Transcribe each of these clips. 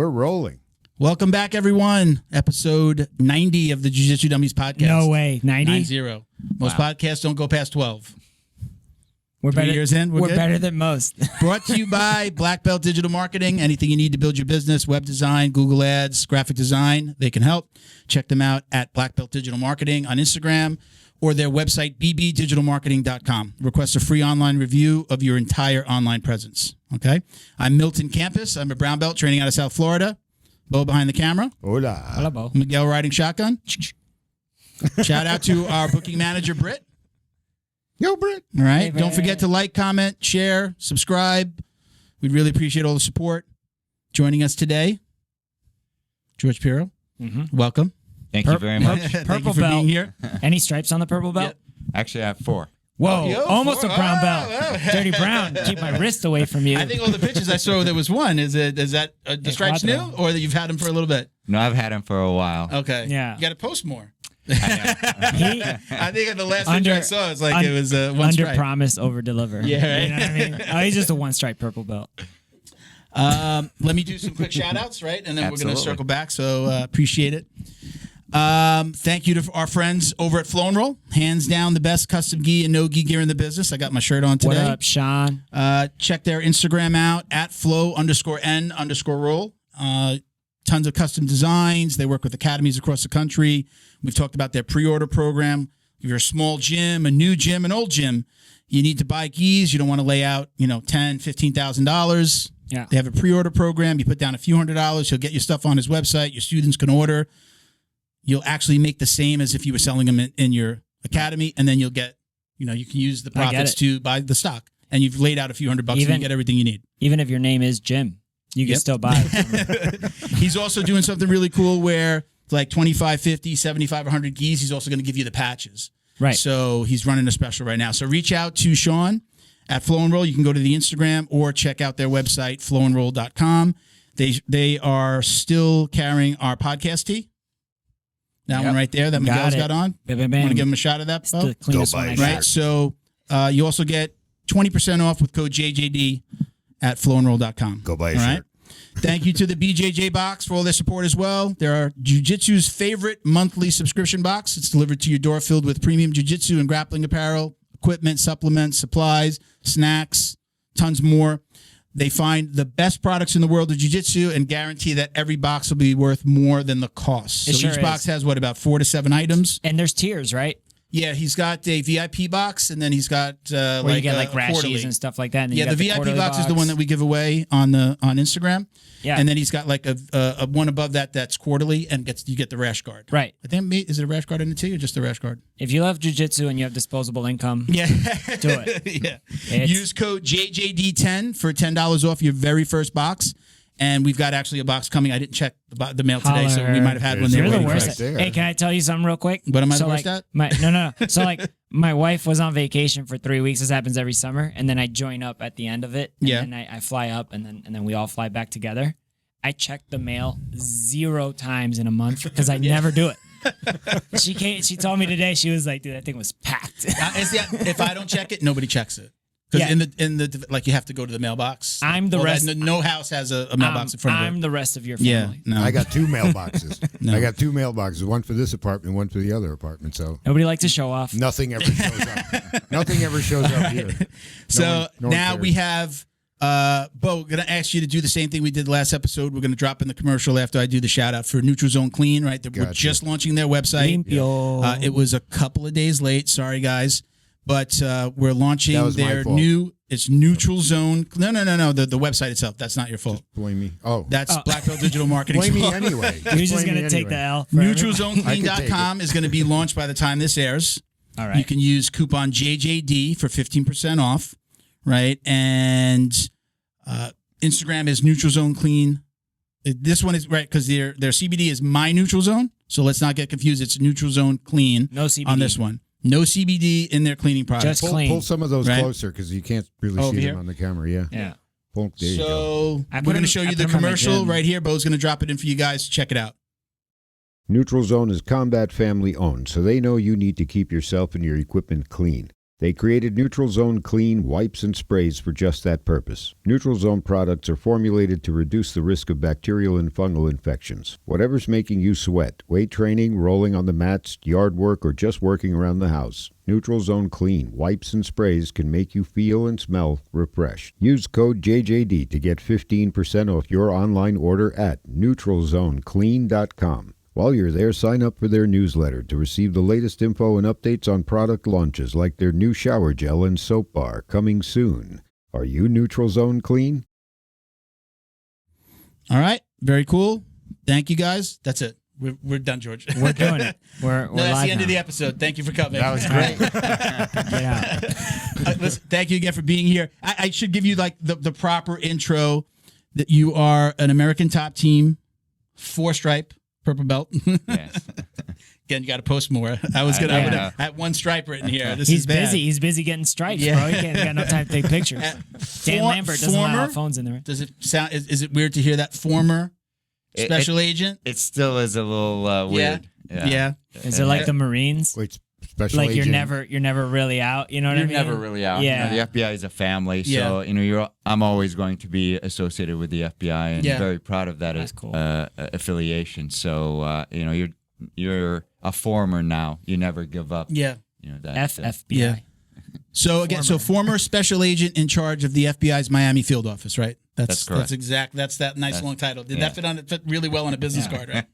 We're rolling. Welcome back, everyone. Episode 90 of the Jiu Jitsu Dummies Podcast. No way. 90? 90. Most podcasts don't go past 12. We're 3 better, years in, we're good? better than most. Brought to you by Black Belt Digital Marketing. Anything you need to build your business, web design, Google Ads, graphic design, they can help. Check them out at Black Belt Digital Marketing on Instagram or their website, bbdigitalmarketing.com. Request a free online review of your entire online presence. Okay? I'm Milton Campus. I'm a brown belt training out of South Florida. Bo behind the camera. Hola. Hello, Bo. Miguel riding shotgun. Shout out to our booking manager, Britt. Yo, Britt. All right. Hey, Don't forget to like, comment, share, subscribe. We'd really appreciate all the support. Joining us today, George Piro. Mm-hmm. Welcome. Thank you very much. Thank Purple you for belt. being here. Any stripes on the purple belt? Yep. Actually, I have 4. Whoa. Yo, almost four. a brown belt. Oh. Dirty brown. Keep my wrist away from you. I think all the pictures I saw, there was one. Is that the stripes new, Quattro. or that you've had them for a little bit? No, I've had him for a while. Okay. Yeah. You got to post more. He, I think in the last picture I saw, it's like it was one under stripe. promise, over deliver. Yeah, right. You know what I mean? Oh, he's just a one stripe purple belt. Let me do some quick shout outs, right? And then we're going to Absolutely. circle back. So appreciate it. Thank you to our friends over at Flow and Roll. Hands down the best custom gi and no gi gear in the business. I got my shirt on today. What up, Sean? Check their Instagram out at flow_n_roll. Tons of custom designs. They work with academies across the country. We've talked about their pre-order program. If you're a small gym, a new gym, an old gym, you need to buy gis. You don't want to lay out, $10,000, $15,000. Yeah. They have a pre-order program. You put down a few $100s. He'll get your stuff on his website. Your students can order. You'll actually make the same as if you were selling them in your academy, and then you'll get, you can use the profits to buy the stock. And you've laid out a few $100 and you get everything you need. Even if your name is Jim, you can still buy it. He's also doing something really cool where it's like 25, 50, 75, 100 gis. He's also going to give you the patches. Right. So he's running a special right now. So reach out to Sean at Flow and Roll. You can go to the Instagram or check out their website, flowandroll.com. They are still carrying our podcast tee. That one right there that Miguel's got on. Bam, Want bam, to bam. give him a shot of that, It's Bo? the cleanest Go buy one I it. got. Right. So you also get 20% off with code JJD at flowandroll.com. Go buy a All shirt. right. Thank you to the BJJ box for all their support as well. They're our Jiu-Jitsu's favorite monthly subscription box. It's delivered to your door filled with premium Jiu-Jitsu and grappling apparel, equipment, supplements, supplies, snacks, tons more. They find the best products in the world of Jiu-Jitsu and guarantee that every box will be worth more than the cost. So It sure each is. box has, about 4 to 7 items? And there's tiers, right? Yeah, he's got a VIP box, and then he's got Where you get like a quarterly. rashies and stuff like that. And then Yeah, you the got VIP quarterly box is the one that we give away on Instagram. Yeah. And then he's got like a one above that's quarterly, and you get the rash guard. Right. I think is it a rash guard in it too, or just the rash guard? If you love jiu-jitsu and you have disposable income, Yeah. do it. Yeah. Use code JJD10 for $10 off your very first box. And we've got actually a box coming. I didn't check the mail today, so we might have had one there. You're the waiting for worst. us. right there. Hey, can I tell you something real quick? What am I the so worst like, at? No. So like my wife was on vacation for 3 weeks. This happens every summer. And then I join up at the end of it. And Yeah. then I fly up and then we all fly back together. I checked the mail 0 times in a month because I never do it. She told me today, she was like, dude, that thing was packed. If I don't check it, nobody checks it. Because in the like you have to go to the mailbox. I'm the rest. No house has a mailbox in front of it. I'm the rest of your family. Yeah, no. I got 2 mailboxes. I got 2 mailboxes, one for this apartment, one for the other apartment. So Nobody likes to show off. nothing ever shows up. Nothing ever shows up here. So no one now cares. we have Bo, going to ask you to do the same thing we did last episode. We're going to drop in the commercial after I do the shout out for Neutral Zone Clean, right? We're Gotcha. just launching their website. Limpio. It was a couple of days late. Sorry, guys. But we're launching That was my their fault. it's Neutral Zone. No. The website itself. That's not your fault. Blame me. Oh, That's Black Belt Digital Marketing. blame me anyway. You're just blame going me to take anyway. the L. for everybody. NeutralZoneClean.com is going to be launched by the time this airs. All right. You can use coupon JJD for 15% off, right? And Instagram is Neutral Zone Clean. This one is right because their CBD is My Neutral Zone. So let's not get confused. It's Neutral Zone Clean No CBD. on this one. No CBD in their cleaning products. Just clean. Pull some of those Right. closer because you can't really Over see here? them on the camera. Yeah. Yeah. There you go. So I we're put going to them- show I you put the them on my commercial gym. right here. Bo's going to drop it in for you guys. Check it out. Neutral Zone is combat family owned, so they know you need to keep yourself and your equipment clean. They created Neutral Zone Clean wipes and sprays for just that purpose. Neutral Zone products are formulated to reduce the risk of bacterial and fungal infections. Whatever's making you sweat, weight training, rolling on the mats, yard work, or just working around the house, Neutral Zone Clean wipes and sprays can make you feel and smell refreshed. Use code JJD to get 15% off your online order at neutralzoneclean.com. While you're there, sign up for their newsletter to receive the latest info and updates on product launches like their new shower gel and soap bar coming soon. Are you Neutral Zone Clean? All right. Very cool. Thank you, guys. That's it. We're done, George. We're doing it. We're No, that's live the end now. of the episode. Thank you for coming. That was great. Get out. Listen, thank you again for being here. I should give you like the proper intro that you are an American top team, 4-stripe, purple belt. Yes. Again, you got to post more. I was gonna. Yeah. I had 1 stripe written here. This He's is bad. busy. He's busy getting stripes, Yeah. bro. He can't got no time to take pictures. Dan Lambert doesn't allow former- phones in there. Does it sound? Is it weird to hear that former special agent? It still is a little weird. Yeah. Is it like the Marines? Wait, special Like agent. you're never really out. You know what You're I mean? never really out. Yeah. You know, the FBI is a family, so Yeah. I'm always going to be associated with the FBI, and Yeah. very proud of that That's cool. affiliation. So you're a former now. You never give up. Yeah. You know that. FFBI. Yeah. So again, former special agent in charge of the FBI's Miami field office, right? That's correct. That's exact. That's that nice long title. Did that fit really well on a business card, right?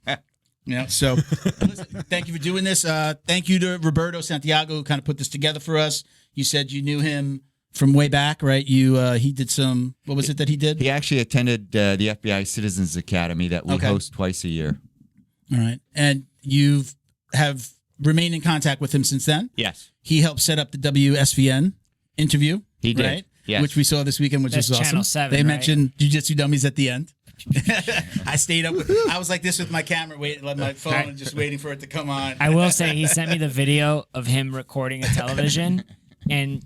Yeah. So, listen, thank you for doing this. Thank you to Roberto Santiago who kind of put this together for us. You said you knew him from way back, right? He did some. What was it that he did? He actually attended the FBI Citizens Academy that we host twice a year. All right, and you have remained in contact with him since then. Yes. He helped set up the WSVN interview. He did, right? yes. Which we saw this weekend, which That's is awesome. Channel 7, They right? mentioned Jiu Jitsu Dummies at the end. I stayed up. I was like this with my camera, my phone, and just waiting for it to come on. I will say he sent me the video of him recording a television, and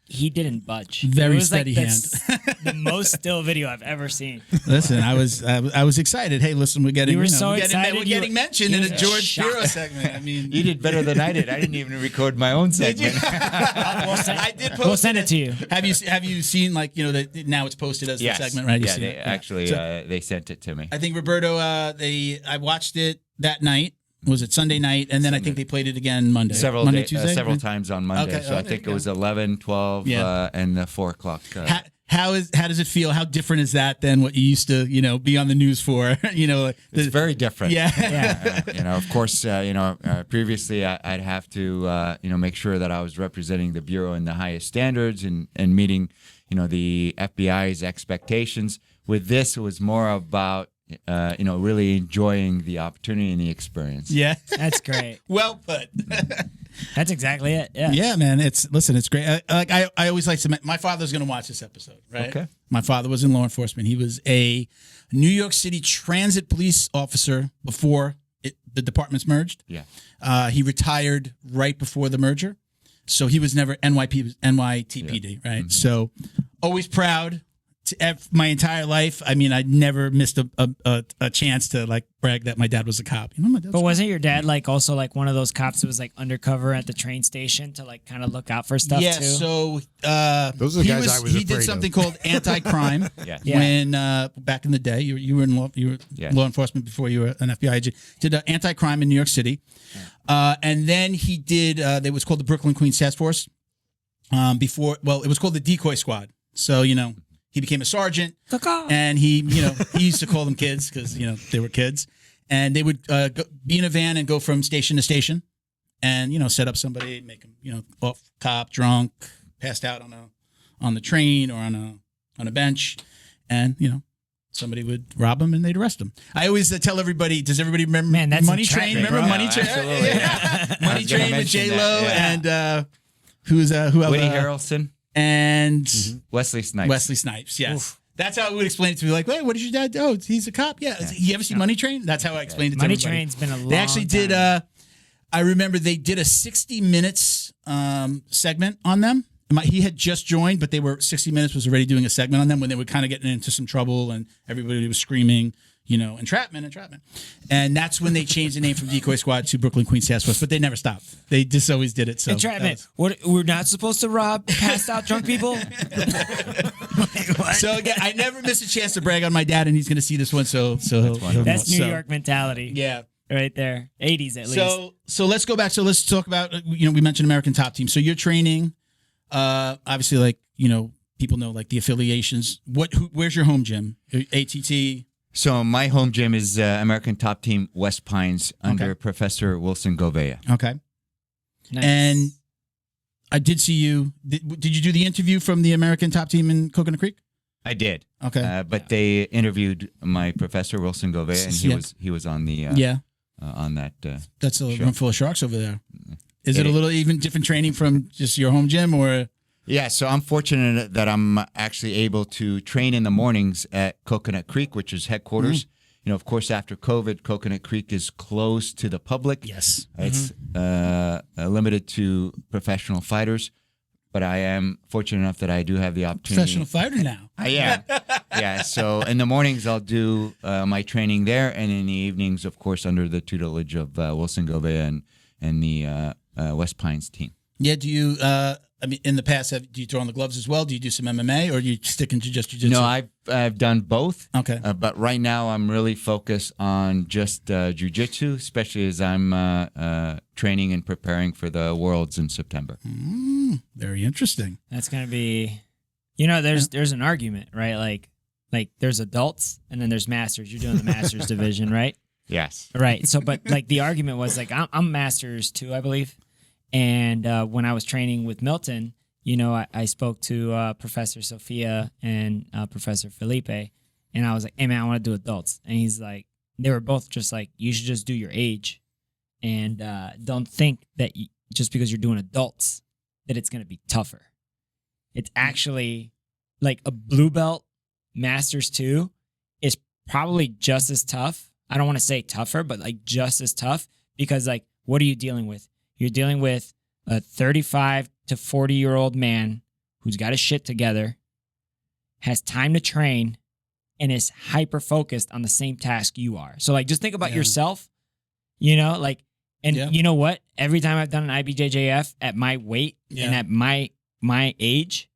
he didn't budge. Very It was steady the most still video I've ever seen. Listen, I was excited. Hey, listen, we're getting You were so we're getting, excited, we're you getting were- mentioned you in a were George shocked. Piro segment. I mean, You did better than I did. I didn't even record my own segment. I did post. We'll send it to you. Have you seen that now it's posted as Yes. the segment, right? You've Yeah, seen they, it. actually, So, they sent it to me. I think Roberto. I watched it that night. Was it Sunday night? And then I think they played it again Monday. Monday, Tuesday, several right? times on Monday. Okay. So Oh, I there think you it was go. 11, 12, Yeah. and 4 o'clock. How does it feel? How different is that than what you used to be on the news for? It's very different. Yeah. Of course, previously I'd have to, make sure that I was representing the Bureau in the highest standards and meeting, the FBI's expectations. With this, it was more about, really enjoying the opportunity and the experience. Yeah. That's great. Well put. That's exactly it. Yeah. Yeah, man. It's great. I always like to. My father's going to watch this episode, right? Okay. My father was in law enforcement. He was a New York City transit police officer before the departments merged. Yeah. He retired right before the merger, so he was never NYTPD, right? Mm-hmm. So always proud. My entire life, I mean, I never missed a chance to brag that my dad was a cop. My dad's But wasn't your dad also one of those cops that was undercover at the train station to kind of look out for stuff yeah, too? so Those are the guys I was he afraid did of. something called anti-crime Yeah. when back in the day you were in law Yes. law enforcement before you were an FBI agent. Did anti-crime in New York City, and then he did. It was called the Brooklyn Queens Task Force. It was called the Decoy Squad. So he became a sergeant, and he used to call them kids because they were kids, and they would be in a van and go from station to station, and set up somebody, make them off cop, drunk, passed out on the train or on a bench, and somebody would rob them and they'd arrest them. I always tell everybody, does everybody remember Man, that's Money a track Train? record, Remember bro. Money Train? Absolutely. Yeah. I Money was gonna Train with mention J that, Lo yeah. and who else? Woody Harrelson, And Wesley Snipes. Wesley Snipes, yes. That's how I would explain it to me. Like, wait, what does your dad do? Oh, he's a cop. Yeah. You ever see Money Train? That's how I explained it to Money everybody. Train's been a long They actually did. time. I remember they did a 60 minutes segment on them. He had just joined, but 60 Minutes was already doing a segment on them when they were kind of getting into some trouble and everybody was screaming, entrapment. And that's when they changed the name from Decoy Squad to Brooklyn Queens Task Force, but they never stopped. They just always did it. So Entrapment. What? We're not supposed to rob passed out drunk people? So again, I never miss a chance to brag on my dad, and he's going to see this one. So he'll That's know. New York mentality. Yeah. Right there. 80s at least. So let's go back. So let's talk about, we mentioned American Top Team. So you're training, obviously, like, people know like the affiliations. Where's your home gym? ATT? So my home gym is American Top Team West Pines under Professor Wilson Govea. Okay. Nice. And I did see you. Did you do the interview from the American Top Team in Coconut Creek? I did. Okay. But they interviewed my Professor Wilson Govea, and he was on the on that. That's a show. room full of sharks over there. Is it a little even different training from just your home gym, or? Yeah, so I'm fortunate that I'm actually able to train in the mornings at Coconut Creek, which is headquarters. Of course, after COVID, Coconut Creek is closed to the public. Yes. It's limited to professional fighters, but I am fortunate enough that I do have the opportunity. Professional fighter now. I am. Yeah, so in the mornings, I'll do my training there, and in the evenings, of course, under the tutelage of Wilson Govea and the West Pines team. Yeah, do you, in the past, do you throw on the gloves as well? Do you do some MMA, or do you stick into just jiu-jitsu? No, I've done both. Okay. But right now, I'm really focused on just jiu-jitsu, especially as I'm training and preparing for the Worlds in September. Very interesting. That's going to be, there's an argument, right? Like there's adults and then there's masters. You're doing the masters division, right? Yes. Right. So, but like the argument was like, I'm masters too, I believe. And when I was training with Milton, I spoke to Professor Sophia and Professor Felipe, and I was like, hey, man, I want to do adults. And he's like, they were both just like, you should just do your age. And don't think that just because you're doing adults, that it's going to be tougher. It's actually like a blue belt masters 2 is probably just as tough. I don't want to say tougher, but like just as tough, because like, what are you dealing with? You're dealing with a 35 to 40-year-old man who's got his shit together, has time to train, and is hyper-focused on the same task you are. So, like, just think about yourself, you know what? Every time I've done an IBJJF at my weight and at my age,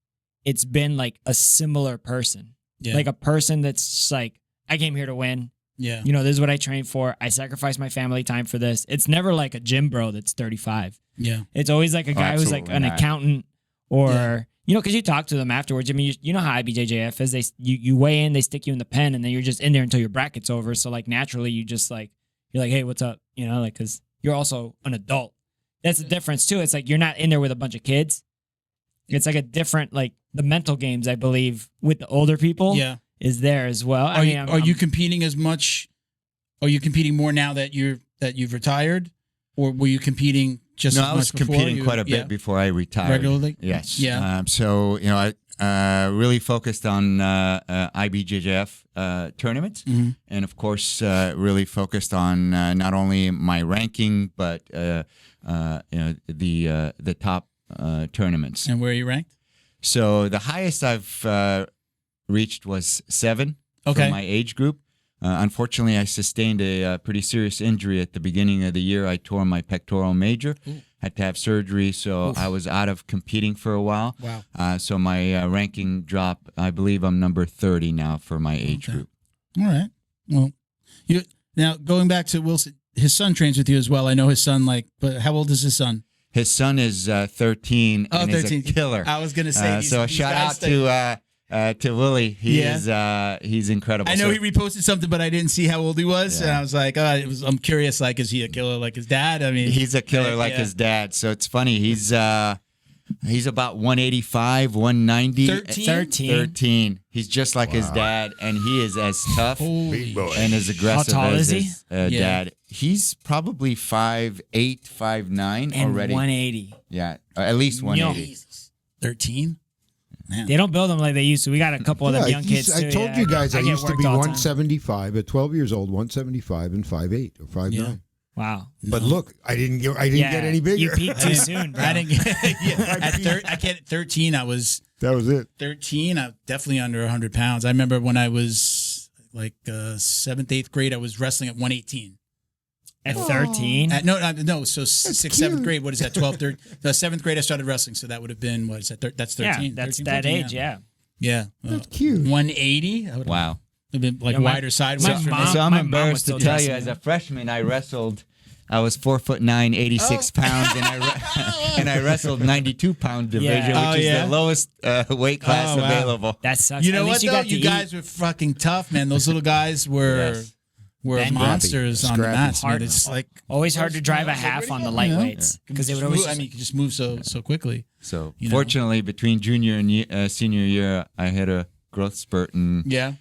it's been like a similar person. Yeah. Like a person that's just like, I came here to win. Yeah. This is what I trained for. I sacrificed my family time for this. It's never like a gym bro that's 35. Yeah. It's always like a guy who's like an accountant or, because you talk to them afterwards. I mean, you know how IBJJF is. You weigh in, they stick you in the pen, and then you're just in there until your bracket's over. So like naturally you just like, you're like, hey, what's up? Because you're also an adult. That's the difference too. It's like you're not in there with a bunch of kids. It's like a different, like the mental games, I believe, with the older people. Yeah. Is there as well. Are you competing as much? Are you competing more now that you've retired, or were you competing just? No, as much I was before? competing quite a bit before I retired. Regularly. Yes. Yeah. So I really focused on IBJJF tournaments, and of course really focused on not only my ranking but the top tournaments. And where are you ranked? So the highest I've reached was 7 for my age group. Unfortunately, I sustained a pretty serious injury at the beginning of the year. I tore my pectoral major, had to have surgery, so I was out of competing for a while. Wow. So my ranking dropped. I believe I'm number 30 now for my age group. All right. Well, now going back to Wilson, his son trains with you as well. I know his son, but how old is his son? His son is 13 and 13. is a killer. I was going to say. So shout out to Willie. He's incredible. I know he reposted something, but I didn't see how old he was, and I was like, I'm curious. Like, is he a killer like his dad? I mean, he's a killer like his dad. So it's funny. He's about 185, 190. 13. He's just like his dad, and he is as tough and as aggressive as his dad. He's probably 5'8", 5'9" and already. 180. Yeah, at least 180. 13. Man. They don't build them like they used to. We got a couple of them young kids too. I told you guys I used to be 175 at 12 years old, 175 and 5'8" or 5'9". Yeah. Wow. But look, I didn't get any bigger. You peaked too soon, bro. I didn't get, at 13, I was... That was it. 13, I was definitely under 100 pounds. I remember when I was seventh, eighth grade, I was wrestling at 118. At 13? No. So sixth, seventh grade. What is that? 12, 13. The seventh grade, I started wrestling. So that would have been, what is that? That's 13. Yeah, that's 13, that 14, age, yeah. Yeah. That's cute. 180. Wow. Have been like Yeah, my- wider side. my weights for me. mom- So I'm my mom embarrassed was to still tell you, dressing as a freshman, I wrestled. I was 4'9", 86 pounds, and I wrestled 92-pound division, Yeah. which is yeah? the lowest weight class Oh, wow. available. That sucks. You know At what least though? got to You eat. guys were fucking tough, man. Those little guys were Yes. Then- monsters on the Scrappy. mats. Man. Hard. It's like Always hard to drive a half on the lightweights because they would always. I mean, you could just move so quickly. So You know? fortunately, between junior and senior year, I hit a growth spurt and Yeah.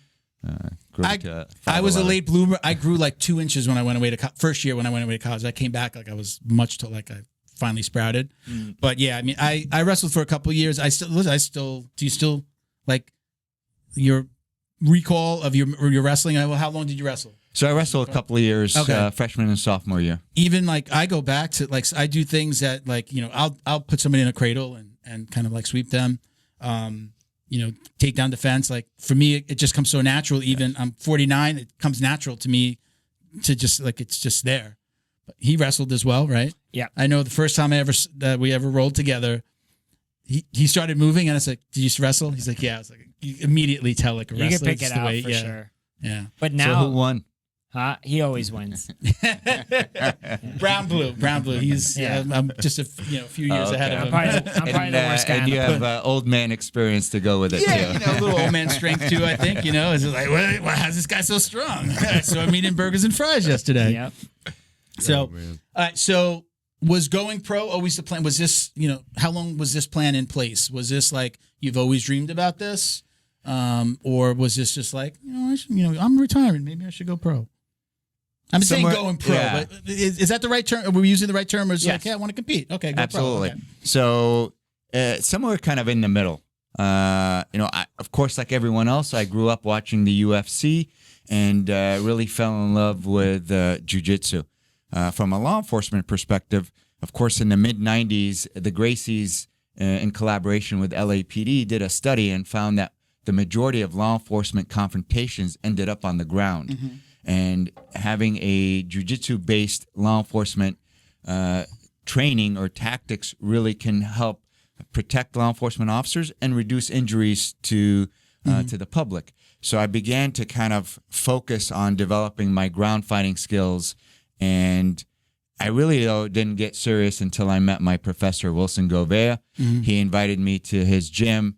grew I to was a 5'11". late bloomer. I grew like 2 inches when I went away to first year when I went away to college. I came back like I was much to like I finally sprouted. But yeah, I mean, I wrestled for a couple of years. Do you still like your recall of your wrestling? How long did you wrestle? So I wrestled a couple of years, Okay. freshman and sophomore year. Even like I go back to like I do things that like I'll put somebody in a cradle and kind of like sweep them, take down defense. Like for me, it just comes so natural. Even I'm 49, it comes natural to me to just like it's just there. But he wrestled as well, right? Yeah. I know the first time we ever rolled together, he started moving and I was like, "Did you used to wrestle?" He's like, "Yeah." I was like, you immediately tell like a You wrestler. can pick it's it the out way, for yeah, sure. Yeah. But So now, who won? he always wins. Brown blue. He's Yeah. I'm just a few years Oh, ahead okay. of I'm him. probably the worst guy and on you the have old man experience to go with it Yeah, too. a little old man strength too. I think is it like, why how's this guy so strong? So I'm eating burgers and fries yesterday. Yep. So, so was going pro always the plan? Was this how long was this plan in place? Was this like you've always dreamed about this, or was this just like I'm retiring, maybe I should go pro? I'm saying Somewhere- going pro, yeah. but is that the right term? Are we using the right term, or is it like, Yes. yeah, I want to compete? Okay, go Absolutely. pro. Okay. So somewhere kind of in the middle. Of course, like everyone else, I grew up watching the UFC and really fell in love with jiu-jitsu. From a law enforcement perspective, of course, in the mid-'90s, the Gracies, in collaboration with LAPD, did a study and found that the majority of law enforcement confrontations ended up on the ground. Mm-hmm. And having a jiu-jitsu-based law enforcement training or tactics really can help protect law enforcement officers and reduce injuries to the public. So I began to kind of focus on developing my ground fighting skills, and I really didn't get serious until I met my professor, Wilson Govea. Mm-hmm. He invited me to his gym,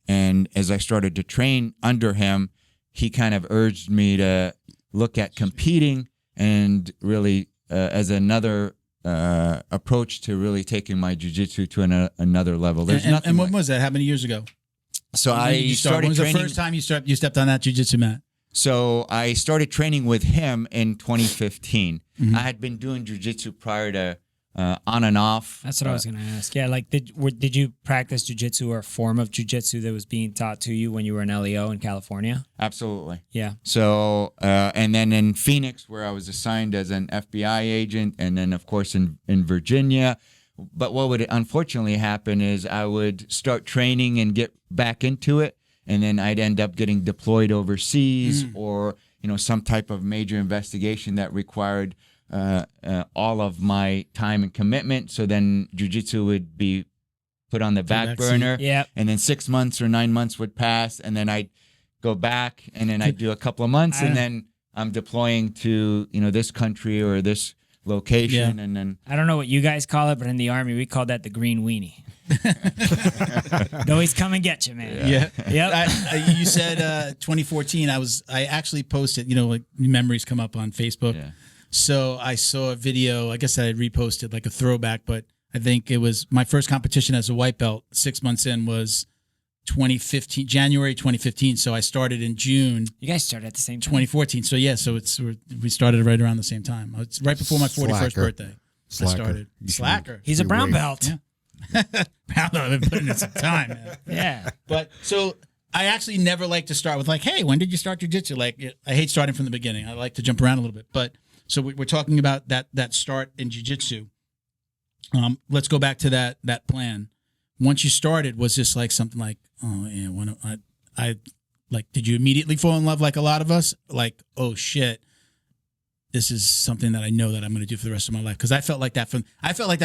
and as I started to train under him, he kind of urged me to look at competing and really as another approach to really taking my jiu-jitsu to another level. There's nothing. And when like- was that? How many years ago? So When did I you start? started When was the training. first time you stepped on that jiu-jitsu mat? So I started training with him in 2015. Mm-hmm. I had been doing jiu-jitsu prior to on and off. That's what I was going to ask. Yeah, like did you practice jiu-jitsu or a form of jiu-jitsu that was being taught to you when you were in LEO in California? Absolutely. Yeah. So, and then in Phoenix, where I was assigned as an FBI agent, and then, of course, in Virginia. But what would unfortunately happen is I would start training and get back into it, and then I'd end up getting deployed overseas or, some type of major investigation that required all of my time and commitment. So then jiu-jitsu would be put on the back burner. Yeah. And then 6 months or 9 months would pass, and then I'd go back, and then I'd do a couple of months, and then I'm deploying to this country or this location, and then I don't know what you guys call it, but in the Army, we call that the green weenie. They always come and get you, man. Yeah. Yep. You said 2014. I actually posted, like memories come up on Facebook. Yeah. So I saw a video, I guess I had reposted like a throwback, but I think it was my first competition as a white belt 6 months in was 2015, January 2015. So I started in June You guys started at the same time. 2014. So yeah, so we started right around the same time. It's right before my 41st Slacker. birthday. Slacker. I started. You should- Slacker. He's a Free brown weight. belt. Yeah. I've been putting in some time, man. Yeah. But so I actually never like to start with like, hey, when did you start jiu-jitsu? Like, I hate starting from the beginning. I like to jump around a little bit. But so we're talking about that start in jiu-jitsu. Let's go back to that plan. Once you started, was this like something like, oh yeah, when I Like, did you immediately fall in love like a lot of us? Like, oh shit, this is something that I know that I'm going to do for the rest of my life. Because I felt like that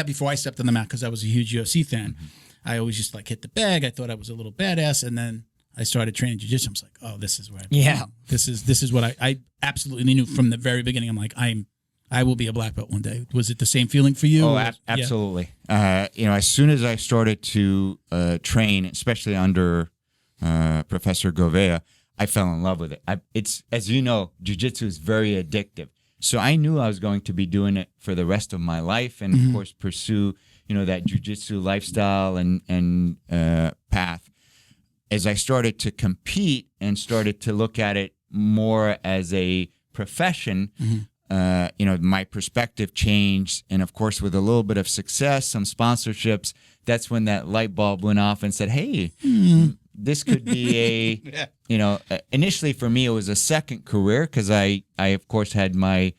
before I stepped on the mat, because I was a huge UFC fan. Mm-hmm. I always just like hit the bag. I thought I was a little badass, and then I started training jiu-jitsu. I was like, oh, this is where I belong. This is what I absolutely knew from the very beginning. I'm like, I will be a black belt one day. Was it the same feeling for you? Oh, absolutely. Yeah. As soon as I started to train, especially under Professor Govea, I fell in love with it. It's, as you know, jiu-jitsu is very addictive. So I knew I was going to be doing it for the rest of my life, and of course pursue, that jiu-jitsu lifestyle and path. As I started to compete and started to look at it more as a profession, my perspective changed. And of course, with a little bit of success, some sponsorships, that's when that light bulb went off and said, hey, this could be initially for me, it was a second career, because I of course had my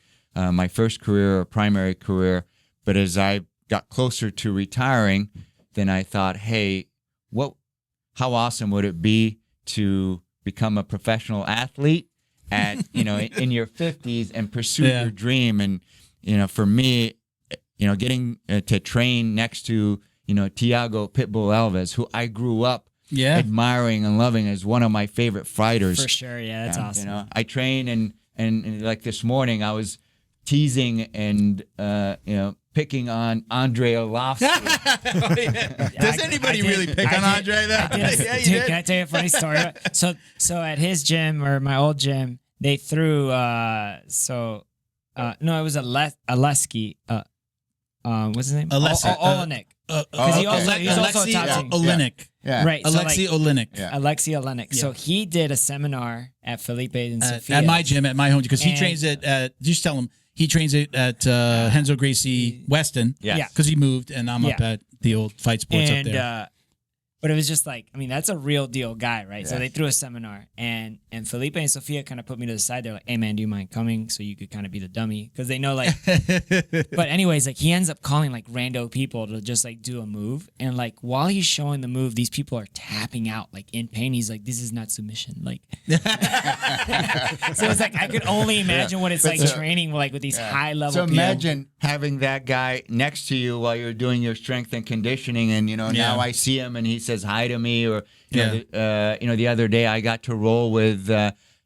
first career or primary career. But as I got closer to retiring, then I thought, hey, how awesome would it be to become a professional athlete at, in your 50s and pursue your dream? And, for me, getting to train next to, Thiago Pitbull Alves, who I grew up admiring and loving as one of my favorite fighters. For sure. Yeah, that's awesome. I train and like this morning I was teasing and, picking on Andre Arlovsky. Does anybody really pick on Andre though? Dude, can I tell you a funny story? So at his gym, or my old gym, they threw no, it was Alesky. What's his name? Olenek. Because he's also a top team. Olenek. Yeah. Right. Alexei Olenek. Yeah. Alexei Olenek. Yeah. So he did a seminar at Felipe and Sofia. At my gym, at my home, because he trains at, just tell him, he trains it at Renzo Gracie Weston. Yeah. Because he moved, and I'm up at the old Fight Sports up there. But it was just like, that's a real deal guy, right? Yeah. So they threw a seminar, and Felipe and Sofia kind of put me to the side. They're like, hey, man, do you mind coming so you could kind of be the dummy? Because they know, like, but anyways, like, he ends up calling, like, rando people to just, like, do a move. And, like, while he's showing the move, these people are tapping out, like, in pain. He's like, this is not submission. Like, so it's like, I could only imagine what it's like training, like, with these high-level people. So imagine having that guy next to you while you're doing your strength and conditioning, and, now I see him and he says hi to me, or the other day I got to roll with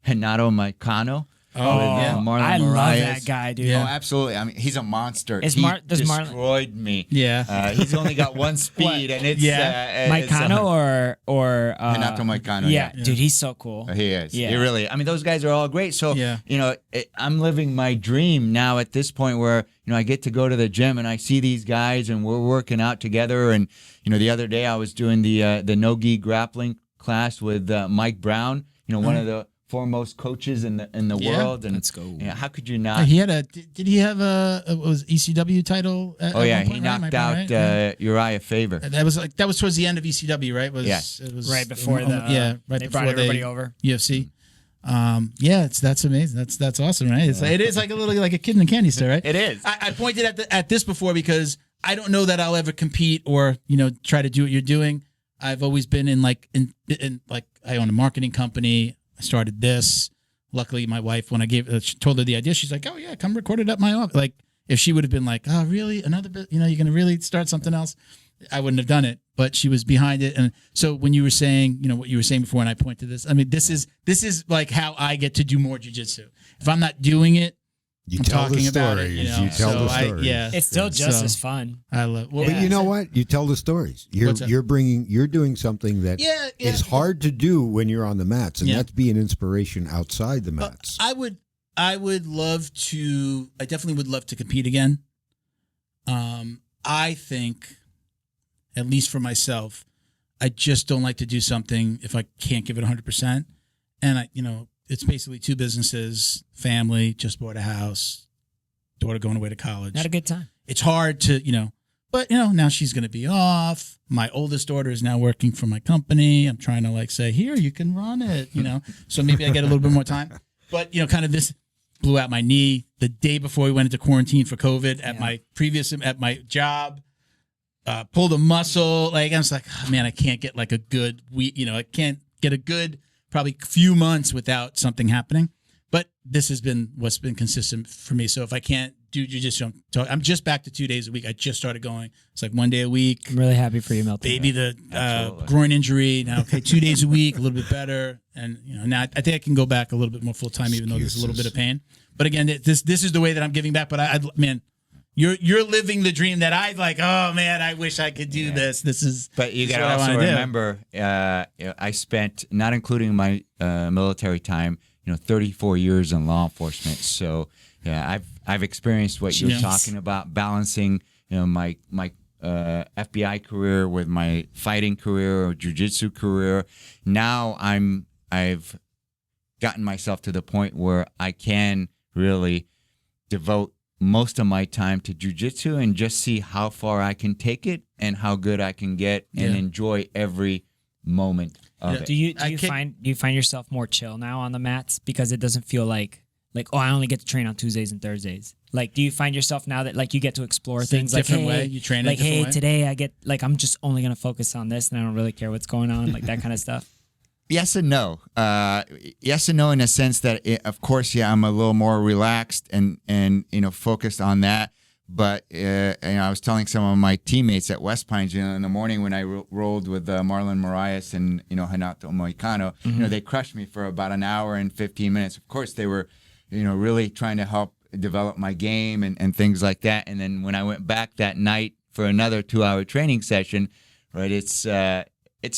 Renato Maicano. I love that guy, dude. Oh, absolutely. He's a monster. He destroyed me. Yeah. He's only got one speed, and it's Maicano or Renato Maicano. Yeah, dude, he's so cool. He is. Yeah. He really. Those guys are all great. So I'm living my dream now at this point where I get to go to the gym and I see these guys and we're working out together. And the other day I was doing the no-gi grappling class with Mike Brown. One of the foremost coaches in the world. And let's go. How could you not? He had did he have a ECW title? At one point, he knocked out Uriah Faber. That was towards the end of ECW, right? It was right before right they before brought everybody over. UFC. That's amazing. That's awesome, right? It is like a little like a kid in a candy store, right? It is. I pointed at this before because I don't know that I'll ever compete or try to do what you're doing. I've always been in like I own a marketing company. I started this. Luckily, my wife, when I told her the idea, she's like, "Oh yeah, come record it at my office." Like, if she would have been like, "Oh really? Another bit? You're gonna really start something else?" I wouldn't have done it. But she was behind it, and so when you were saying, what you were saying before, and I pointed to this. This is like how I get to do more jiu-jitsu. If I'm not doing it, You I'm tell talking the about stories. it. You tell the stories. It's still just as fun. I love. But you know what? You tell the stories. You're doing something that is hard to do when you're on the mats, and that's be an inspiration outside the mats. I would love to. I definitely would love to compete again. I think, at least for myself, I just don't like to do something if I can't give it 100%. And it's basically two businesses, family, just bought a house, daughter going away to college. Had a good time. It's hard to, but now she's going to be off. My oldest daughter is now working for my company. I'm trying to say, here, you can run it, so maybe I get a little bit more time. But, kind of this blew out my knee the day before we went into quarantine for COVID at my job. Pulled a muscle. I was like, oh, man, I can't get a good I can't get a good probably a few months without something happening. But this has been what's been consistent for me. So if I can't do jiu-jitsu, I'm just back to 2 days a week. I just started going. It's like 1 day a week. I'm really happy for you, Milton. Baby, the groin injury. Now, okay, 2 days a week, a little bit better. And now I think I can go back a little bit more full time, even though there's a little bit of pain. But again, this is the way that I'm giving back. But man, you're living the dream that I like. Oh man, I wish I could do this. This is. But you got to also remember, I spent, not including my military time, 34 years in law enforcement. So yeah, I've experienced what you're talking about, balancing, my FBI career with my fighting career or jiu-jitsu career. Now I've gotten myself to the point where I can really devote most of my time to jiu-jitsu and just see how far I can take it and how good I can get and enjoy every moment of it. Do you find yourself more chill now on the mats because it doesn't feel like I only get to train on Tuesdays and Thursdays? Like, do you find yourself now that like you get to explore things like, different hey, way you train like, hey, way? Today I get like I'm just only gonna focus on this and I don't really care what's going on, like that kind of stuff? Yes and no. Yes and no in a sense that, of course, I'm a little more relaxed and focused on that. But I was telling some of my teammates at West Pines, in the morning when I rolled with Marlon Moraes and Renato Moicano, they crushed me for about an hour and 15 minutes. Of course, they were, really trying to help develop my game and things like that. And then when I went back that night for another 2-hour training session, right, it's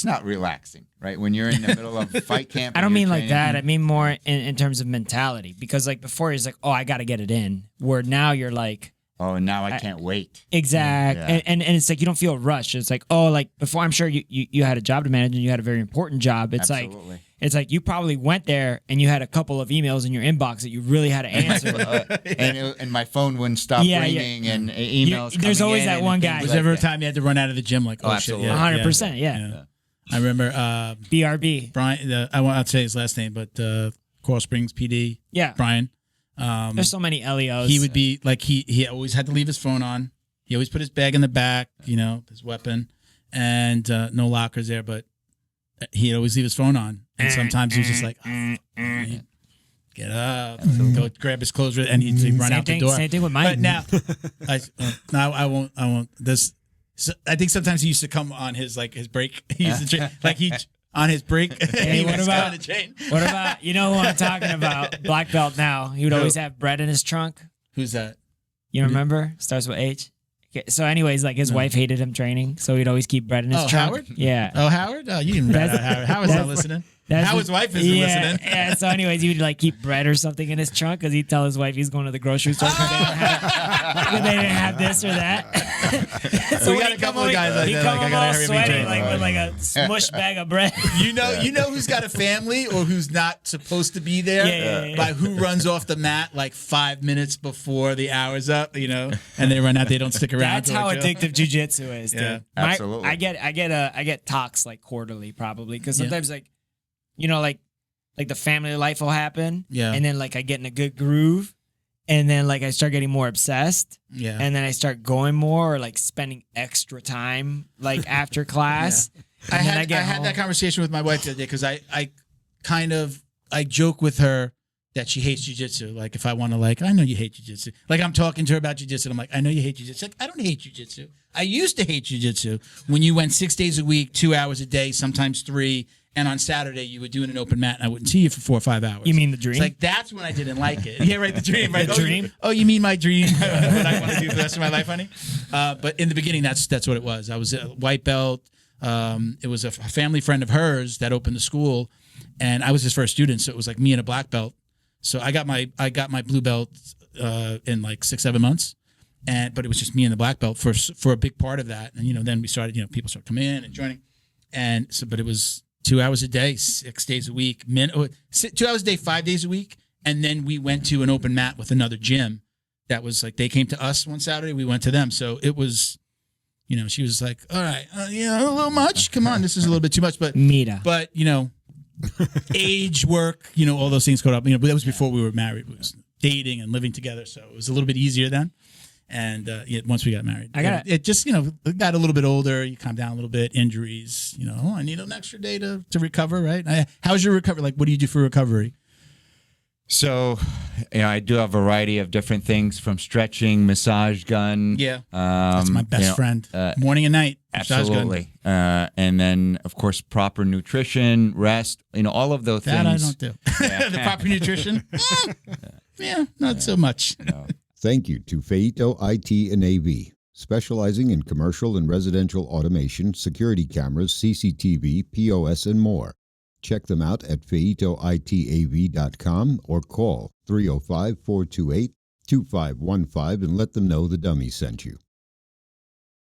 not relaxing, right? When you're in the middle of fight camp. I don't mean like that. I mean more in terms of mentality. Because like before, he's like, oh, I got to get it in. Where now you're like, oh, now I can't wait. Exactly. Yeah. And it's like you don't feel rushed. It's like, oh, like before, I'm sure you had a job to manage and you had a very important job. It's Absolutely. Like you probably went there and you had a couple of emails in your inbox that you really had to answer. And my phone wouldn't stop ringing and emails coming There's always in that one guy. Was there ever a time you had to run out of the gym like, oh shit, 100%, yeah. I remember BRB. Brian, I won't say his last name, but Coral Springs PD. Yeah. Brian. There's so many LEOs. He would be like he always had to leave his phone on. He always put his bag in the back, his weapon, and no lockers there. But he'd always leave his phone on, and sometimes he was just like, he'd get up, go grab his clothes, and he'd run out the door. Same thing with mine. But now, I won't. This. So I think sometimes he used to come on his break. He used to on his break. Hey, what about you know who I'm talking about? Black belt now. He would always have bread in his trunk. Who's that? You remember? Starts with H. Okay, so anyways, like his wife hated him training, so he'd always keep bread in his trunk. Howard? Yeah. Oh, Howard? Oh, you didn't read Howard. Howard's not listening. Howard's wife isn't listening. Yeah, so anyways, he would like keep bread or something in his trunk because he'd tell his wife he's going to the grocery store because they didn't have this or that. So we got a couple of guys like that. Like, I gotta sweaty, with like a smush bag of bread. You know who's got a family or who's not supposed to be there? Yeah. By who runs off the mat like 5 minutes before the hour's up, and they run out. They don't stick around. That's how addictive jiu-jitsu is, dude. Yeah, absolutely. I get talks like quarterly probably because sometimes like the family life will happen. Yeah. And then like I get in a good groove and then like I start getting more obsessed. Yeah. And then I start going more or like spending extra time like after class. I had that conversation with my wife the other day because I joke with her that she hates jiu-jitsu. Like if I want to I know you hate jiu-jitsu. Like I'm talking to her about jiu-jitsu and I'm like, I know you hate jiu-jitsu. Like I don't hate jiu-jitsu. I used to hate jiu-jitsu when you went 6 days a week, 2 hours a day, sometimes 3. And on Saturday, you would do an open mat, and I wouldn't see you for 4 or 5 hours. You mean the dream? It's like, that's when I didn't like it. Yeah, right, the dream. Right? The dream? Oh, you mean my dream? What I want to do for the rest of my life, honey? But in the beginning, that's what it was. I was a white belt. It was a family friend of hers that opened the school, and I was his first student, so it was like me and a black belt. So I got my blue belt in like 6-7 months. But it was just me and the black belt for a big part of that. And, then we started, people started coming in and joining. And so, but it was 2 hours a day, 6 days a week, 2 hours a day, 5 days a week. And then we went to an open mat with another gym that was like, they came to us one Saturday, we went to them. So it was, she was like, all right, a little much. Come on, this is a little bit too much. But, age, work, all those things caught up. But that was before we were married. We was dating and living together. So it was a little bit easier then. And once we got married, it just got a little bit older. You calm down a little bit. Injuries, I need an extra day to recover. Right? How's your recovery? Like, what do you do for recovery? So, I do a variety of different things from stretching, massage gun. Yeah, that's my best friend. Morning and night. Absolutely. And then, of course, proper nutrition, rest. All of those that things. I don't do. The proper nutrition. Not so much. No. Thank you to Feito IT and AV, specializing in commercial and residential automation, security cameras, CCTV, POS, and more. Check them out at feitoitav.com or call 305-428-2515 and let them know the dummy sent you.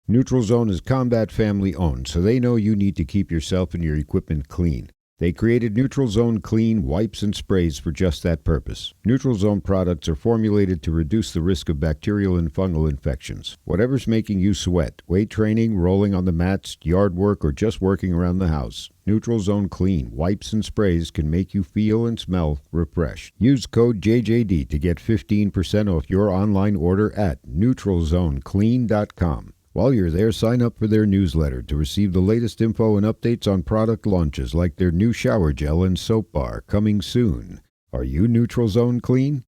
Neutral Zone is combat family owned, so they know you need to keep yourself and your equipment clean. They created Neutral Zone Clean wipes and sprays for just that purpose. Neutral Zone products are formulated to reduce the risk of bacterial and fungal infections. Whatever's making you sweat, weight training, rolling on the mats, yard work, or just working around the house, Neutral Zone Clean wipes and sprays can make you feel and smell refreshed. Use code JJD to get 15% off your online order at neutralzoneclean.com. While you're there, sign up for their newsletter to receive the latest info and updates on product launches like their new shower gel and soap bar coming soon. Are you Neutral Zone Clean?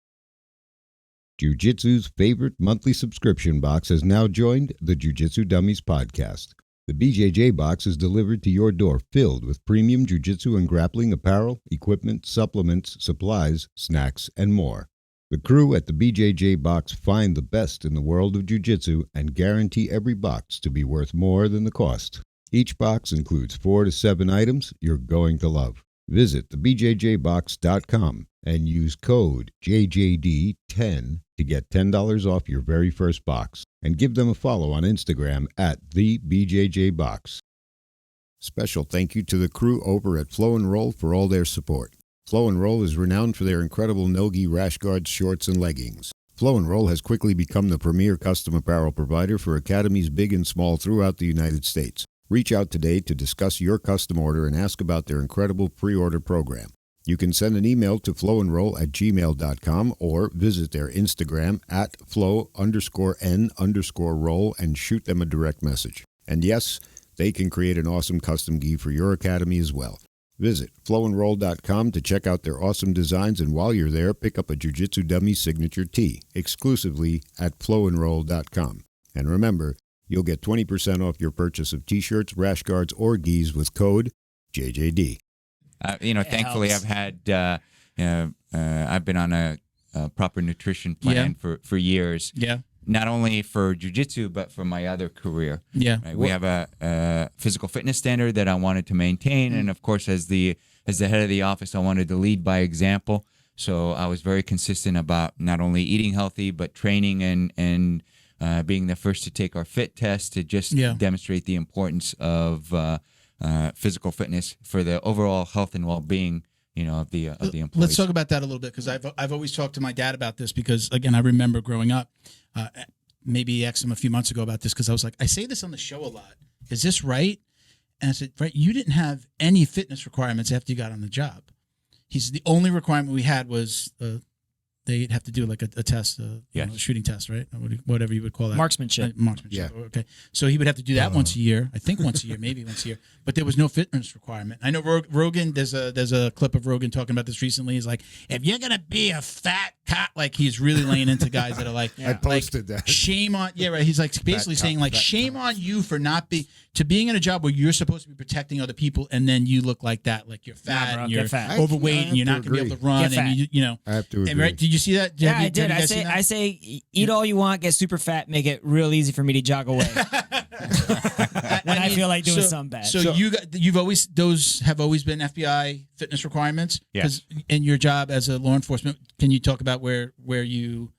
Jiu-Jitsu's favorite monthly subscription box has now joined the Jiu Jitsu Dummies Podcast. The BJJ box is delivered to your door filled with premium jiu-jitsu and grappling apparel, equipment, supplements, supplies, snacks, and more. The crew at the BJJ box find the best in the world of jiu-jitsu and guarantee every box to be worth more than the cost. Each box includes 4 to 7 items you're going to love. Visit thebjjbox.com and use code JJD10 to get $10 off your very first box. And give them a follow on Instagram at thebjjbox. Special thank you to the crew over at Flow and Roll for all their support. Flow and Roll is renowned for their incredible no-gi rash guards, shorts, and leggings. Flow and Roll has quickly become the premier custom apparel provider for academies big and small throughout the United States. Reach out today to discuss your custom order and ask about their incredible pre-order program. You can send an email to flowandroll@gmail.com or visit their Instagram at flow_n_roll and shoot them a direct message. And yes, they can create an awesome custom gi for your academy as well. Visit flowandroll.com to check out their awesome designs, and while you're there, pick up a Jiu Jitsu Dummies signature tee exclusively at flowandroll.com. And remember, you'll get 20% off your purchase of t-shirts, rash guards, or gis with code JJD. Thankfully, I've had, I've been on a proper nutrition plan for years. Yeah. Not only for jiu-jitsu, but for my other career. Yeah. Right? We have a physical fitness standard that I wanted to maintain. And of course, as the head of the office, I wanted to lead by example. So I was very consistent about not only eating healthy, but training and being the first to take our fit test to just demonstrate the importance of physical fitness for the overall health and well-being of the employees. Let's talk about that a little bit, because I've always talked to my dad about this, because again, I remember growing up, maybe asked him a few months ago about this, because I was like, I say this on the show a lot. Is this right? And I said, right, you didn't have any fitness requirements after you got on the job. He said the only requirement we had was they'd have to do like a test, a shooting test, right? Whatever you would call that. Marksmanship. Marksmanship. Yeah. Okay. So he would have to do that once a year. I think once a year, maybe once a year. But there was no fitness requirement. I know Rogan, there's a clip of Rogan talking about this recently. He's like, if you're going to be a fat cop, like he's really laying into guys that are like, I posted that. Shame on, right. He's like basically saying like, shame on you for not being in a job where you're supposed to be protecting other people, and then you look like that, like you're fat and you're overweight and you're not going to be able to run. And I have to agree. And right, did you see that? I did. I say, eat all you want, get super fat, make it real easy for me to jog away when I feel like doing something bad. So you've always, those have always been FBI fitness requirements. Yes. In your job as a law enforcement, can you talk about where you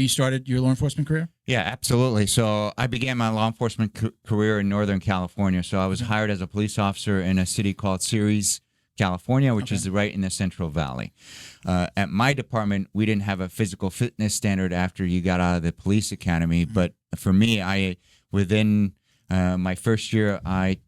started your law enforcement career? Yeah, absolutely. So I began my law enforcement career in Northern California. So I was hired as a police officer in a city called Ceres, California, which is right in the Central Valley. At my department, we didn't have a physical fitness standard after you got out of the police academy. But for me, within my first year, I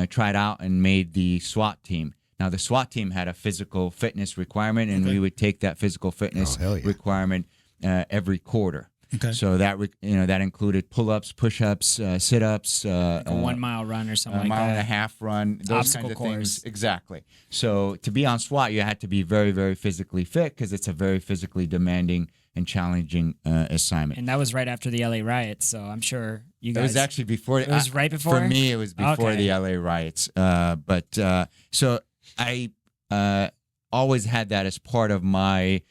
tried out and made the SWAT team. Now, the SWAT team had a physical fitness requirement, and we would take that physical fitness requirement every quarter. Okay. So that that included pull-ups, push-ups, sit-ups, Like a 1 mile run or something like mile and a that. half run, those Obstacle kinds of course. things. Exactly. So to be on SWAT, you had to be very, very physically fit because it's a very physically demanding and challenging assignment. And that was right after the LA riots, so I'm sure you It guys. was actually before. It was right before? For me, it was before Okay. the LA riots. So I always had that as part of my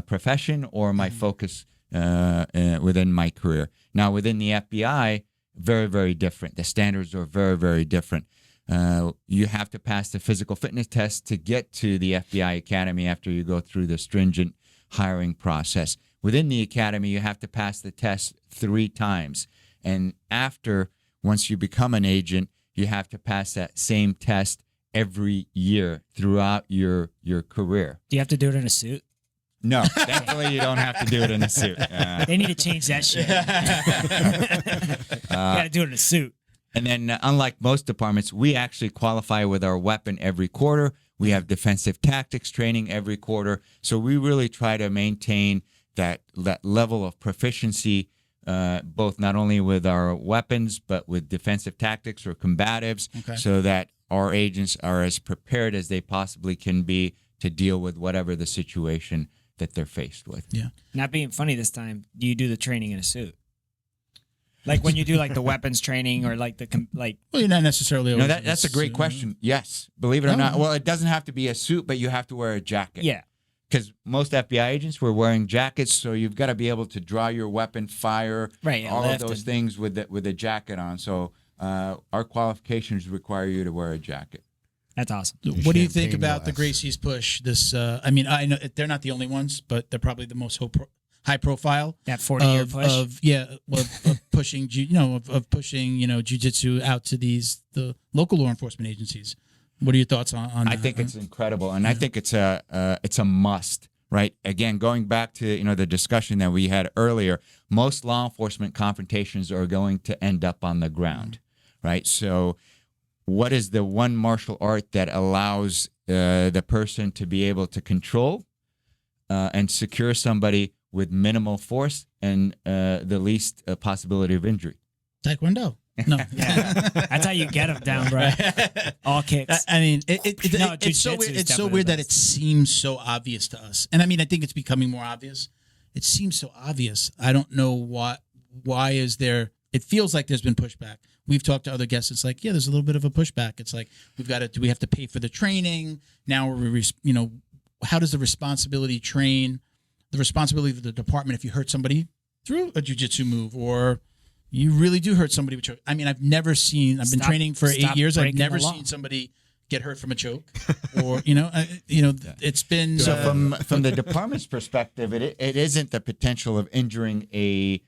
profession or my focus within my career. Now, within the FBI, very, very different. The standards are very, very different. You have to pass the physical fitness test to get to the FBI Academy after you go through the stringent hiring process. Within the academy, you have to pass the test 3 times. And once you become an agent, you have to pass that same test every year throughout your career. Do you have to do it in a suit? No, definitely you don't have to do it in a suit. They need to change that shit. You got to do it in a suit. And then, unlike most departments, we actually qualify with our weapon every quarter. We have defensive tactics training every quarter. So we really try to maintain that level of proficiency, both not only with our weapons, but with defensive tactics or combatives, so that our agents are as prepared as they possibly can be to deal with whatever the situation that they're faced with. Yeah. Not being funny this time, do you do the training in a suit? Like when you do like the weapons training or like Well, you're not necessarily. No, always that's a great suit. question. Yes, believe it or Oh. not. Well, it doesn't have to be a suit, but you have to wear a jacket. Yeah. Because most FBI agents were wearing jackets, so you've got to be able to draw your weapon, fire, Right, yeah, all of lift those and- things with the jacket on. So our qualifications require you to wear a jacket. That's awesome. What do you think Champagne about the glass. Gracie's push? This, I mean, I know they're not the only ones, but they're probably the most high profile. That 40-year push. Of pushing, of pushing, jiu-jitsu out to the local law enforcement agencies. What are your thoughts on I think it's incredible, and I think it's a must. Right. Again, going back to the discussion that we had earlier, most law enforcement confrontations are going to end up on the ground. Right. So, what is the one martial art that allows the person to be able to control and secure somebody with minimal force and the least possibility of injury? Taekwondo. No. Yeah. That's how you get them down, bro. All kicks. I mean, No, it's so jiu-jitsu weird. is It's so definitely weird the that it best. seems so obvious to us, and I mean, I think it's becoming more obvious. It seems so obvious. I don't know why is there. It feels like there's been pushback. We've talked to other guests. It's like, yeah, there's a little bit of a pushback. It's like do we have to pay for the training now? How does the responsibility of the department if you hurt somebody through a jiu-jitsu move or you really do hurt somebody with choke? I mean, I've been training for 8 years. I've breaking never the law. seen somebody get hurt from a choke or, it's been. So from the department's perspective, it isn't the potential of injuring a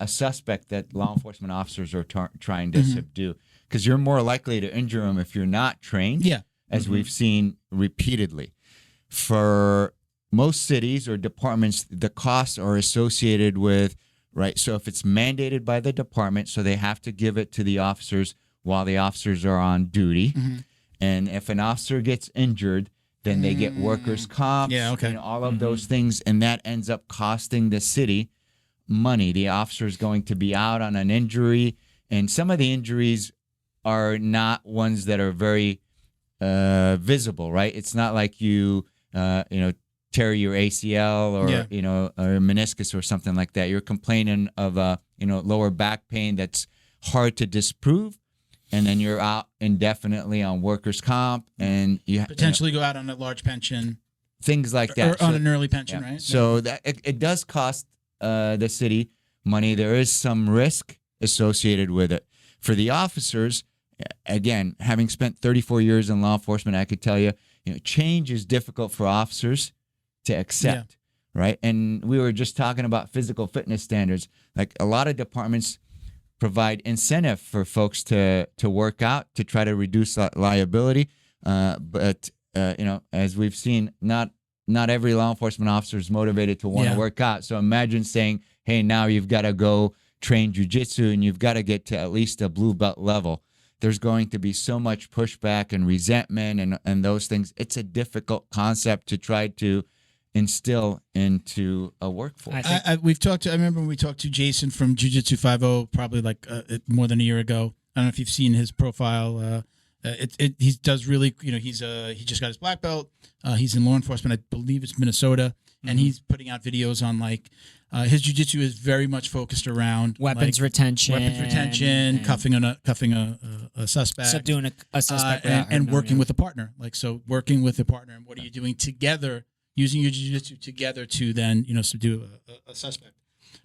suspect that law enforcement officers are trying to subdue, because you're more likely to injure them if you're not trained. Yeah. As we've seen repeatedly. For most cities or departments, the costs are associated with, right? So if it's mandated by the department, so they have to give it to the officers while the officers are on duty. And if an officer gets injured, then they get workers' comp, Yeah, okay. all of those things, and that ends up costing the city money. The officer is going to be out on an injury, and some of the injuries are not ones that are very visible, right? It's not like you tear your ACL or or meniscus or something like that. You're complaining of lower back pain that's hard to disprove, and then you're out indefinitely on workers' comp, and you potentially go out on a large pension things like that. or on an early pension, right? So that it does cost the city money. There is some risk associated with it. For the officers, again, having spent 34 years in law enforcement, I could tell you, change is difficult for officers to accept, right? And we were just talking about physical fitness standards. Like a lot of departments provide incentive for folks to work out to try to reduce liability. But as we've seen, not every law enforcement officer is motivated to want to work out. So imagine saying, hey, now you've got to go train jiu-jitsu and you've got to get to at least a blue belt level. There's going to be so much pushback and resentment and those things. It's a difficult concept to try to instill into a workforce. I remember when we talked to Jason from Jiu-Jitsu 50, probably like more than a year ago. I don't know if you've seen his profile. He does really, he just got his black belt. He's in law enforcement. I believe it's Minnesota, and he's putting out videos on like his jiu-jitsu is very much focused around weapons retention, cuffing a suspect, subduing a suspect, and working with a partner. Like so, working with a partner, and what are you doing together? Using your jiu-jitsu together to then subdue a suspect.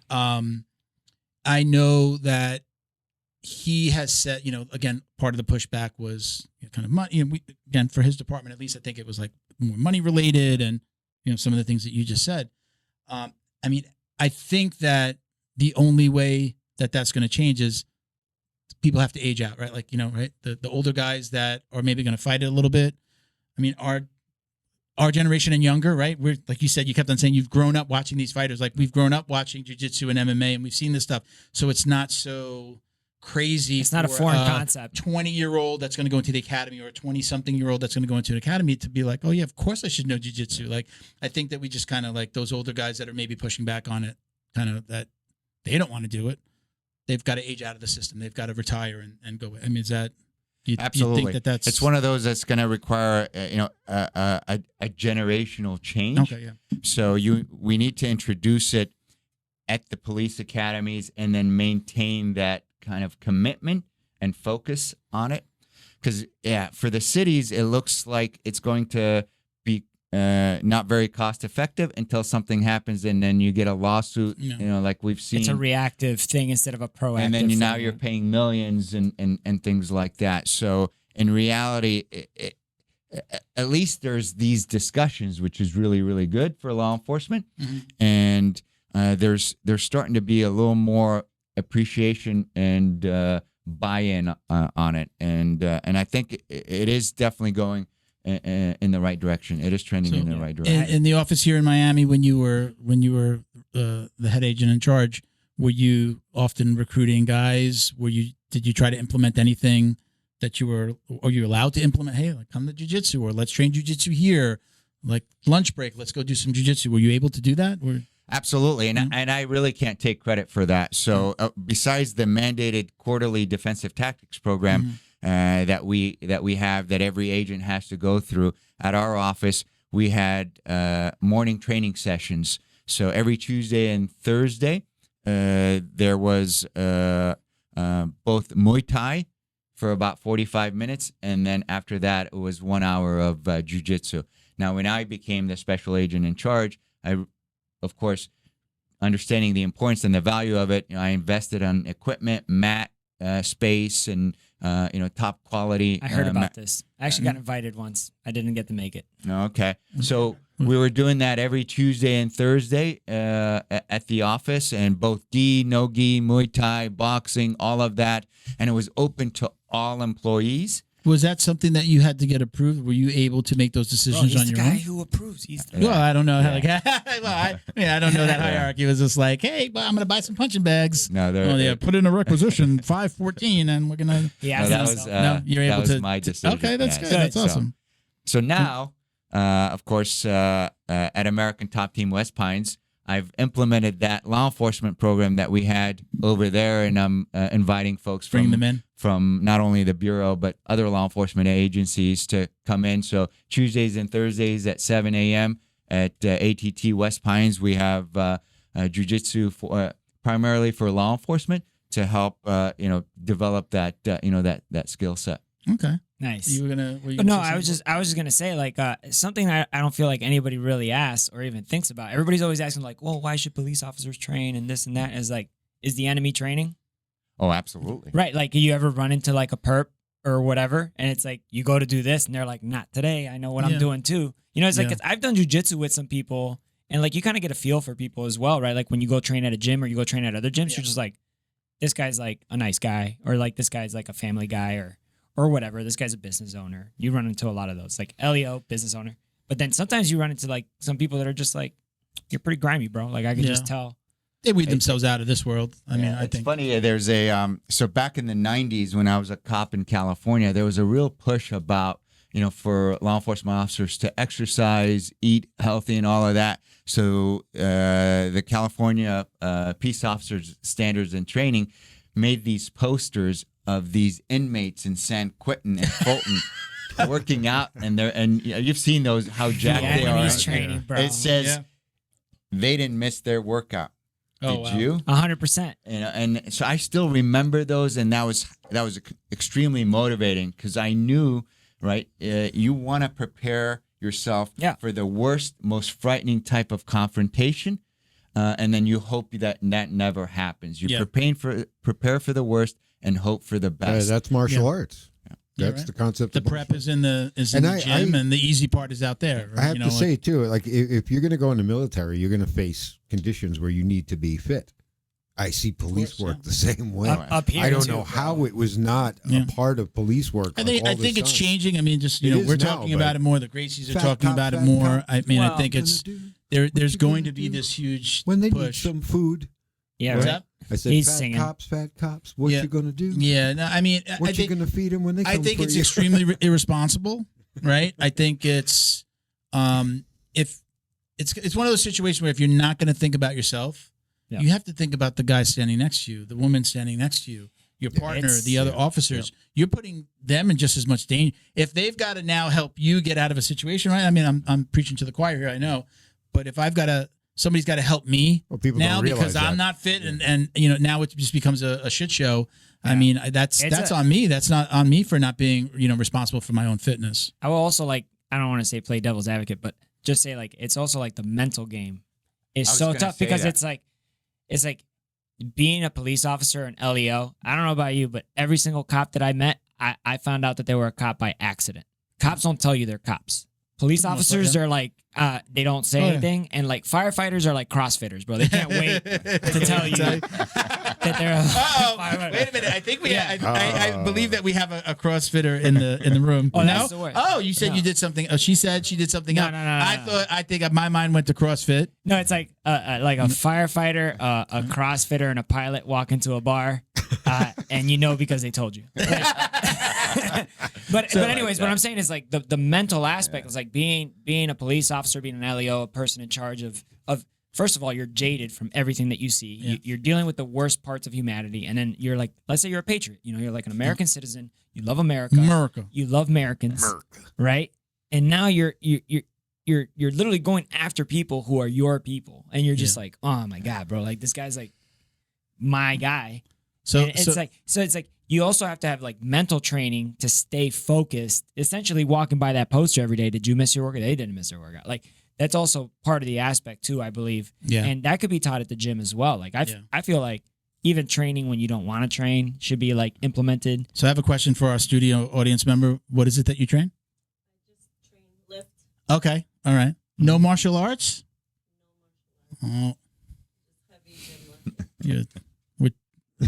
I know that he has said, again, part of the pushback was kind of money. Again, for his department, at least, I think it was like more money related, and some of the things that you just said. I think that the only way that that's going to change is people have to age out, right? Like right, the older guys that are maybe going to fight it a little bit. Our generation and younger, right? We're like you said, you kept on saying you've grown up watching these fighters. Like we've grown up watching jiu-jitsu and MMA, and we've seen this stuff. So it's not so crazy. It's not a foreign concept. 20-year-old that's going to go into the academy, or a 20-something-year-old that's going to go into an academy to be like, oh yeah, of course I should know jiu-jitsu. Like I think that we just kind of like those older guys that are maybe pushing back on it, kind of that they don't want to do it. They've got to age out of the system. They've got to retire and go. Is that? Absolutely. You think that's it's one of those that's going to require a generational change. Okay, yeah. So we need to introduce it at the police academies and then maintain that kind of commitment and focus on it. Because for the cities, it looks like it's going to be not very cost effective until something happens, and then you get a lawsuit. Like we've seen. It's a reactive thing instead of a proactive. And then now you're paying millions and things like that. So in reality, at least there's these discussions, which is really, really good for law enforcement. Mm-hmm. And there's starting to be a little more appreciation and buy-in on it. And I think it is definitely going in the right direction. It is trending in the right direction. In the office here in Miami, when you were the head agent in charge, were you often recruiting guys? Did you try to implement anything that are you allowed to implement? Hey, like come to jiu-jitsu, or let's train jiu-jitsu here. Like lunch break, let's go do some jiu-jitsu. Were you able to do that? Absolutely, and I really can't take credit for that. So besides the mandated quarterly defensive tactics program that we have, that every agent has to go through, at our office we had morning training sessions. So every Tuesday and Thursday there was both Muay Thai for about 45 minutes, and then after that it was 1 hour of jiu-jitsu. Now, when I became the special agent in charge, of course, understanding the importance and the value of it, I invested on equipment, mat, space, and top quality. I heard about this. I actually got invited once. I didn't get to make it. Okay, so we were doing that every Tuesday and Thursday at the office, and both gi, no gi, Muay Thai, boxing, all of that, and it was open to all employees. Was that something that you had to get approved? Were you able to make those decisions on your own? He's the guy who approves. Well, I don't know. I don't know that hierarchy. It was just like, hey, I'm going to buy some punching bags. No, put in a requisition 514, and we're going to. Yeah, you're able that was my decision. Okay, that's good. That's awesome. So now, of course, at American Top Team West Pines, I've implemented that law enforcement program that we had over there, and I'm inviting folks Bring them in from not only the Bureau but other law enforcement agencies to come in. So Tuesdays and Thursdays at 7 a.m. at ATT West Pines, we have jiu-jitsu primarily for law enforcement to help develop that that skill set. Okay. Nice. You were gonna. I was just gonna say, like, something I don't feel like anybody really asks or even thinks about. Everybody's always asking, like, well, why should police officers train and this and that? Is like, is the enemy training? Oh, absolutely. Right. Like, you ever run into like a perp or whatever, and it's like you go to do this, and they're like, not today. I know what I'm doing too. It's like 'cause I've done jujitsu with some people, and like you kind of get a feel for people as well, right? Like when you go train at a gym or you go train at other gyms, you're just like, this guy's like a nice guy, or like this guy's like a family guy, or whatever. This guy's a business owner. You run into a lot of those, like Elio, business owner. But then sometimes you run into like some people that are just like, you're pretty grimy, bro. Like I can just tell. They weed themselves out of this world. I mean, I it's think. Funny. There's so back in the 90s when I was a cop in California, there was a real push about, for law enforcement officers to exercise, eat healthy, and all of that. So the California Peace Officers Standards and Training made these posters of these inmates in San Quentin and Fulton working out, and you've seen those, how jacked they are. He's training, bro. It says they didn't miss their workout. Did you? 100%. And so I still remember those, and that was extremely motivating, because I knew, right, you want to prepare yourself for the worst, most frightening type of confrontation, and then you hope that never happens. You prepare for the worst and hope for the best. That's martial arts. That's the concept. The of prep is in the gym, and the easy part is out there. I have to say too, like if you're going to go in the military, you're going to face conditions where you need to be fit. I see police work the same way. Up here, I don't know how it was not a part of police work. I think it's changing. I mean, just we're talking about it more. The Gracies are talking about it fat more. cop. I mean, I think it's there's going to be this huge when they need push. some food. Yeah, What's right. up? I said, fat cops. What you gonna do? Yeah, no, I mean, what you gonna feed them when they come I think for it's you? extremely irresponsible, right? I think it's if it's one of those situations where if you're not going to think about yourself, you have to think about the guy standing next to you, the woman standing next to you, your partner, the other officers. You're putting them in just as much danger. If they've got to now help you get out of a situation, right? I mean, I'm preaching to the choir here, I know, but if I've got to. Somebody's got to help me now because I'm not fit, and now it just becomes a shit show. I mean, that's on me. That's not on me for not being responsible for my own fitness. I will also I don't want to say play devil's advocate, but just say it's also like the mental game is so tough because it's like being a police officer and LEO. I don't know about you, but every single cop that I met, I found out that they were a cop by accident. Cops don't tell you they're cops. Police officers are they don't say anything, and firefighters are like CrossFitters, bro. They can't wait to tell you that they're. Wait a minute! I think I believe that we have a CrossFitter in the room. Oh, that's the word. Oh, you said you did something. Oh, she said she did something else. No. I think my mind went to CrossFit. No, it's like a firefighter, a CrossFitter, and a pilot walk into a bar, and because they told you. But anyways, what I'm saying is the mental aspect is being a police officer, being an LEO, a person in charge of first of all, you're jaded from everything that you see. Yeah. You're dealing with the worst parts of humanity, and then you're let's say you're a patriot. You're like an American citizen. You love America. You love Americans, right? And now you're literally going after people who are your people, and you're just oh my god, bro, this guy's my guy. So it's like you also have to have mental training to stay focused. Essentially, walking by that poster every day. Did you miss your workout? They didn't miss their workout. That's also part of the aspect too, I believe. Yeah. And that could be taught at the gym as well. I feel like even training when you don't want to train should be implemented. So I have a question for our studio audience member. What is it that you train? I just train lift. Okay. All right. No martial arts? No martial arts. Oh. Heavy gym lift.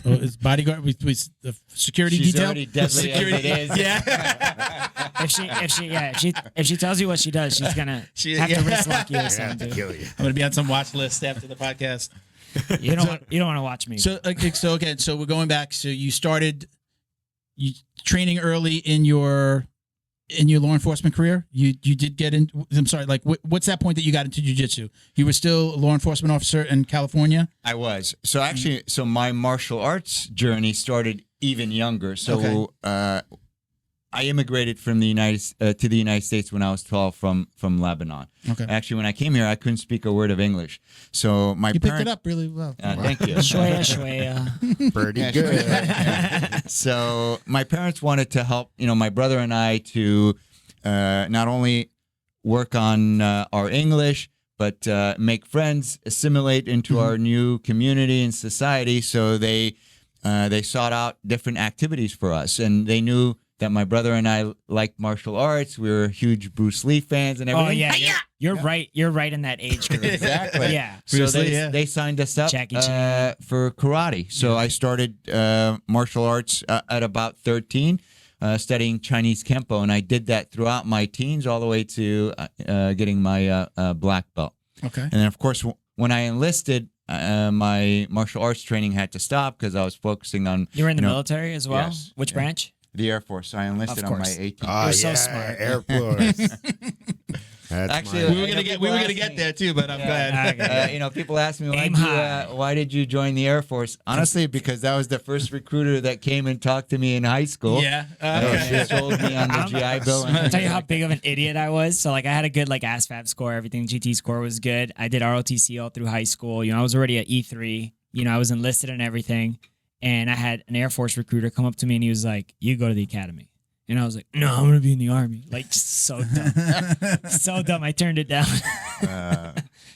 Oh, is bodyguard with the security She's detail? already deadly as it is. Yeah. if she tells you what she does, she's gonna have to wrist lock you or something. Kill you. I'm gonna be on some watch list after the podcast. You don't want to watch me. So we're going back. So you started training early in your law enforcement career. You did get in. I'm sorry. What's that point that you got into jiu-jitsu? You were still a law enforcement officer in California. I was. So actually, my martial arts journey started even younger. So I immigrated from the United States when I was 12 from Lebanon. Okay. Actually, when I came here, I couldn't speak a word of English. So my You picked it up really well. Thank you. Shwaya. Pretty good. So my parents wanted to help, my brother and I to not only work on our English, but make friends, assimilate into our new community and society. So they sought out different activities for us, and they knew that my brother and I liked martial arts. We were huge Bruce Lee fans and everything. Oh yeah. You're right. You're right in that age group. Exactly. Yeah. So they signed us up for karate. So I started martial arts at about 13, studying Chinese Kempo, and I did that throughout my teens all the way to getting my black belt. Okay. And then, of course, when I enlisted, my martial arts training had to stop because I was focusing on... You were in the military as well? Yes. Which branch? The Air Force. I enlisted Of on my course. 18th. You're so smart. Air Force. That's Actually, my- We were You know, gonna get people ask me- there too, but I'm glad. People ask me Aim high. why did you join the Air Force? Honestly, because that was the first recruiter that came and talked to me in high school. Yeah. She sold me on the GI Bill. I'll tell you how big of an idiot I was. So like I had a good like ASVAB score, everything GT score was good. I did ROTC all through high school. You know, I was already at E3. You know, I was enlisted and everything. And I had an Air Force recruiter come up to me and he was like, "You go to the academy." And I was like, "No, I'm gonna be in the Army." Like so dumb, so dumb. I turned it down.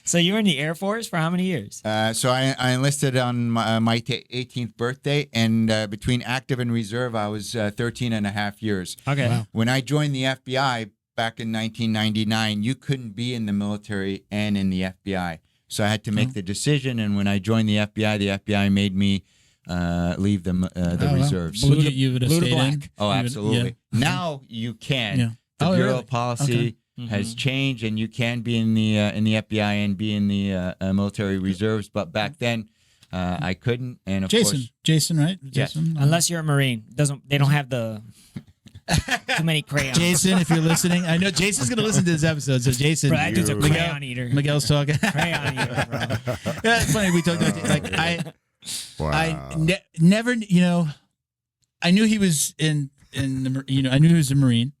So you were in the Air Force for how many years? So I enlisted on my 18th birthday, and between active and reserve, I was 13 and a half years. Okay. Wow. When I joined the FBI back in 1999, you couldn't be in the military and in the FBI. So I had to make the decision, and when I joined the FBI made me leave the reserves. Blue to, you would have Blue to stayed black. in. Oh, You would- absolutely. yeah. Now you can. Yeah. The Oh, bureau really? policy Okay. has changed, and you can be in the FBI and be in the military reserves. But back then, I couldn't. And of course, Jason, right? Yes. Jason, Unless you're a Marine, they don't have the too many crayons. Jason, if you're listening, I know Jason's gonna listen to this episode. So Jason, Bro, that dude's a Miguel- crayon eater. Miguel's talking. Crayon eater, bro. Yeah, it's funny. We talked about like Wow. I never, you know, I knew he was in the, you know, I knew he was a Marine.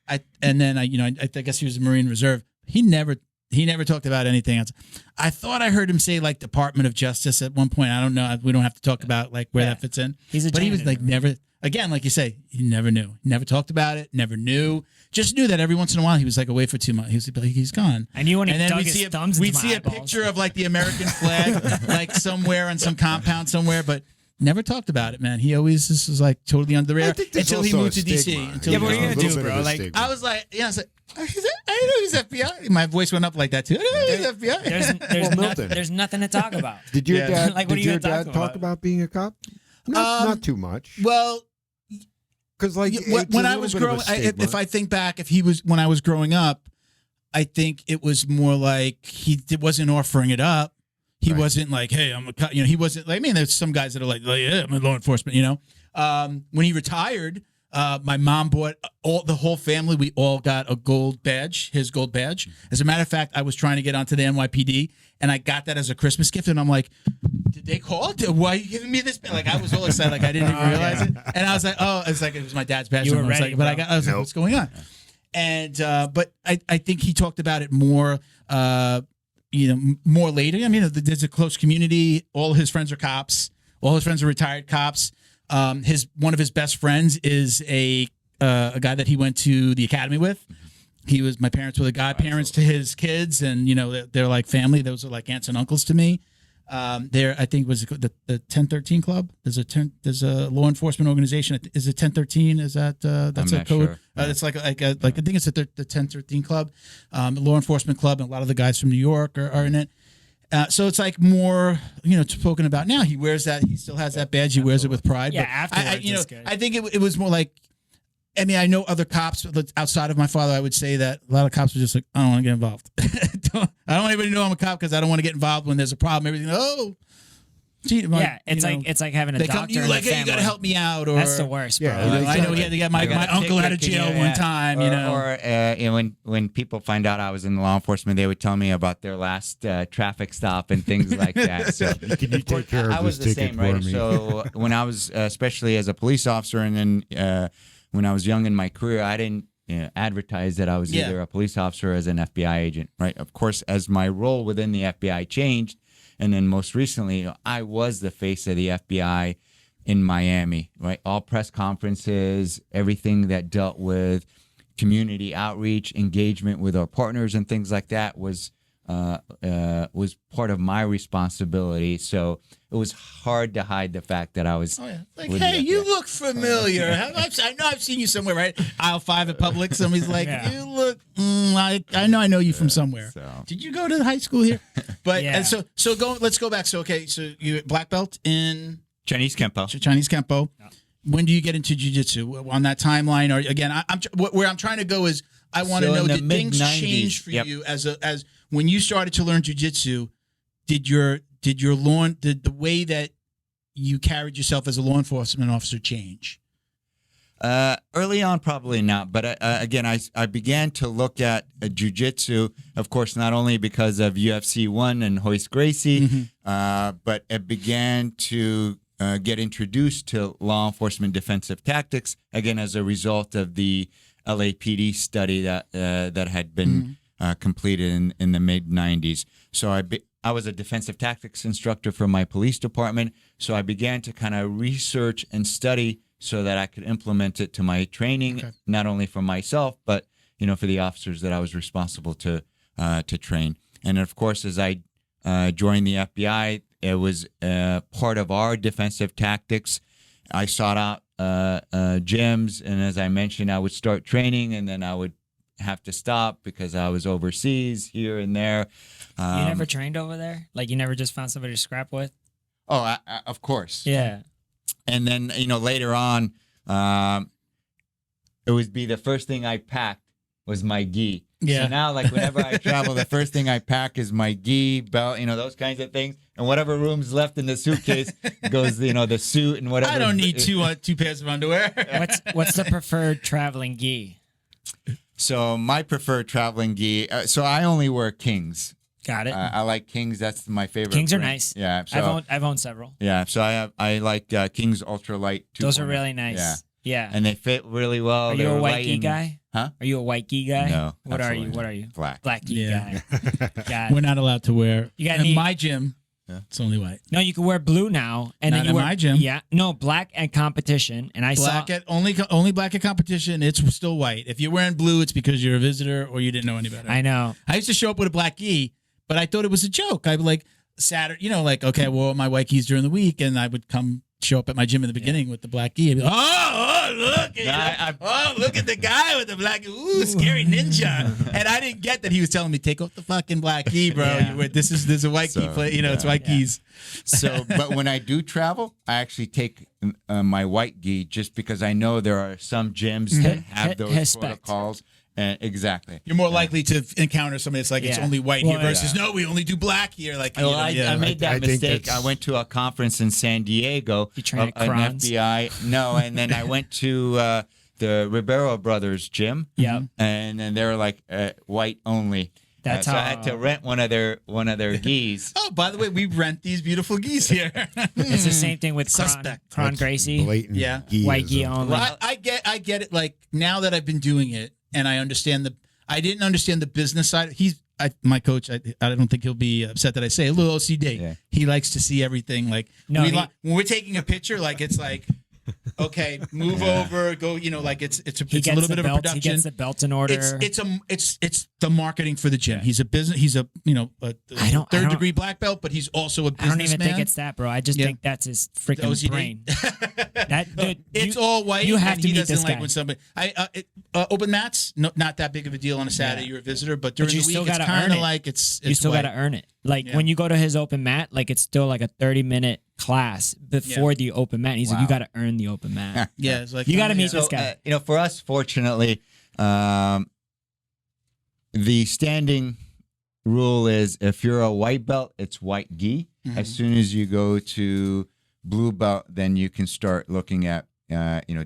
I guess he was a Marine Reserve. He never talked about anything else. I thought I heard him say like Department of Justice at one point. I don't know. We don't have to talk about like where Yeah. that fits in. He's a But he was janitor. like never. Again, like you say, he never knew. Never talked about it. Never knew. Just knew that every once in a while he was like away for 2 months. He was like, he's gone. I knew when he And then dug we'd his see thumbs we'd into see my a eyeballs. picture of like the American flag, like somewhere on some compound somewhere, but never talked about it, man. He always just was like totally under the radar think there's until he also moved a to DC. stigma. Until Yeah, he but what are you moved- gonna A do, little bit bro? of a Like, stigma. I was like, yeah, I was like, I didn't know he's FBI. My voice went up like that too. I didn't know he's FBI. There's Milton. nothing to talk about. Did your Yeah. dad? Like, what did are you your gonna dad talk talk about? about being a cop? Not too much. Well, Because like when I was growing, if I think back, when I was growing up, I think it was more like he wasn't offering it up. He wasn't like, hey, I'm a cop. You know, he wasn't like. I mean, there's some guys that are like, yeah, I'm in law enforcement. You know, when he retired, my mom bought the whole family. We all got a gold badge, his gold badge. As a matter of fact, I was trying to get onto the NYPD, and I got that as a Christmas gift. And I'm like, did they call? Why are you giving me this? Like, I was all excited, like I didn't even realize it. And I was like, oh, it's like it was my dad's badge. You were And I was ready, like, but bro. I was like, what's going on? And but I think he talked about it more. More later. I mean, there's a close community. All his friends are cops. All his friends are retired cops. One of his best friends is a guy that he went to the academy with. My parents were the godparents to his kids, and you know they're like family. Those are like aunts and uncles to me. I think was the 1013 Club. There's a law enforcement organization. Is it 1013? Is that that's I'm a not code? sure. It's like I think it's the 1013 Club, law enforcement club, and a lot of the guys from New York are in it. So it's like more, spoken about now. He wears that. He still has that badge. He wears it with pride. Yeah, but afterwards it's good. I think it was more like. I mean, I know other cops outside of my father. I would say that a lot of cops were just like, I don't want to get involved. I don't want anybody to know I'm a cop because I don't want to get involved when there's a problem. Everything. Gee, Yeah, it's like having a they doctor come to you in like, the hey, you got to family. help me out. Or That's the worst, bro. Yeah, I know he had to get my uncle out of jail one time. Or when people find out I was in law enforcement, they would tell me about their last traffic stop and things like that. So Can you take care I of was this the ticket same, for right? me? So when I was, especially as a police officer, and then when I was young in my career, I didn't advertise that I was either a police officer or as an FBI agent, right? Of course, as my role within the FBI changed, and then most recently, I was the face of the FBI in Miami, right? All press conferences, everything that dealt with community outreach, engagement with our partners, and things like that was part of my responsibility. So it was hard to hide the fact that I was. Oh, yeah. Like, with hey, the you FBI. look familiar. I know I've seen you somewhere, right? Aisle 5 at Publix. Somebody's like, Yeah. you look. I know you from somewhere. So. Did you go to the high school here? But Yeah. and so let's go back. So okay, so you black belt in Chinese Kempo. Chinese Kempo. When do you get into jiu-jitsu on that timeline? Or again, where I'm trying to go is I want to So know, in the did things mid-90s, change for yep. you as when you started to learn jiu-jitsu? Did the way that you carried yourself as a law enforcement officer change? Early on, probably not. But again, I began to look at jiu-jitsu, of course, not only because of UFC 1 and Hoist Gracie, but it began to get introduced to law enforcement defensive tactics, again, as a result of the LAPD study that had been completed in the mid-'90s. So I was a defensive tactics instructor for my police department, so I began to kind of research and study so that I could implement it to my training, not only for myself, but for the officers that I was responsible to train. And of course, as I joined the FBI, it was part of our defensive tactics. I sought out gyms, and as I mentioned, I would start training, and then I would have to stop because I was overseas here and there. You never trained over there? Like you never just found somebody to scrap with? Oh, of course. Yeah. And then, later on, it would be the first thing I packed was my gi. Yeah. So now, like, whenever I travel, the first thing I pack is my gi, belt, those kinds of things. And whatever room's left in the suitcase goes, the suit and whatever. I don't need two pairs of underwear. What's the preferred traveling gi? So my preferred traveling gi, so I only wear Kings. Got it. I like Kings. That's my favorite. Kings are brand. nice. Yeah. So, I've owned several. Yeah. So I like Kings Ultralight. Those are really nice. Yeah. And they fit really well. Are you a white gi guy? Huh? Are you a white gi guy? No. What are you? absolutely What not. are you? Black. Black gi guy. Got We're it. not allowed to wear. You got in any- my gym. Yeah. It's only white. No, you can wear blue now, and Not then you in wear my gym. Yeah, no, black at competition, and I Black saw at only black at competition. It's still white. If you're wearing blue, it's because you're a visitor or you didn't know any better. I know. I used to show up with a black gi, but I thought it was a joke. I'd be like Saturday, okay, I wore my white gis during the week, and I would show up at my gym in the beginning with the black gi. I'd be like, look at the guy with the black. Ooh, scary ninja. And I didn't get that he was telling me take off the fucking black gi, bro. Yeah. There's a white gi play. It's white gis. So, but when I do travel, I actually take my white gi just because I know there are some gyms that have those Respect. protocols. Exactly. You're more likely to encounter somebody that's like it's Yeah. only white Well, here versus no, we only do black here. Like Well, I made that I think mistake. that's- I went to a conference in San Diego. You train at an Kron's? FBI. No, and then I went to the Ribeiro Brothers gym. Yeah. And then they were like white only. That's so how I had to rent one of their gis. Oh, by the way, we rent these beautiful geese here. It's the same thing with Suspect. Kron Gracie. Blatant Yeah. White gi gi-ism. only. Well, I get it. Like now that I've been doing it, and I understand I didn't understand the business side. My coach. I don't think he'll be upset that I say a little OCD. Yeah. He likes to see everything. Like No, when we're taking a picture, like it's like, okay, move over, go. Like it's a He little gets bit the of a belt. He production. gets the belt in order. It's the marketing for the gym. Yeah. He's a business. He's a I don't- third degree black belt, but he's also a I businessman. don't even think it's that, bro. I just Yeah. think that's his freaking OCD. brain. That dude, It's you- all white. You have and to he meet doesn't this like guy. when somebody. Open mats, not that big of a deal on a Saturday. Yeah. You're a visitor, but during you the week, still it's gotta kind earn of it. like it's you still white. got to earn it. Like Yeah. when you go to his open mat, like it's still like a 30-minute class before the open mat. He's like, you got to earn the open mat. Yeah, it's like You gotta yeah. meet this guy. For us, fortunately, the standing rule is if you're a white belt, it's white gi. Mm-hmm. As soon as you go to blue belt, then you can start looking at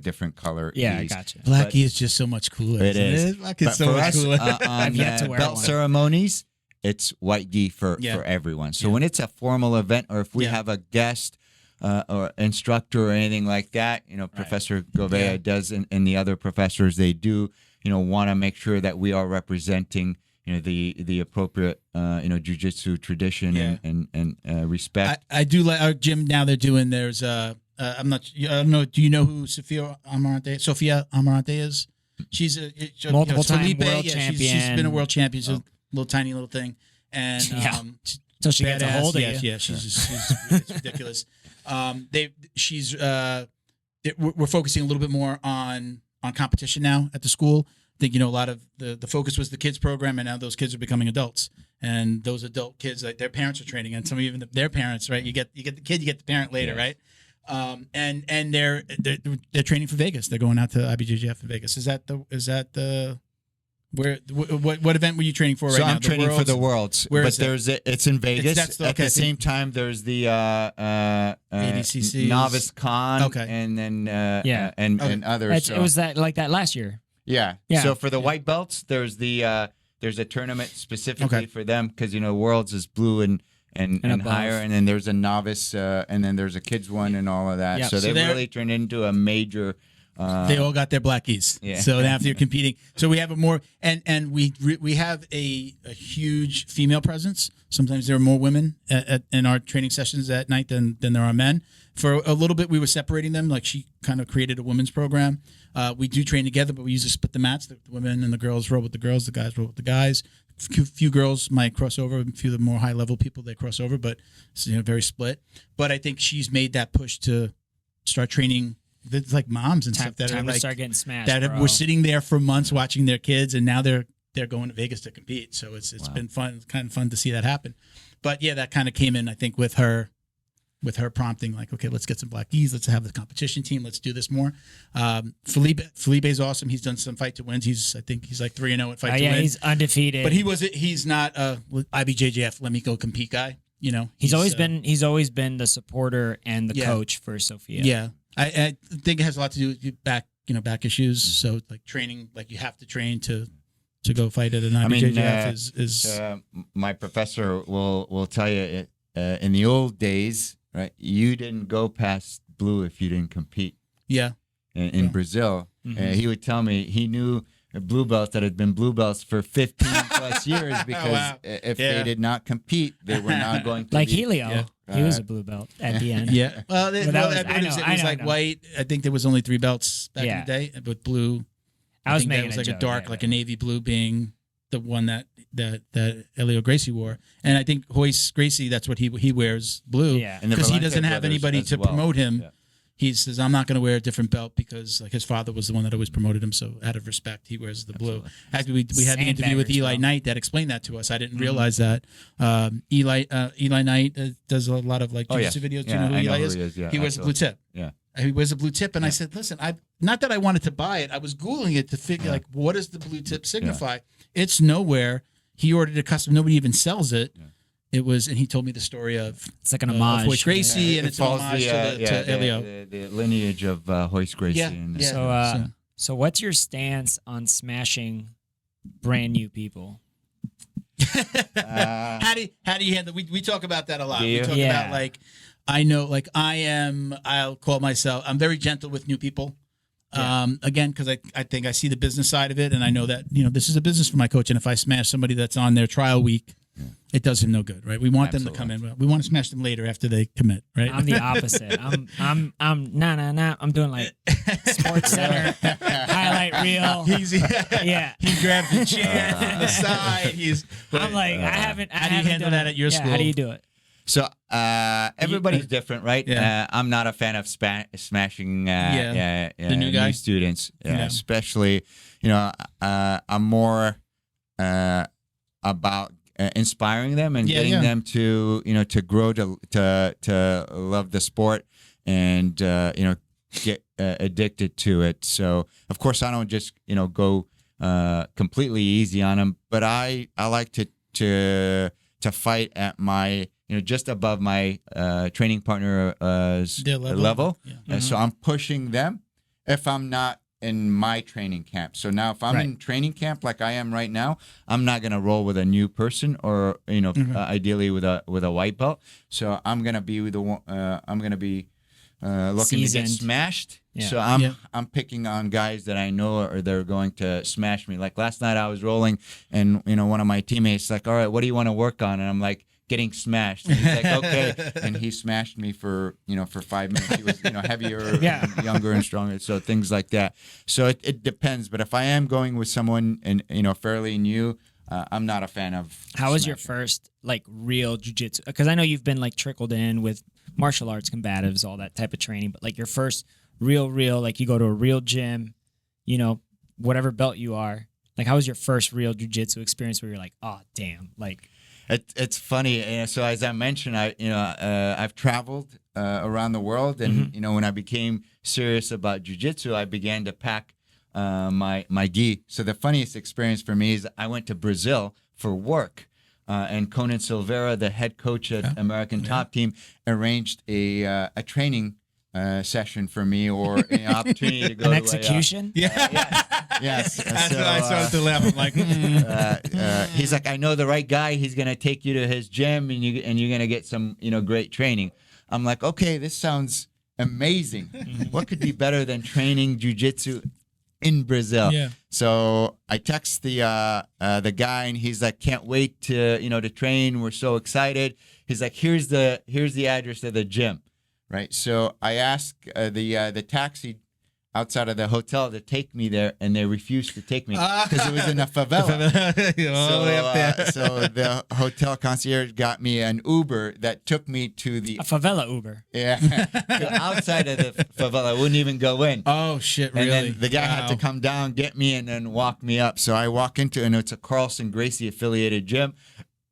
different color Yeah, I gis. gotcha. Blackie is just so much cooler. It isn't is. it? Blackie's But so for much us, cooler. on I've yet to wear belt one. ceremonies, it's white gi for Yeah. everyone. So when it's a formal event, or if we Yeah. have a guest or instructor or anything like that, Professor Gouveia Yeah. does, and the other professors, they do, want to make sure that we are representing, the appropriate, jiu-jitsu tradition Yeah. and respect. I do like our gym now. They're doing. There's I don't know. Do you know who Sofia Amarante is? She's a Multiple-time Felipe, world She's champion. been a world champion. She's a little tiny little thing, and Yeah. So she gets a badass. hold of Yes, you. yeah, she's it's ridiculous. We're focusing a little bit more on competition now at the school. I think a lot of the focus was the kids program, and now those kids are becoming adults, and those adult kids, like their parents are training, and some even their parents, right? You get the kid, you get the parent later, right? And they're training for Vegas. They're going out to IBJJF in Vegas. Is that the What event were you training for right So now? I'm training for the Worlds? Worlds, Where but is it? it's in Vegas. that's the- At okay, the so- same time, there's the ADCCs. Novice Con, Okay. and then Yeah. and others. It was like that last year. Yeah. Yeah. So for the white belts, there's a tournament specifically Okay. for them because Worlds is blue and above. higher, and then there's a novice, and then there's a kids one and all of that. Yep. So So they've they're- really turned into a major. They all got their blackies. Yeah. So after you're competing, so we have a more and we have a huge female presence. Sometimes there are more women in our training sessions at night than there are men. For a little bit, we were separating them. Like she kind of created a women's program. We do train together, but we usually split the mats. The women and the girls roll with the girls. The guys roll with the guys. Few girls might cross over. A few of the more high level people they cross over, but it's very split. But I think she's made that push to start training. It's like moms and stuff that are Time to like start getting smashed. that bro. were sitting there for months watching their kids, and now they're going to Vegas to compete. So it's been fun, kind of fun to see that happen. But yeah, that kind of came in, I think, with her prompting, like, okay, let's get some blackies, let's have the competition team, let's do this more. Felipe's awesome. He's done some fight to wins. I think he's like 3-0 at fight to wins. he's undefeated. But he's not a IBJJF. Let me go compete guy. He's always been the supporter and the Yeah. coach for Sophia. Yeah, I think it has a lot to do with back issues. So like training, like you have to train to go fight at an IBJJF is my professor will tell you in the old days, right? You didn't go past blue if you didn't compete. yeah. In Brazil, he would tell me he knew blue belts that had been blue belts for 15 plus years because wow. if Yeah. they did not compete, they were not going to Like be, Helio, he was a blue belt at the end. Yeah. Well, it was like know. white. I think there was only 3 belts back in the day, but blue. I was think that making was a like joke, a dark, yeah, like but- a navy blue being the one that Elio Gracie wore, and I think Hoist Gracie, that's what he wears, blue, Yeah. And the because he Valente doesn't have brothers anybody as to well. promote him. Yeah. He says, I'm not going to wear a different belt because like his father was the one that always promoted him. So out of respect, he wears the blue. Actually, we had the interview with Sandbaggers, Eli bro. Knight that explained that to us. I didn't realize that. Eli Knight does a lot of like Oh, yeah. jiu-jitsu videos. Do Yeah, you know I who know Eli who is? he is, yeah, He wears a blue tip. Yeah. He wears a blue tip, and I said, "Listen, not that I wanted to buy it. I was googling it to figure like what does the blue tip signify. It's nowhere. He ordered a custom. Nobody even sells it. It was, and he told me the story of It's like an of homage. Hoist Gracie, and It it's an follows homage to Elio. the lineage of Hoist Gracie. Yeah, And, yeah. So what's your stance on smashing brand new people? How do you handle? We talk about that a lot. Do We you? talk Yeah. about like I know, like I'll call myself. I'm very gentle with new people. Again, because I think I see the business side of it, and I know that this is a business for my coach, and if I smash somebody that's on their trial week, it does him no good, right? We want them to come in. We want to smash them later after they commit, right? I'm the opposite. I'm nah. I'm doing like Sports Center highlight reel. Yeah. He grabs the chair from the side. I'm like I haven't. How do you handle that at your school? How do you do it? So everybody's different, right? Yeah. I'm not a fan of smashing The new guy? students, Yeah. especially I'm more about inspiring them and getting them to to grow to love the sport and get addicted to it. So of course I don't just go completely easy on them, but I like to fight at my just above my training partner Their level. Yeah. So I'm pushing them if I'm not in my training camp. So now if I'm in training camp like I am right now, I'm not going to roll with a new person or ideally with a white belt. So I'm going to be with looking Seasoned. to get smashed. Yeah. So I'm picking on guys that I know or they're going to smash me. Like last night I was rolling and one of my teammates like, "All right, what do you want to work on?" And I'm like, "Getting smashed." And he's like, "Okay." And he smashed me for 5 minutes. He was heavier, and younger and stronger. So things like that. So it depends. But if I am going with someone and fairly new, I'm not a fan of. How was your smashing. first like real jiu-jitsu? Because I know you've been like trickled in with martial arts combatives, all that type of training, but like your first real like you go to a real gym, whatever belt you are. Like how was your first real jiu-jitsu experience where you're like, "Oh damn," like. It's funny. So as I mentioned, I've traveled around the world, and when I became serious about jiu-jitsu, I began to pack my gi. So the funniest experience for me is I went to Brazil for work. And Conan Silveira, the head coach at American Top Team, arranged a training session for me, or an opportunity to go An to execution. yes. That's So, why I started to laugh. I'm like, he's like, I know the right guy. He's gonna take you to his gym, and you're gonna get some great training. I'm like, okay, this sounds amazing. What could be better than training jiu-jitsu in Brazil? Yeah. So I text the guy, and he's like, can't wait to train. We're so excited. He's like, here's the address of the gym, right? So I asked the taxi outside of the hotel to take me there, and they refused to take me because it was in a favela. all the way up there. So the hotel concierge got me an Uber that took me to the A favela Uber. to outside of the favela. I wouldn't even go in. Oh shit! And Really? then the guy had to come down, get me, and then walk me up. So I walk into, and it's a Carlson Gracie affiliated gym.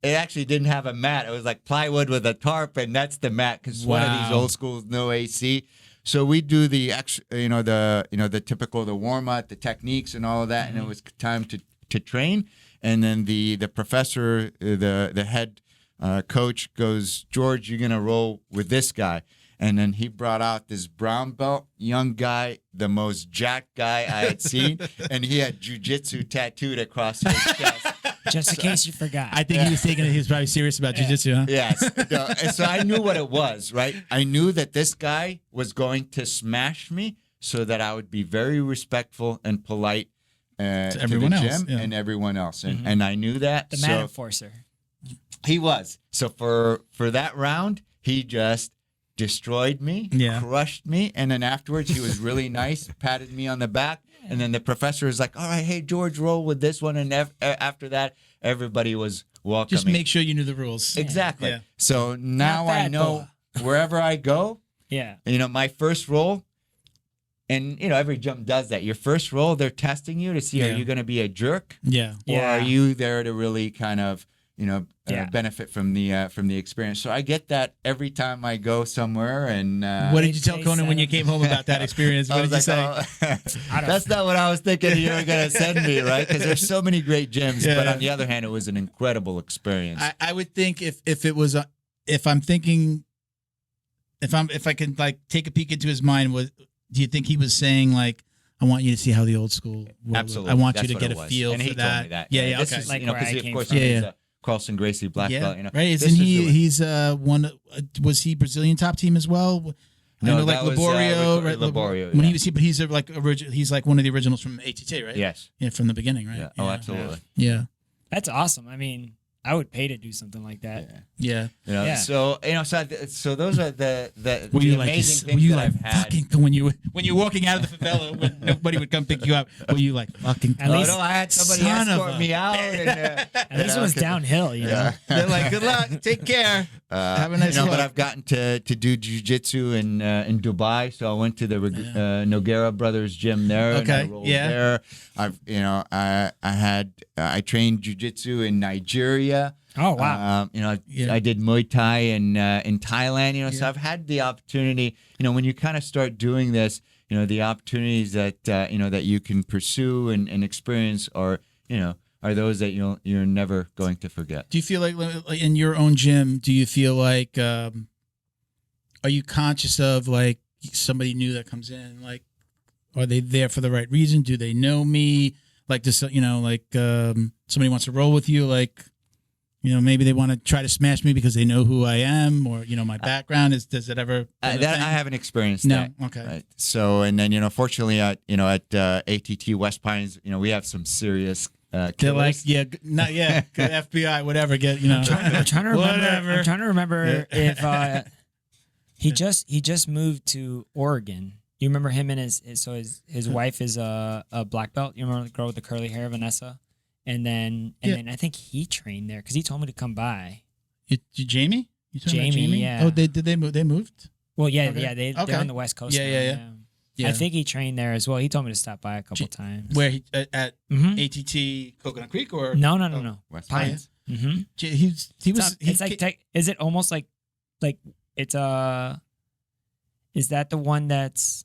It actually didn't have a mat. It was like plywood with a tarp, and that's the mat because one of these Wow. old schools, no AC. So we do the the typical, the warm up, the techniques, and all of that, and it was time to train. And then the professor, the head coach goes, George, you're gonna roll with this guy. And then he brought out this brown belt, young guy, the most jacked guy I had seen, and he had jiu-jitsu tattooed across his chest. Just in case you forgot. I think he was thinking he was probably serious about jiu-jitsu, huh? Yes. No, and so I knew what it was, right? I knew that this guy was going to smash me so that I would be very respectful and polite to everyone the else, gym yeah. and everyone else. And I knew that. the so man enforcer. he was. So for that round, he just destroyed me, Yeah. crushed me. And then afterwards, he was really nice, patted me on the back. And then the professor was like, all right, hey, George, roll with this one. And after that, everybody was welcoming. Just make sure you knew the rules. Exactly. Yeah. So now Not I bad, know wherever I go, Yeah. my first roll, and every gym does that. Your first roll, they're testing you to see Yeah. are you going to be a jerk, Yeah. or Yeah. are you there to really kind of Yeah. benefit from the experience. So I get that every time I go somewhere. And What did you tell They Conan when you said- came home about that experience? I What was did you like, say? oh, that's not what I was thinking you were going to send me, right? Because there's so many great gyms. Yeah. But on the other hand, it was an incredible experience. I would think if it was if I'm thinking if I can like take a peek into his mind, do you think he was saying like, I want you to see how the old school world Absolutely. I want That's you to what get it a was. feel and for he that. told me that. Yeah, This okay. is, Like because where I of came course from. Yeah, he's yeah. a Carlson Gracie black belt. Right? This Isn't is he? the- He's one. Was he Brazilian top team as well? I No, know, like that was, Laborio, right? Laborio, When yeah. he was, but he's like he's like one of the originals from ATT, right? Yes. Yeah, from the beginning, right? Yeah. Oh, absolutely. Yeah, That's awesome. I mean, I would pay to do something like that. yeah. Yeah. So so those are the Were you amazing like, things were you that like I've had. fucking when you're walking out of the favela when nobody would come pick you up? Were you like fucking? At least- no, I had somebody Son of escort a- me out. And, And this was downhill, you know. They're like, good luck, take care, have a nice but walk. I've gotten to do jiu-jitsu in Dubai, so I went to the Nogueira Brothers gym there. And I Okay, rolled yeah. there. I trained jiu-jitsu in Nigeria. Oh wow. Yeah. I did Muay Thai in Thailand. So I've had the opportunity. When you kind of start doing this, the opportunities that that you can pursue and experience are those that you're never going to forget. Do you feel like in your own gym? Do you feel like are you conscious of like somebody new that comes in? Like, are they there for the right reason? Do they know me? Like, just somebody wants to roll with you, like. Maybe they want to try to smash me because they know who I am, or my background is. Does it ever? I haven't experienced No. that. Okay. Right. So and then fortunately at ATT West Pines, we have some serious They're killers. like, not yet. FBI, whatever. I'm trying to remember. Whatever. I'm trying to remember if he just moved to Oregon. You remember him and his wife is a black belt. You remember the girl with the curly hair, Vanessa? And then I think he trained there because he told me to come by. Jamie? You talking about Jamie, Jamie? yeah. Oh, did they move? They moved. Well, yeah, Okay. yeah, they're Okay. on the West Coast. Yeah, now, yeah. Yeah. I think he trained there as well. He told me to stop by a couple times. Where he at Mhm. ATT Coconut Creek or No. West Pines. Mm-hmm. He was. It's like is it almost like it's is that the one that's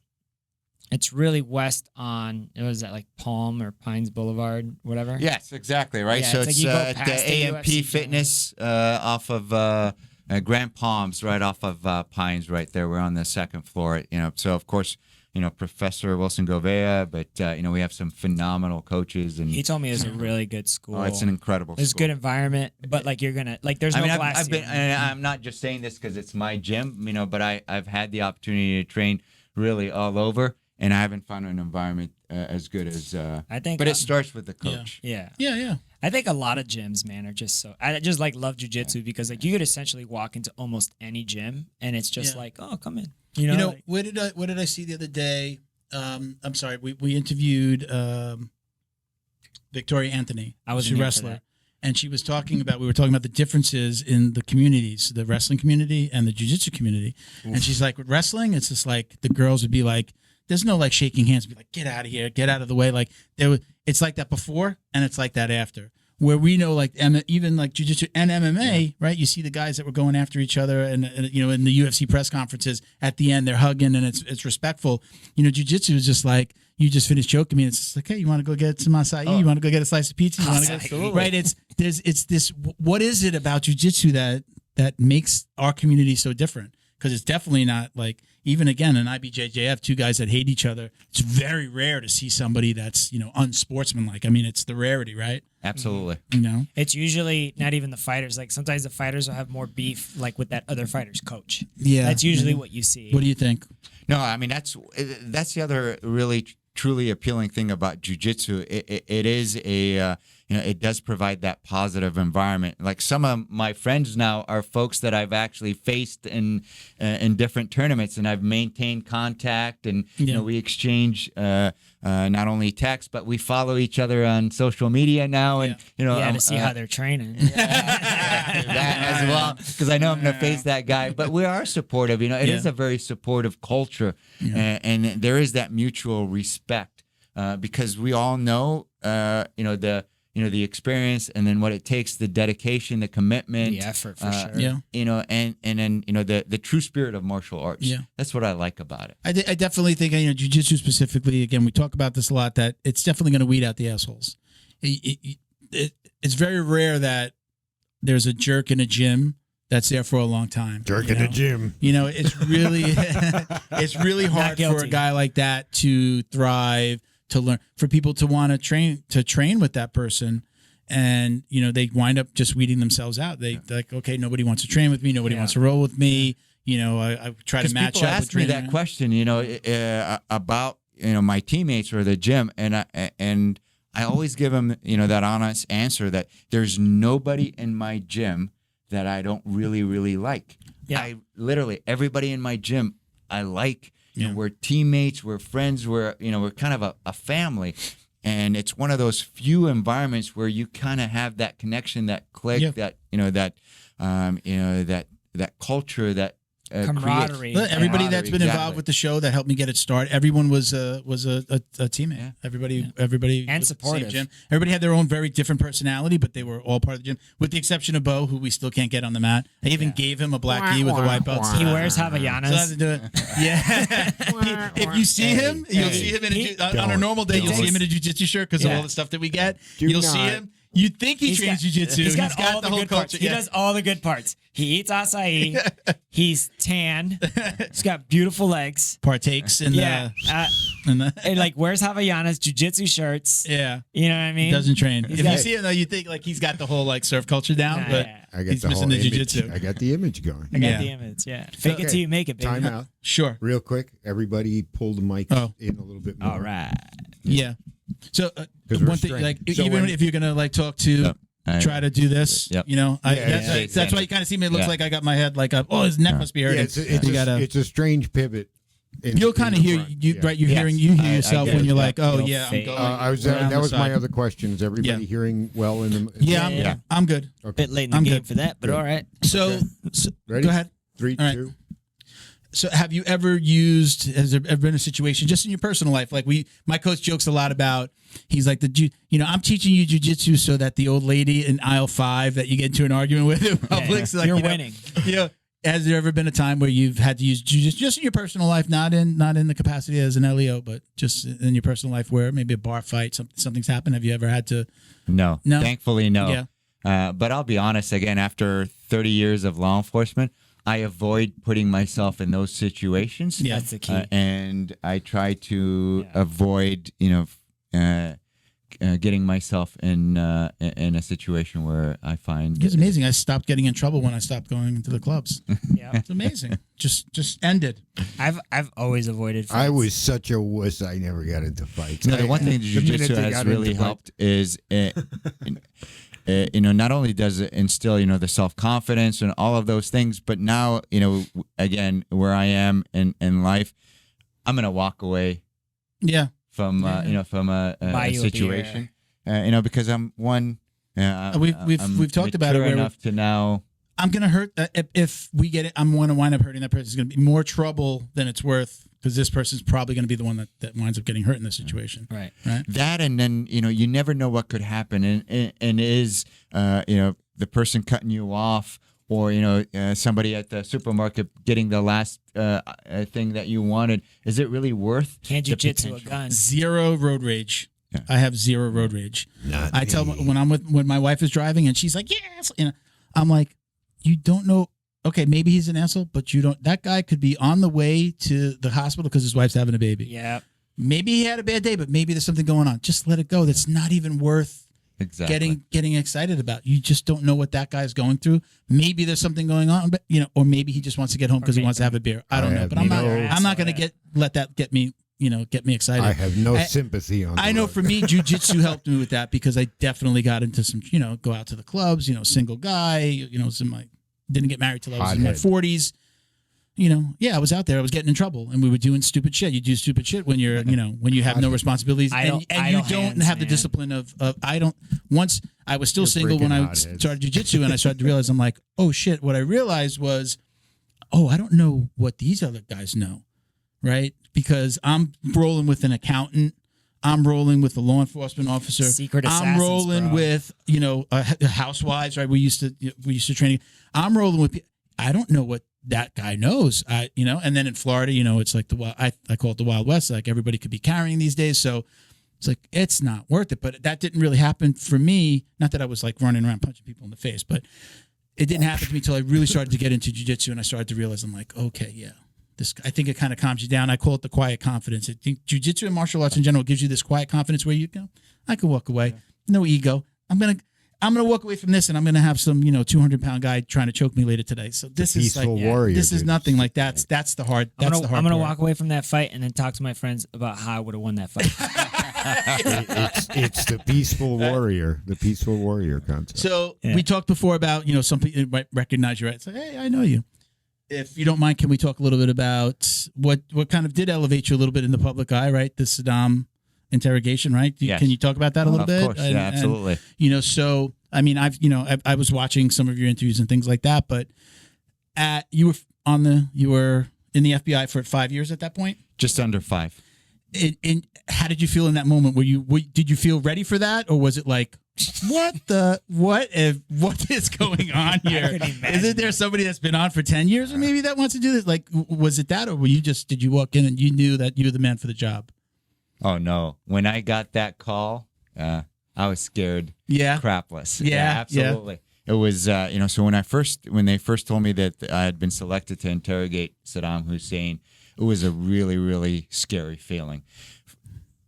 It's really west on, what was that, like Palm or Pines Boulevard, whatever? Yes, exactly. Right. Yeah, so it's like it's you go the past the AMP UFC Fitness off of Grand Palms, right off of Pines, right there. We're on the second floor. So of course, Professor Wilson Govea, but we have some phenomenal coaches, and He told me it was a really good school. oh, it's an incredible. It's a school. good environment, but like you're gonna there's no glass I've been, ceiling. and I'm not just saying this because it's my gym, but I've had the opportunity to train really all over, and I haven't found an environment as good as. I think, but it starts with the coach. yeah. Yeah. I think a lot of gyms, man, are just so. I just love jujitsu because like you could essentially walk into almost any gym and it's just Yeah. like, oh, come in. Like, what did I see the other day? I'm sorry, we interviewed Victoria Anthony. I wasn't She's a here for wrestler, that. and we were talking about the differences in the communities, the wrestling community and the jiu-jitsu community. And she's like, with wrestling, it's just like the girls would be like, there's no like shaking hands, be like, get out of here, get out of the way. Like it's like that before, and it's like that after. Where we know, like, even like jiu-jitsu and MMA, right? You see the guys that were going after each other, and in the UFC press conferences, at the end they're hugging and it's respectful. Jiu-jitsu is just like, you just finished choking me. It's just like, hey, you want to go get some acai? You want to go get a slice of pizza? You want to Absolutely. right? It's this. What is it about jiu-jitsu that makes our community so different? Because it's definitely not like, even again in IBJJF, two guys that hate each other. It's very rare to see somebody that's unsportsmanlike. I mean, it's the rarity, right? Absolutely. It's usually not even the fighters. Like sometimes the fighters will have more beef like with that other fighter's coach. Yeah, That's usually what you see. What do you think? No, I mean that's the other really truly appealing thing about jiu-jitsu. It is it does provide that positive environment. Like some of my friends now are folks that I've actually faced in different tournaments, and I've maintained contact, and we exchange not only text, but we follow each other on social media now, and to see how they're training. that as well, because I know I'm going to face that guy. But we are supportive. It is a very supportive culture, and there is that mutual respect because we all know, the experience, and then what it takes, the dedication, the commitment, The effort, for sure. Yeah. And then the true spirit of martial arts. Yeah. That's what I like about it. I definitely think jiu-jitsu specifically. Again, we talk about this a lot. That it's definitely going to weed out the assholes. It's very rare that there's a jerk in a gym that's there for a long time. Jerk in the gym. It's really it's really hard for a guilty. guy like that to thrive, to learn, for people to want to train with that person. And, they wind up just weeding themselves out. They're like, okay, nobody wants to train with me. Nobody wants to roll with me. I try to match people up. ask me that question, about, my teammates or the gym. And I always give them, that honest answer that there's nobody in my gym that I don't really, really like. Yeah. I literally, everybody in my gym I like. We're teammates, we're friends, we're kind of a family. And it's one of those few environments where you kind of have that connection, that click, that culture, that Camaraderie. Look, everybody that's been involved exactly. with the show that helped me get it started, everyone was a teammate. Yeah. Everybody And was the same supportive. gym. Everybody had their own very different personality, but they were all part of the gym, with the exception of Bo, who we still can't get on the mat. I even gave him a black gi with a white belt. He wears So I have Havaianas. to do it. Yeah. If you see him, you'll see him on a normal day. You'll see him in a jiu-jitsu shirt because of all the stuff that we get. You'll see him. You think he trains jiu-jitsu. He's got all the whole good parts. culture. He does all the good parts. He eats acai. He's tan. He's got beautiful legs. Partakes in Yeah. the And like wears Havaianas, jiu-jitsu shirts. yeah. You know what I mean? Doesn't train. If got- you see him though, you think like he's got the whole like surf culture down, Nah, but yeah. I got he's the missing whole the image. jiu-jitsu. I got the image going. I got Yeah. the image. Yeah. Fake it Okay. till you make it, baby. Time out. Sure. Real quick, everybody pull the mic Oh. in a little bit more. All right. Yeah. So 'Cause we're one thing, strained. like So even when- if you're gonna like talk to, try to do this, Yep. that's why you kind of see me. It looks Yeah. like I got my head like up. Oh, his neck must be Yeah, hurting. it's a strange pivot. You'll kind of hear Yeah. right. You're Yes. hearing you hear I yourself get when it. you're like, oh You'll yeah, I'm fake. going. I was around that the was my side. other question. Is everybody hearing well in the? Yeah, I'm good. Okay. Bit late in the I'm game good. for that, but all right. So Ready? go ahead. 3, All right. 2. So have you ever used, has there ever been a situation just in your personal life? Like my coach jokes a lot about, he's like, I'm teaching you jujitsu so that the old lady in aisle 5 that you get into an argument with in public, so like, You're you know, winning. Has there ever been a time where you've had to use just in your personal life, not in the capacity as an LEO, but just in your personal life where maybe a bar fight, something's happened? Have you ever had to? No. Thankfully, no. Yeah. But I'll be honest, again, after 30 years of law enforcement, I avoid putting myself in those situations. Yeah. That's the key. And I try to avoid, getting myself in a situation where I find It's amazing. I stopped getting in trouble when I stopped going into the clubs. Yeah. It's amazing. Just ended. I've always avoided fights. I was such a wuss. I never got into fights. No, the one thing the minute jiu-jitsu they has got really into helped is, not only does it instill, the self-confidence and all of those things, but now, again, where I am in life, I'm going to walk away Yeah. from, from a Buy you a situation, because I'm one. We've talked about it. Mature Where enough to now. I'm gonna hurt if we get it. I'm going to wind up hurting that person. It's going to be more trouble than it's worth because this person's probably going to be the one that winds up getting hurt in this situation. Right. That, and then you never know what could happen, and is the person cutting you off, or somebody at the supermarket getting the last thing that you wanted. Is it really worth? Can't the jiu-jitsu a potential? gun. Zero road rage. Yeah. I have zero road rage. Not I tell me. when my wife is driving and she's like, yes, I'm like, you don't know. Okay, maybe he's an asshole, but you don't. That guy could be on the way to the hospital because his wife's having a baby. Yeah. Maybe he had a bad day, but maybe there's something going on. Just let it go. That's not even worth Exactly. getting excited about. You just don't know what that guy's going through. Maybe there's something going on, but or maybe he just wants to get home because he wants to have a beer. I don't know, have but I'm no- not going to let that get me excited. I have no sympathy on. I the know road. for me, jiu-jitsu helped me with that because I definitely got into some, go out to the clubs, single guy, didn't get married till I was in my Hothead. 40s. I was out there. I was getting in trouble, and we were doing stupid shit. You do stupid shit when you're, when you have no responsibilities, and you idle don't hands, have the man. discipline of. I don't. Once I was still You're single when freaking I hotheads. started jiu-jitsu, and I started to realize I'm like, oh shit. What I realized was, I don't know what these other guys know, right? Because I'm rolling with an accountant. I'm rolling with a law enforcement officer. Secret I'm assassins, rolling bro. with housewives. Right? We used to train. I'm rolling with. I don't know what that guy knows. And then in Florida, it's like the wild. I call it the Wild West. Like everybody could be carrying these days. So it's like it's not worth it. But that didn't really happen for me. Not that I was like running around punching people in the face, but it didn't happen to me until I really started to get into jiu-jitsu and I started to realize I'm like, okay, yeah. I think it kind of calms you down. I call it the quiet confidence. I think jiu-jitsu and martial arts in general gives you this quiet confidence where you go, I can walk away, no ego. I'm gonna walk away from this, and I'm gonna have some 200-pound guy trying to choke me later today. So this is like peaceful warrior. this is dude. nothing like that's the hard. I'm That's the hard. gonna part. walk away from that fight and then talk to my friends about how I would have won that fight. It's the peaceful warrior concept. So we talked before about some people might recognize you, right? So hey, I know you. If you don't mind, can we talk a little bit about what kind of did elevate you a little bit in the public eye, right? The Saddam interrogation, right? Yes. Can you talk about that a little bit? Of course, yeah, absolutely. So I mean, I was watching some of your interviews and things like that, but you were in the FBI for 5 years at that point. Just under 5. How did you feel in that moment? Did you feel ready for that, or was it like, what is going on here? couldn't imagine Isn't there somebody that's been on for 10 years or maybe that wants to do this? Like, was it that, or did you walk in and you knew that you were the man for the job? Oh no! When I got that call, I was scared. Yeah. Crapless. Yeah, absolutely. It was, so when they first told me that I had been selected to interrogate Saddam Hussein, it was a really, really scary feeling.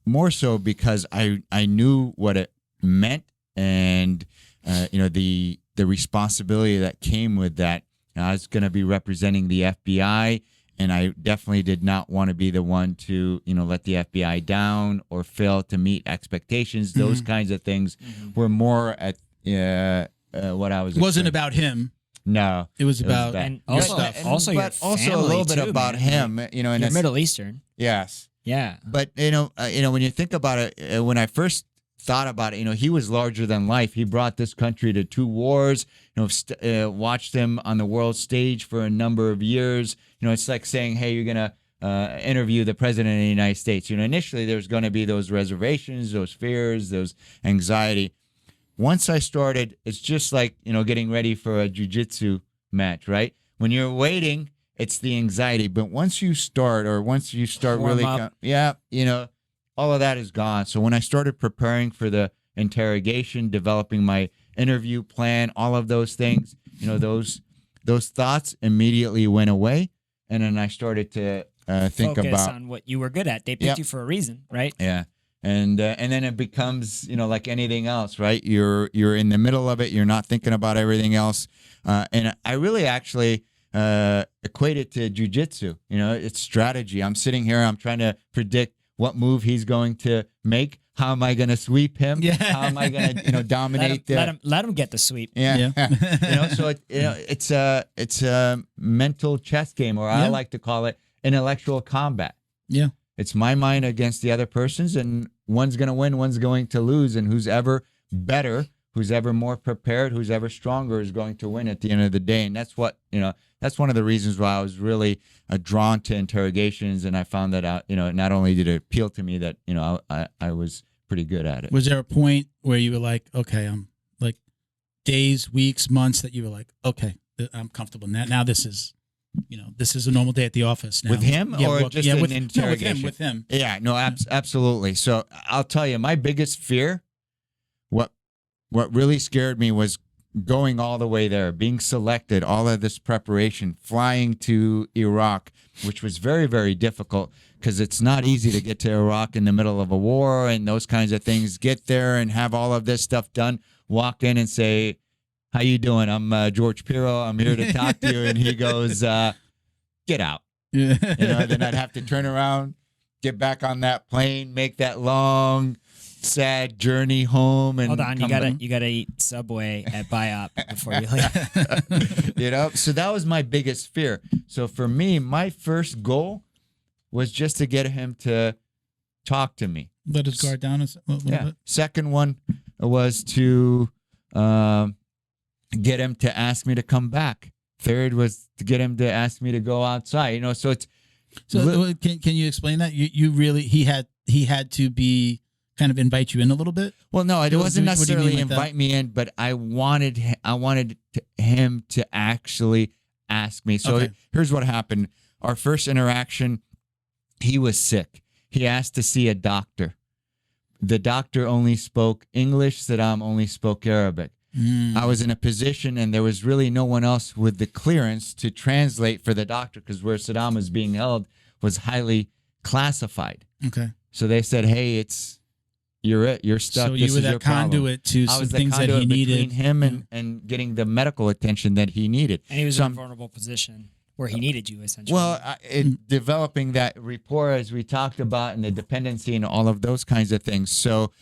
More so because I knew what it meant, and the responsibility that came with that. I was going to be representing the FBI, and I definitely did not want to be the one to let the FBI down or fail to meet expectations. Those kinds of things were more at what I was. It wasn't expecting. about him. No, It was about bad. And your also, stuff. also your but also a family, little bit too, about man. him. Like, And you're it's- Middle Eastern. yes. Yeah. But when you think about it, when I first thought about it, he was larger than life. He brought this country to 2 wars. Watched him on the world stage for a number of years. It's like saying, "Hey, you're gonna interview the president of the United States." Initially there's going to be those reservations, those fears, those anxiety. Once I started, it's just like getting ready for a jiu-jitsu match, right? when you're waiting, it's the anxiety. But once you start Warm really, up. all of that is gone. So when I started preparing for the interrogation, developing my interview plan, all of those things, those thoughts immediately went away. And then I started to think Focus about on what you were good at. They picked you for a reason, right? yeah. And then it becomes, like anything else, right? You're in the middle of it. You're not thinking about everything else. And I really actually equate it to jiu-jitsu. It's strategy. I'm sitting here. I'm trying to predict what move he's going to make. How am I going to sweep him? Yeah. How am I going to, dominate Let him get the sweep. Yeah. So it's a mental chess game, or I like to call it intellectual combat. Yeah. It's my mind against the other person's, and one's going to win, one's going to lose, and who's ever better, who's ever more prepared, who's ever stronger is going to win at the end of the day. And that's what, that's one of the reasons why I was really drawn to interrogations, and I found that out, not only did it appeal to me, that, I was pretty good at it. Was there a point where you were like, okay, I'm like days, weeks, months that you were like, okay, I'm comfortable now. Now this is, this is a normal day at the office now. With him or just an interrogation? No, with him. Yeah, no, absolutely. So I'll tell you, my biggest fear, what really scared me was going all the way there, being selected, all of this preparation, flying to Iraq, which was very, very difficult because it's not easy to get to Iraq in the middle of a war and those kinds of things. Get there and have all of this stuff done, walk in and say, how you doing? I'm George Piro. I'm here to talk to you. And he goes, get out. Yeah. Then I'd have to turn around, get back on that plane, make that long, sad journey home. And hold on, you gotta eat Subway at BIOP before you leave. So that was my biggest fear. So for me, my first goal was just to get him to talk to me. Let his guard down a little bit. Second one was to get him to ask me to come back. Third was to get him to ask me to go outside. So it's can you explain that? You really he had to be kind of invite you in a little bit? Well, no, it wasn't necessarily invite that? me in, but I wanted him to actually ask me. So here's what happened. Our first interaction, he was sick. He asked to see a doctor. The doctor only spoke English. Saddam only spoke Arabic. I was in a position, and there was really no one else with the clearance to translate for the doctor, because where Saddam was being held was highly classified. Okay. So they said, hey, you're stuck. So this you were is that your problem. conduit to I some was the things that conduit he needed. between him and getting the medical attention that he needed. And he was in a vulnerable position where he needed you, essentially. Well, developing that rapport, as we talked about, and the dependency and all of those kinds of things. So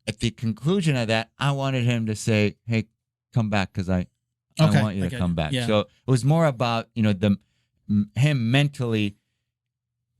at the conclusion of that, I wanted him to say, hey, come back, because I want you to come back. Yeah. So it was more about, him mentally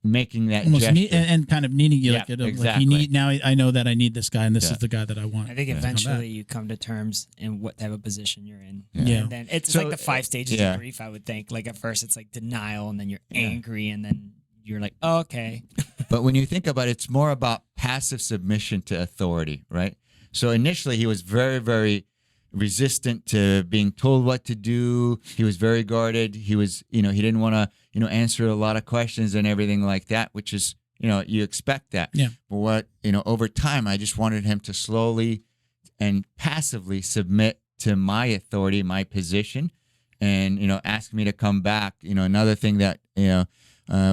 making that Almost gesture. and kind of needing you. Yeah, like, exactly. now I know that I need this guy, and this is the guy that I want. I think to come eventually back. you come to terms in what type of position you're in. Yeah. And then it's So, like the 5 stages yeah. of grief, I would think. Like at first it's like denial, and then you're angry, and then you're like, oh, okay. But when you think about it, it's more about passive submission to authority, right? So initially he was very, very resistant to being told what to do. He was very guarded. He was, he didn't want to, answer a lot of questions and everything like that, which is, you expect that. Yeah. But what, over time, I just wanted him to slowly and passively submit to my authority, my position, and, ask me to come back. Another thing that,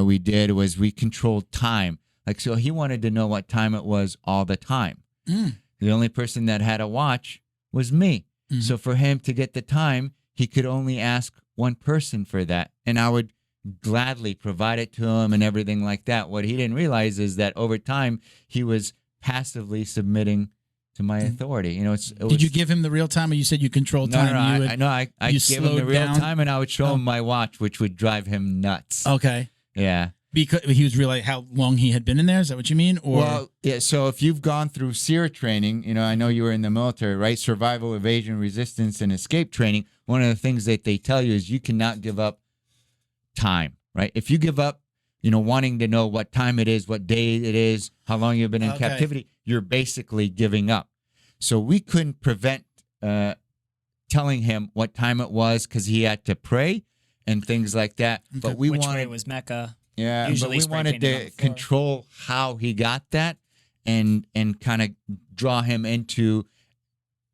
we did was we controlled time. Like, so he wanted to know what time it was all the time. The only person that had a watch was me. Mm-hmm. So for him to get the time, he could only ask one person for that. And I would gladly provide it to him and everything like that. What he didn't realize is that over time, he was passively submitting to my authority. Did you give him the real time, or you said you controlled time? I gave him the real time, and I would show him my watch, which would drive him nuts. Okay. Yeah. Because he was realizing how long he had been in there? Is that what you mean? Or Well, yeah. So if you've gone through SEER training, I know you were in the military, right? Survival, evasion, resistance, and escape training. One of the things that they tell you is you cannot give up time, right? If you give up, wanting to know what time it is, what day it is, how long you've been in captivity, you're basically giving up. So we couldn't prevent telling him what time it was because he had to pray and things like that. But we Which way wanted, was Mecca? yeah, but Usually we spray wanted painting on to the floor. control how he got that and kind of draw him into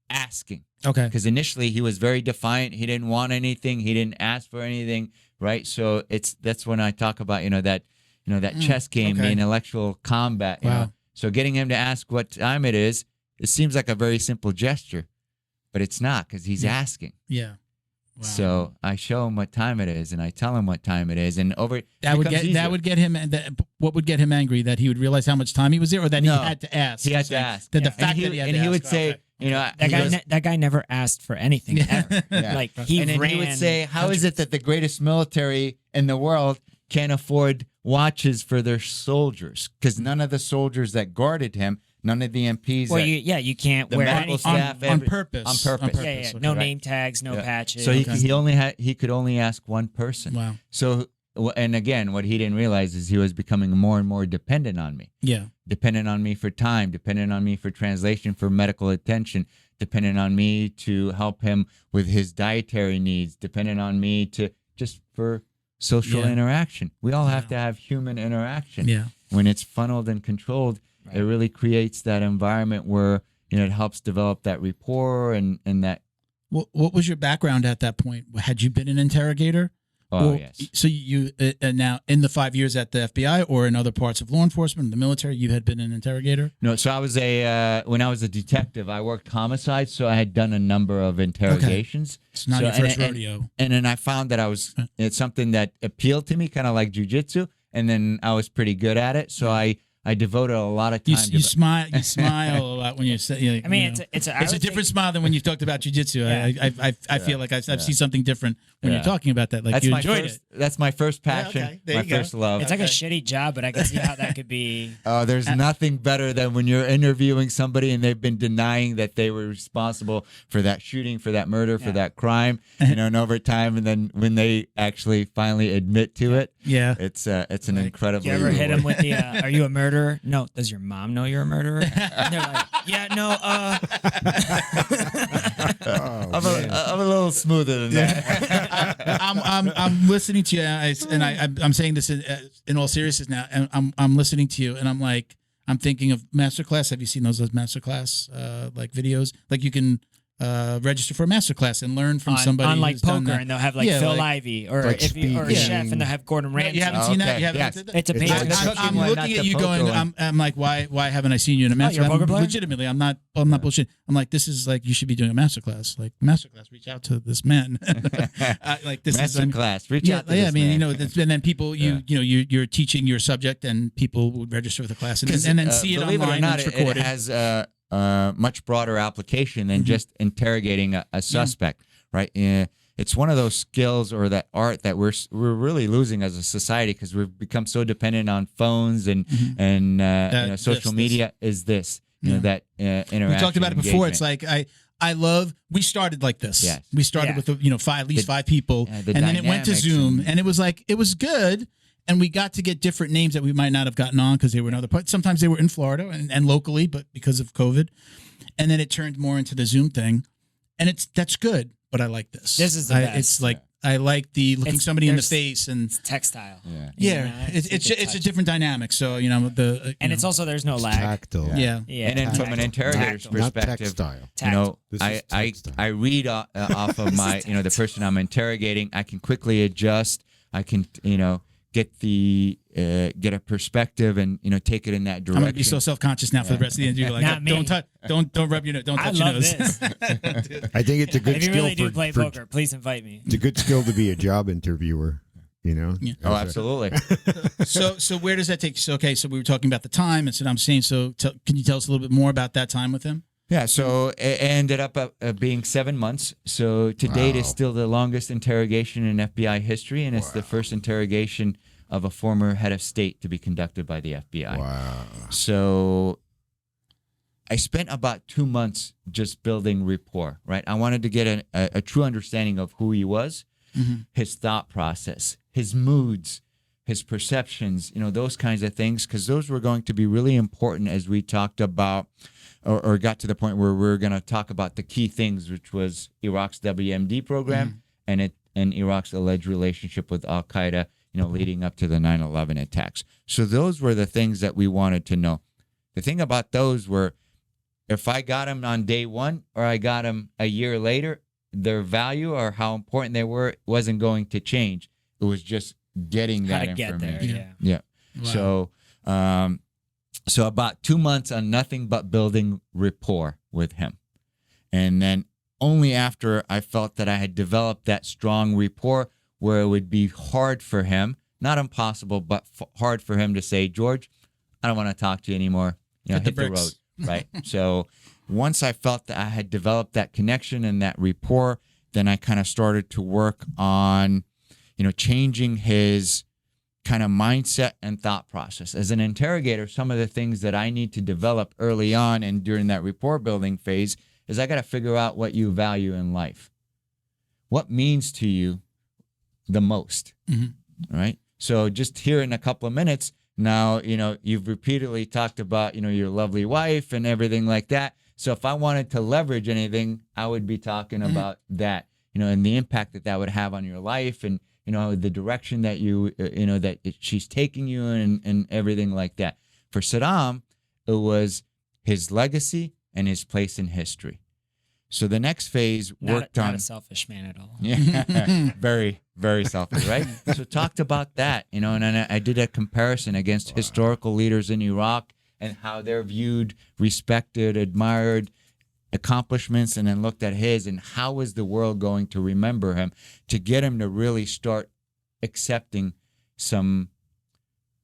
asking. Okay. Because initially he was very defiant. He didn't want anything. He didn't ask for anything. Right. So that's when I talk about, that chess game, the okay. intellectual combat. You Wow. know? So getting him to ask what time it is, it seems like a very simple gesture, but it's not because he's asking. Yeah. Wow. So I show him what time it is, and I tell him what time it is, and That would get him. What would get him angry? That he would realize how much time he was there, or that No. he had to ask. He had to ask. That the Yeah. fact that he had to ask. he would say, Okay. That he guy, goes- that guy never asked for anything ever. Yeah. Like he and then ran. he would say, "How is it that the greatest military in the world can't afford watches for their soldiers? Because none of the soldiers that guarded him, none of the MPs, Well, that, you can't the wear medical anything. staff, on purpose. on purpose. Yeah, yeah. Okay. No Right. name tags, no Yeah. patches. So he could only ask one person. Wow. So, and again, what he didn't realize is he was becoming more and more dependent on me. Yeah. Dependent on me for time, dependent on me for translation, for medical attention, dependent on me to help him with his dietary needs, dependent on me to just for social Yeah. interaction. We all have to have human interaction. Yeah. When it's funneled and controlled, it really creates that environment where it helps develop that rapport and that. What was your background at that point? Had you been an interrogator? Oh Or- yes. So you now in the 5 years at the FBI or in other parts of law enforcement, the military, you had been an interrogator. No, so I was when I was a detective, I worked homicide, so I had done a number of interrogations. It's not So- your first and- rodeo. And then I found that it's something that appealed to me, kind of like jiu-jitsu, and then I was pretty good at it. So I devoted a lot of time You to smile. You smile a lot when you say. I mean, it's a different smile than when you talked about jiu-jitsu. Yeah. I feel like I've seen something different when Yeah. you're talking about that. Like That's you my enjoyed first. it. That's my first passion, okay. There my you go. first love. It's like a shitty job, but I can see how that could be. There's nothing better than when you're interviewing somebody and they've been denying that they were responsible for that shooting, for that murder, for that crime, and over time, and then when they actually finally admit to it, Yeah. it's an incredibly. You ever hit him with the, are you a murderer? No. Does your mom know you're a murderer? And they're like, yeah, no, I'm a little smoother than that. I'm listening to you, and I'm saying this in all seriousness now, and I'm listening to you, and I'm thinking of masterclass. Have you seen those masterclass like videos? Like you can register for a masterclass and learn from somebody on like who's done poker, that. and they'll have like Yeah, Phil like- Ivey or like if you, or a speaking. chef, and they'll have Gordon Ramsay. You haven't seen that? Okay, You haven't yes. did that? It's a It's paid like- subscription. I'm one, looking not at the you poker going, one. I'm like, why haven't I seen you in a masterclass? you're a poker player? Legitimately, I'm not bullshit. I'm like, this is like, you should be doing a masterclass. Like, masterclass, reach out to this man. Like, this is Masterclass. Reach out to yeah. this I mean, man. and then people, you're teaching your subject, and people would register for the class, and then see it believe online. It or not, and it's it recorded. has much broader application than just interrogating a suspect, right? It's one of those skills or that art that we're really losing as a society because we've become so dependent on phones and social media. Is this that interaction? We talked about it before. engagement. It's like I love. We started like this. Yes. We started Yeah. with at least five people, the and then it went to dynamics Zoom, and- and it was good. And we got to get different names that we might not have gotten on because they were in other parts. Sometimes they were in Florida and locally, but because of COVID, and then it turned more into the Zoom thing, and that's good. But I like this. This is the best. It's like I like the looking It's- somebody in the there's- face and. It's textile. Yeah. Yeah, it's you could a touch different dynamic. So And it's also there's no lag. Tactile. yeah. Yeah. And then from an interrogator's Tactile. Not perspective, textile. This is I textile. read off of my the person I'm interrogating. I can quickly adjust. I can get a perspective and take it in that I'm direction. gonna be so self-conscious now for the rest of the interview. Like, Not me. don't rub your nose. Don't I touch your love nose. this. I think it's a good If you skill really do for, play for poker, please invite me. it's a good skill to be a job interviewer. Oh, absolutely. So where does that take you? So so we were talking about the time and Saddam Hussein. So can you tell us a little bit more about that time with him? Yeah, so it ended up being 7 months. So to date, it's Wow. still the longest interrogation in FBI history, and it's the first interrogation of a former head of state to be conducted by the FBI. Wow. So I spent about 2 months just building rapport, right? I wanted to get a true understanding of who he was, his thought process, his moods, his perceptions, those kinds of things, because those were going to be really important as we talked about or got to the point where we're going to talk about the key things, which was Iraq's WMD program and Iraq's alleged relationship with Al Qaeda, leading up to the 9/11 attacks. So those were the things that we wanted to know. The thing about those were, if I got them on day one or I got them a year later, their value or how important they were wasn't going to change. It was just getting How that to get information. there, Yeah. Wow. So about 2 months on nothing but building rapport with him. And then only after I felt that I had developed that strong rapport where it would be hard for him, not impossible, but hard for him to say, George, I don't want to talk to you anymore. Hit the road. Right. So once I felt that I had developed that connection and that rapport, then I kind of started to work on, changing his kind of mindset and thought process. As an interrogator, some of the things that I need to develop early on and during that rapport building phase is I got to figure out what you value in life. What means to you the most, right? So just here in a couple of minutes, now, you've repeatedly talked about, your lovely wife and everything like that. So if I wanted to leverage anything, I would be talking about that, and the impact that would have on your life and, the direction that she's taking you in and everything like that. For Saddam, it was his legacy and his place in history. So the next phase worked on... Not a selfish man at all. Yeah, very, very selfish, right? So talked about that, and I did a comparison against historical leaders in Iraq and how they're viewed, respected, admired, accomplishments, and then looked at his and how is the world going to remember him to get him to really start accepting some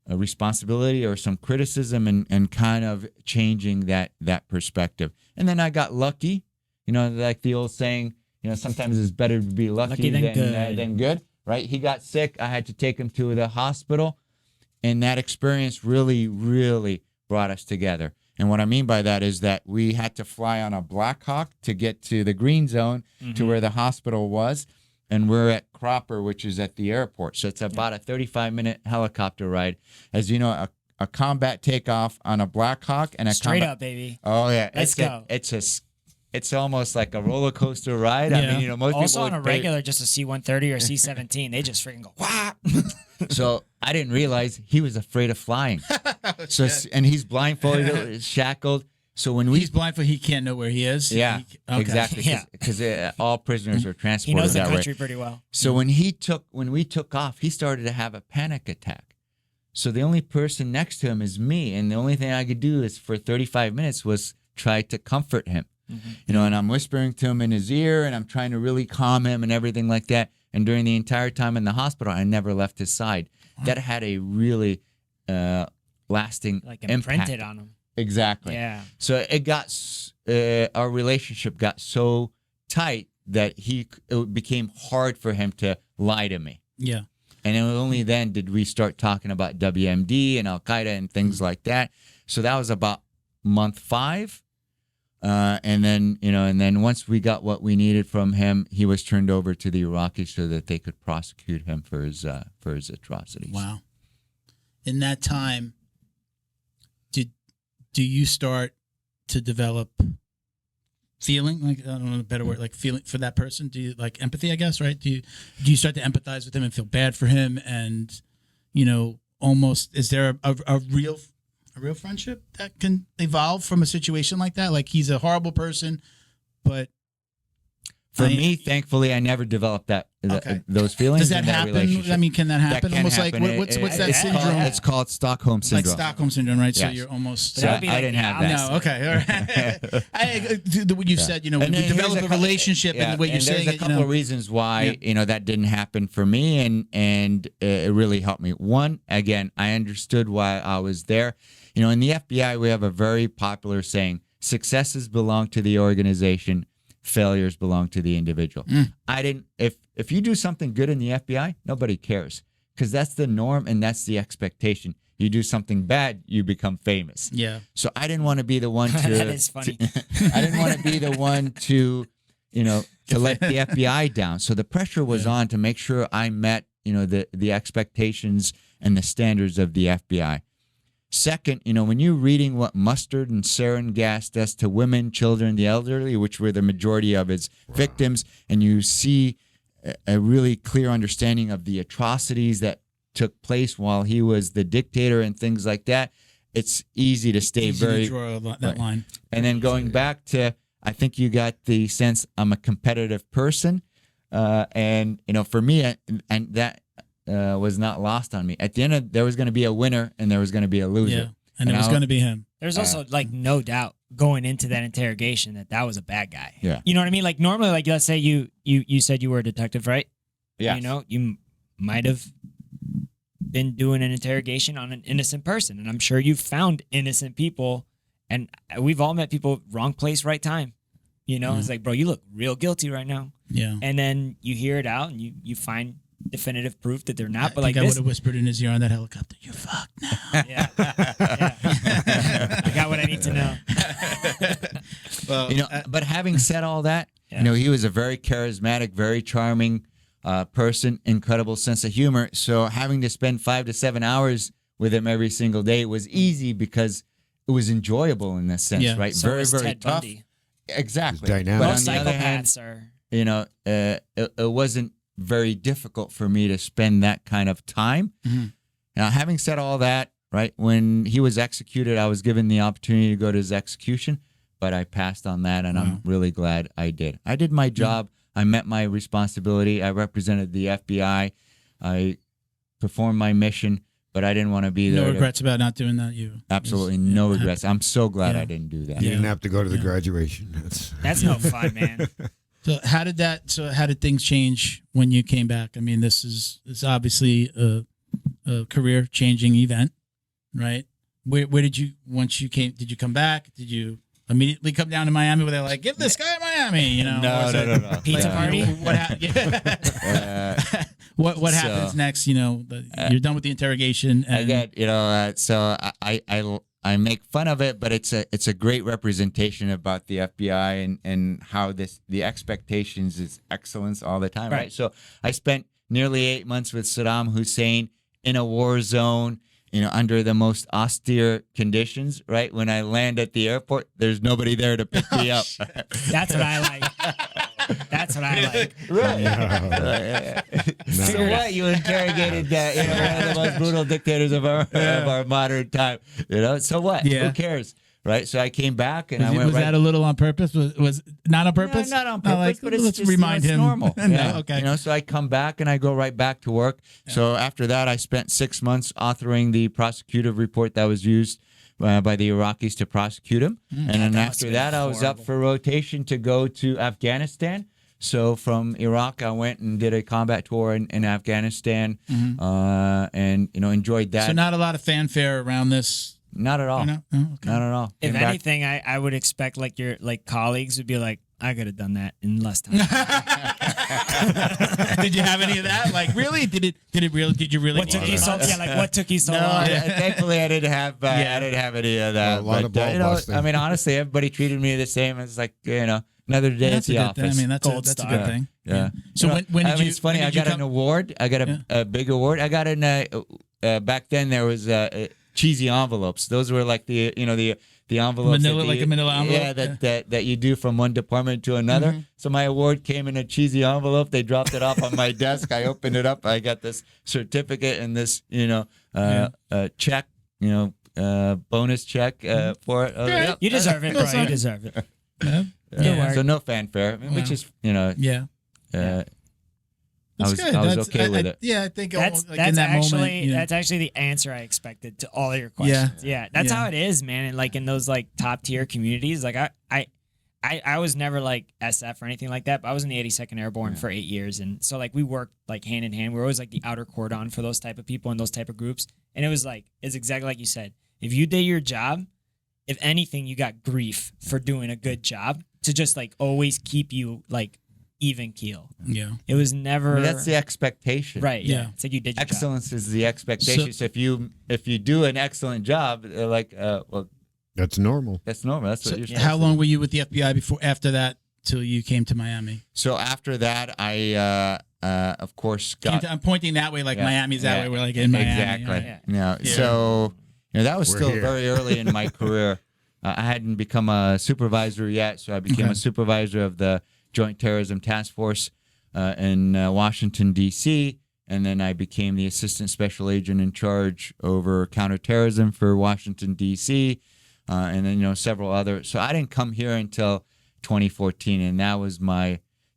responsibility or some criticism and kind of changing that perspective. And then I got lucky. Like the old saying, sometimes it's better to be lucky than good, right? He got sick. I had to take him to the hospital. And that experience really, really brought us together. And what I mean by that is that we had to fly on a Black Hawk to get to the green zone to where the hospital was. And we're at Cropper, which is at the airport. So it's about a 35-minute helicopter ride. As you know, a combat takeoff on a Black Hawk and a Straight up, baby. Oh, yeah. Let's go. It's almost like a roller coaster ride. I mean, most also people on a regular, just a C-130 or C-17, they just freaking go, wah! So I didn't realize he was afraid of flying. And he's blindfolded, shackled. So when he's blindfolded, he can't know where he is. Yeah, exactly. Because all prisoners are transported. He knows the that country way. pretty well. So when we took off, he started to have a panic attack. So the only person next to him is me, and the only thing I could do is for 35 minutes was try to comfort him. And I'm whispering to him in his ear, and I'm trying to really calm him and everything like that. And during the entire time in the hospital, I never left his side. That had a really lasting imprinted impact on him. Exactly. Yeah. So it got our relationship got so tight that it became hard for him to lie to me. Yeah. And only then did we start talking about WMD and Al Qaeda and things like that. So that was about month 5. And then once we got what we needed from him, he was turned over to the Iraqis so that they could prosecute him for his atrocities. Wow. In that time, do you start to develop feeling, like, I don't know a better word, like feeling for that person? Do you like empathy, I guess, right? Do you start to empathize with him and feel bad for him? And, almost, is there a real friendship that can evolve from a situation like that? Like, he's a horrible person, but for me, thankfully, I never developed those feelings. Does that happen? I mean, can that happen? Almost happen. Like what's that syndrome? It's called Stockholm syndrome. Like Stockholm syndrome, right? Yes. So you're almost. So I didn't have that. No, okay, all right. What you said, when you develop a relationship, and the way you're saying there's a couple of reasons why that didn't happen for me, and it really helped me. One, again, I understood why I was there. In the FBI, we have a very popular saying: successes belong to the organization, failures belong to the individual. If you do something good in the FBI, nobody cares, because that's the norm and that's the expectation. You do something bad, you become famous. Yeah. So I didn't want to be the one to. That is funny. I didn't want to be the one to let the FBI down. So the pressure was on to make sure I met the expectations and the standards of the FBI. Second, when you're reading what mustard and sarin gas does to women, children, the elderly, which were the majority of its victims, and you see a really clear understanding of the atrocities that took place while he was the dictator and things like that, it's easy to stay Easy to very draw that line. And then going back to, I think you got the sense I'm a competitive person, and for me, and that was not lost on me. At the end, there was going to be a winner and there was going to be a loser. Yeah, and it was going to be him. There's also like no doubt going into that interrogation that was a bad guy. Yeah. You know what I mean? Like normally, like let's say you said you were a detective, right? Yeah. You might have been doing an interrogation on an innocent person, and I'm sure you've found innocent people, and we've all met people wrong place, right time. It's like, bro, you look real guilty right now. Yeah. And then you hear it out, and you find definitive proof that they're not. But I like think I this, would have whispered in his ear on that helicopter. You fucked now. yeah. I got what I need to know. Well, but having said all that, Yeah. he was a very charismatic, very charming person, incredible sense of humor. So having to spend 5 to 7 hours with him every single day was easy because it was enjoyable in this sense, Yeah. right? So very, is very Ted tough. Bundy. Exactly. Dynamic. But Most on the other hand, psychopaths are. it wasn't very difficult for me to spend that kind of time. Mhm. Now, having said all that, right, when he was executed, I was given the opportunity to go to his execution, but I passed on that, and I'm really glad I did. I did my job. I met my responsibility. I represented the FBI. I performed my mission, but I didn't want to be there. no regrets about not doing that. Absolutely no regrets. I'm so glad I didn't do that. You Yeah. didn't have to go to the Yeah. graduation. That's no fun, man. So how did things change when you came back? I mean, it's obviously a career changing event, right? Where did you once you came? Did you come back? Did you immediately come down to Miami where they're like, give this guy Miami? No. Pizza party? What what happens next? You're done with the interrogation. And, I get, so I make fun of it, but it's a great representation about the FBI and how the expectations is excellence all the time, right? So I spent nearly 8 months with Saddam Hussein in a war zone, under the most austere conditions, right? When I land at the airport, there's nobody there to pick me up. That's what I like. That's what I like. So what? You interrogated that, one of the most brutal dictators of our modern time. So what? Yeah. Who cares? Right. So I came back and I went. Was that a little on purpose? Was not on purpose? No, not on purpose, but it's let's just, remind it's him. normal. No, Yeah. okay. So I come back and I go right back to work. Yeah. So after that, I spent 6 months authoring the prosecutive report that was used by the Iraqis to prosecute him. And then after that, I was up for rotation to go to Afghanistan. So from Iraq, I went and did a combat tour in Afghanistan, and enjoyed that. So not a lot of fanfare around this. Not at all. No? Oh, okay. Not at all. If Came back- anything, I would expect like your colleagues would be like, I could have done that in less time. Did you have any of that? Like, really? Did you really? What took you so? Yeah, like what took you so long? Thankfully, I didn't have any of that. A lot of ball busting. I mean, honestly, everybody treated me the same. It's like another day at That's a the good office. thing. I mean, that's Gold a star. good thing. Yeah. So when did you? It's funny. when I did you got an award. I got a big award. I got back then there was cheesy envelopes. Those were like the envelopes. Manila, like a manila envelope? Yeah, that you do from one department to another. So my award came in a cheesy envelope. They dropped it off on my desk. I opened it up. I got this certificate and this check. Bonus check for it. Great. You deserve it, bro. You deserve it. Yeah. Good work. So no fanfare, which is Yeah. I was That's good. I was okay with it. Yeah, I think That's almost, like that's in that actually moment. that's actually the answer I expected to all of your questions. Yeah, that's Yeah. how it is, man. And like in those like top tier communities, like I was never like SF or anything like that, but I was in the 82nd Airborne for 8 years, and so like we worked like hand in hand. We were always like the outer cordon for those type of people and those type of groups, and it was like it's exactly like you said. If you did your job, if anything, you got grief for doing a good job to just like always keep you like even keel. Yeah. It was never I mean, that's the expectation, right. Yeah. Yeah, it's like you did your job. Excellence is the expectation. So if you do an excellent job, they're like, well, That's normal. that's normal. That's what you're supposed How to long do. were you with the FBI after that till you came to Miami? So after that, I of course got I'm pointing that way, like Yeah. Miami's that Yeah. way. We're like in Miami. exactly. Yeah. Yeah. Yeah. So that was We're still here. very early in my career. I hadn't become a supervisor yet, so I became a supervisor of the Joint Terrorism Task Force in Washington, D.C., and then I became the assistant special agent in charge over counterterrorism for Washington, D.C., and then, several other. So I didn't come here until 2014, and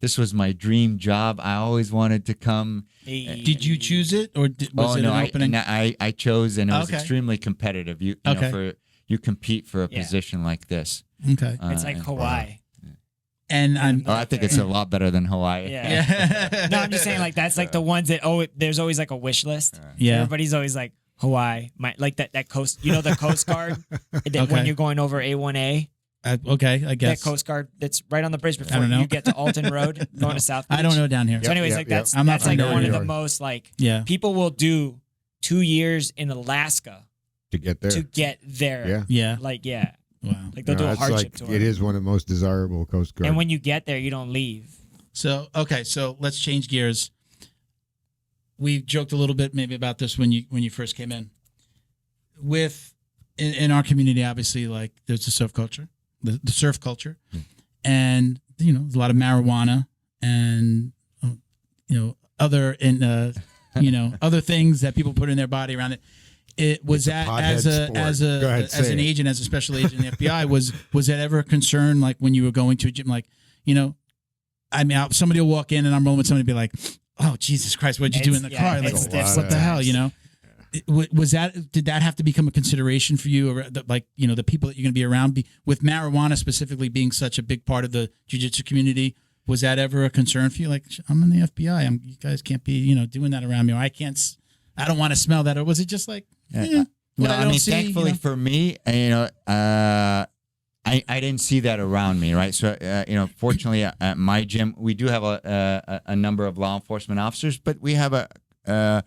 this was my dream job. I always wanted to come. Did you choose it, or was it an opening? I chose, and it was Okay. extremely competitive. You compete for a position like this. Okay. It's like Hawaii. And I think it's a lot better than Hawaii. Yeah. No, I'm just saying, like, that's like the ones that there's always like a wish list. Yeah. Everybody's always like Hawaii, like that coast. The Coast Guard when you're going over A1A. Okay, I guess That Coast Guard that's right on the bridge I before don't know. you get to Alton Road, going to South Beach. I don't know down here. So, anyways, Yep, like yep. that's I'm not that's like familiar one of with the it. most like Yeah. people will do 2 years in Alaska To get there. to get there. Yeah. Yeah. Like Wow. like they'll do a it's hardship tour. It is one of the most desirable Coast Guard. And when you get there, you don't leave. So let's change gears. We joked a little bit maybe about this when you first came in. In our community, obviously, like there's the surf culture, the surf culture, and there's a lot of marijuana and other other things that people put in their body around it. It was It's a that pothead as sport. Go ahead, as say an it. agent, as a special agent in the FBI, was that ever a concern? Like when you were going to a gym, like I mean, somebody will walk in and I'm rolling with somebody and be like, "Oh, Jesus Christ, what'd you do in the car?" Like, it's what the hell, Did that have to become a consideration for you, or the people that you're going to be around? With marijuana specifically being such a big part of the jiu-jitsu community, was that ever a concern for you? Like, I'm in the FBI, you guys can't be doing that around me, or I don't want to smell that, or was it just like, No, I mean, thankfully for me, I didn't see that around me, right? So, fortunately, at my gym, we do have a number of law enforcement officers, but we have the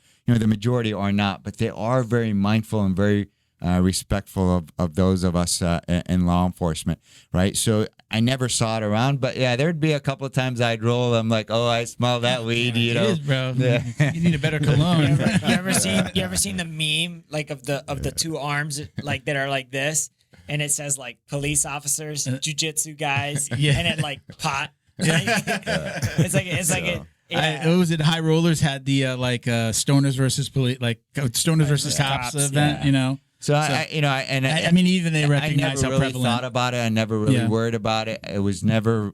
majority are not, but they are very mindful and very respectful of those of us in law enforcement, right? So I never saw it around, but yeah, there'd be a couple of times I'd roll. I'm like, oh, I smell that weed, It is, bro. Yeah. You need a better cologne. You ever seen the meme like of the two arms like that are like this, and it says like police officers, jiu-jitsu guys, Yeah. and it like pot. It's like it. Yeah. What was it? High Rollers had the stoners versus police, stoners versus cops event. yeah. So I mean, even they recognize I never how really prevalent. thought about it. I never really worried about it. It was never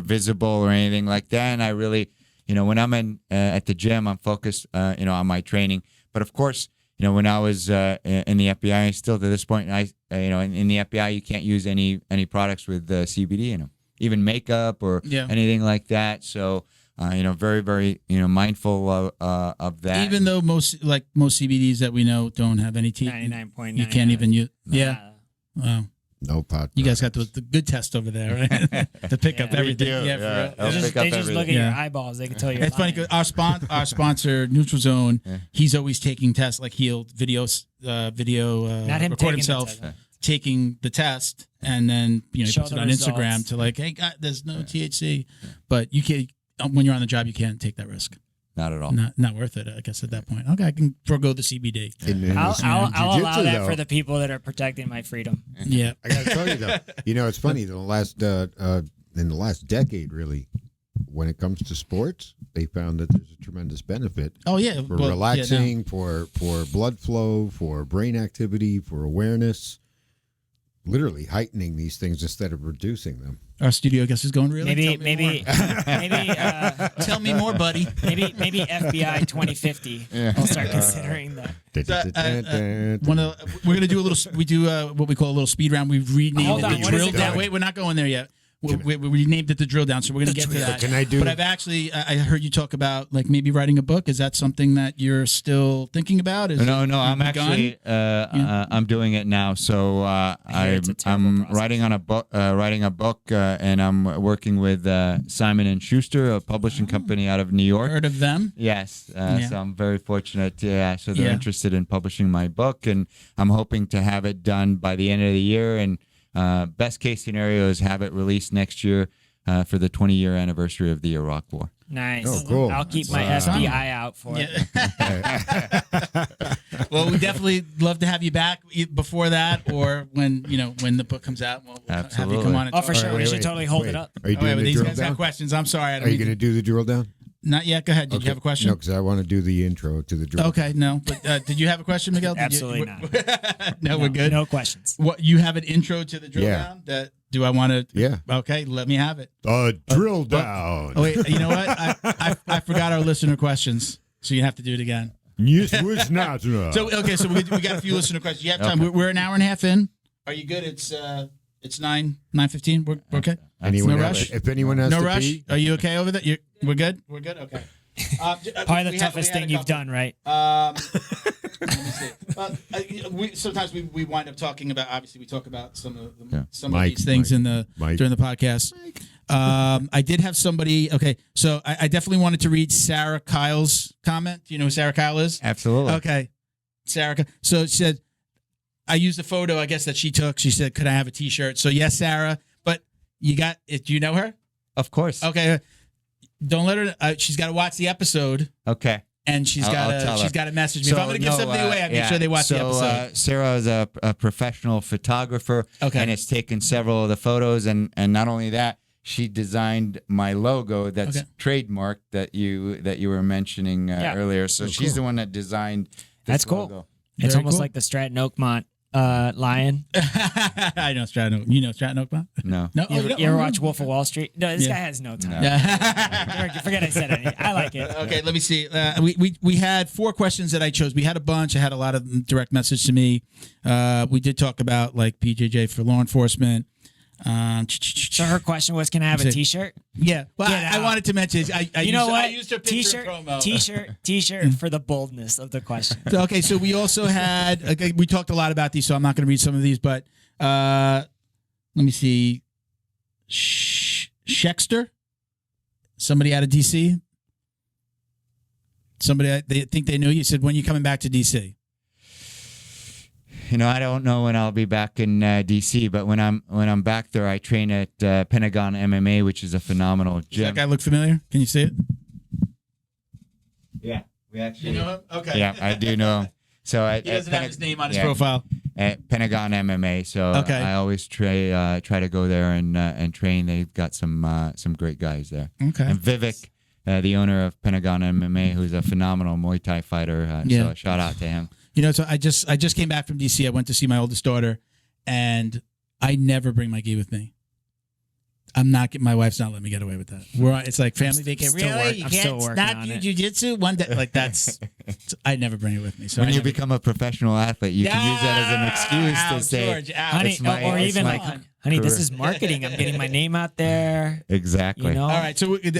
visible or anything like that. And I really, when I'm at the gym, I'm focused, on my training. But of course, when I was in the FBI, still to this point, in the FBI, you can't use any products with CBD in them, even makeup or anything like that. So. Very, very, mindful of that. Even though most CBDs that we know don't have any THC, 99.9. you can't even use. Yeah. Wow. No pot. You guys got the good test over there, right? To pick up Yeah. everything. We do, Yeah, for yeah. real. They'll pick up They just look at everything. your eyeballs. They can tell you're It's funny lying. because our sponsor, Neutral Zone, he's always taking tests. Like he'll video Not him record taking himself the test. taking the test, and then he Show puts it the on Instagram results. to like, hey, God, there's no THC, but you can't. When you're on the job, you can't take that risk. Not at all. Not worth it, I guess, at that point. Okay, I can forego the CBD. I'll allow that for the people that are protecting my freedom. Yeah. I got to tell you though, it's funny. In the last decade, really, when it comes to sports, they found that there's a tremendous benefit Oh yeah. for relaxing, for blood flow, for brain activity, for awareness. Literally heightening these things instead of reducing them. Our studio guest is going really. Maybe Tell me more, buddy. maybe FBI 2050. I'll start considering that. We're gonna do a little. We do what we call a little speed round. We've renamed Hold it on, the what is drill it down. called? Wait, we're not going there yet. We named it the drill down, so we're gonna get to that. Can I do? But I've actually I heard you talk about like maybe writing a book. Is that something that you're still thinking about? No, I'm actually I'm doing it now. So it's a terrible I'm process. writing a book, and I'm working with Simon and Schuster, a publishing company out of New York. Heard of them? Yes, Yeah. so I'm very fortunate. Yeah, so they're Yeah. interested in publishing my book, and I'm hoping to have it done by the end of the year. And best case scenario is have it released next year. for the 20-year anniversary of the Iraq War. Nice. Oh, cool. I'll keep Wow. my FBI out for it. Well, we definitely love to have you back before that, or when the book comes out. We'll have you Absolutely. come on. And Oh, talk. for sure. Wait, we should wait, totally hold wait. it up. Are you Oh, yeah, doing but the these drill guys have down? questions. I'm sorry. I don't Are you mean going to do the drill down? Not yet. Go ahead. Did you have a question? No, because I want to do the intro to the drill. Okay, no. But did you have a question, Miguel? Did Absolutely you, not. no, we're good. No questions. What you have an intro to the drill Yeah. down? That do I want to? Yeah. Okay, let me have it. Drill down. Oh wait, you know what? I forgot our listener questions, so you have to do it again. Yes, was not. So okay, so we got a few listener questions. You have time. We're an hour and a half in. Are you good? It's 9:15. We're okay. Anyone No has, rush? if anyone has No to rush. pee, Are you okay over there? We're good. We're good. Okay. Probably the toughest thing you've done, right? Let me see. Sometimes we wind up talking about. Obviously, we talk about some of Mike, these things Mike, in the Mike. during the podcast. I did have somebody. Okay, so I definitely wanted to read Sarah Kyle's comment. Do you know who Sarah Kyle is? Absolutely. Okay, Sarah. So she said, I used a photo, I guess, that she took. She said, "Could I have a T-shirt?" So yes, Sarah. But you got it. Do you know her? Of course. Okay. Don't let her. She's got to watch the episode. Okay. And she's I'll tell got her. to message me. If I'm going to give something away, I make sure they watch the episode. Sarah is a professional photographer, Okay. and has taken several of the photos, and not only that, she designed my logo that's Okay. trademarked that you were mentioning earlier. So she's the one that designed this That's cool. logo. It's Very almost cool. like the Stratton Oakmont lion. I know Stratton. You know Stratton Oakmont? No. No. You ever, you ever watch Wolf of Wall Street? No, this guy has no time. Forget I said anything. I like it. Okay, let me see. We had 4 questions that I chose. We had a bunch. I had a lot of them direct message to me. We did talk about like PJJ for law enforcement. So her question was, "Can I have a T-shirt?" Yeah. Well, Get I out. wanted to mention. I used her picture T-shirt, in promo. T-shirt for the boldness of the question. So, okay, so we also had. Okay, we talked a lot about these, so I'm not going to read some of these, but let me see. Shexter, somebody out of DC. Somebody they think they knew you. Said, "When are you coming back to DC?" I don't know when I'll be back in DC, but when I'm back there, I train at Pentagon MMA, which is a phenomenal Does gym. that guy look familiar? Can you see it? Yeah, we actually. You know him? Okay. Yeah, I do know. So He doesn't have his name on his yeah. profile. At Pentagon MMA, so Okay. I always try to go there and train. They've got some great guys there. Okay. And Vivek, the owner of Pentagon MMA, who's a phenomenal Muay Thai fighter. Yeah. So a shout out to him. So I just came back from DC. I went to see my oldest daughter, and I never bring my gi with me. My wife's not letting me get away with that. It's like family vacation. still Really? work- You I'm can't still working not on do it. jiu-jitsu one day? Like I never bring it with me. So When I you never- become a professional athlete, you can use that as an excuse Ow, to say, George, ow. Honey, It's my- or it's even my like, honey, this career. is marketing. I'm getting my name out there. exactly. You know. All right, so you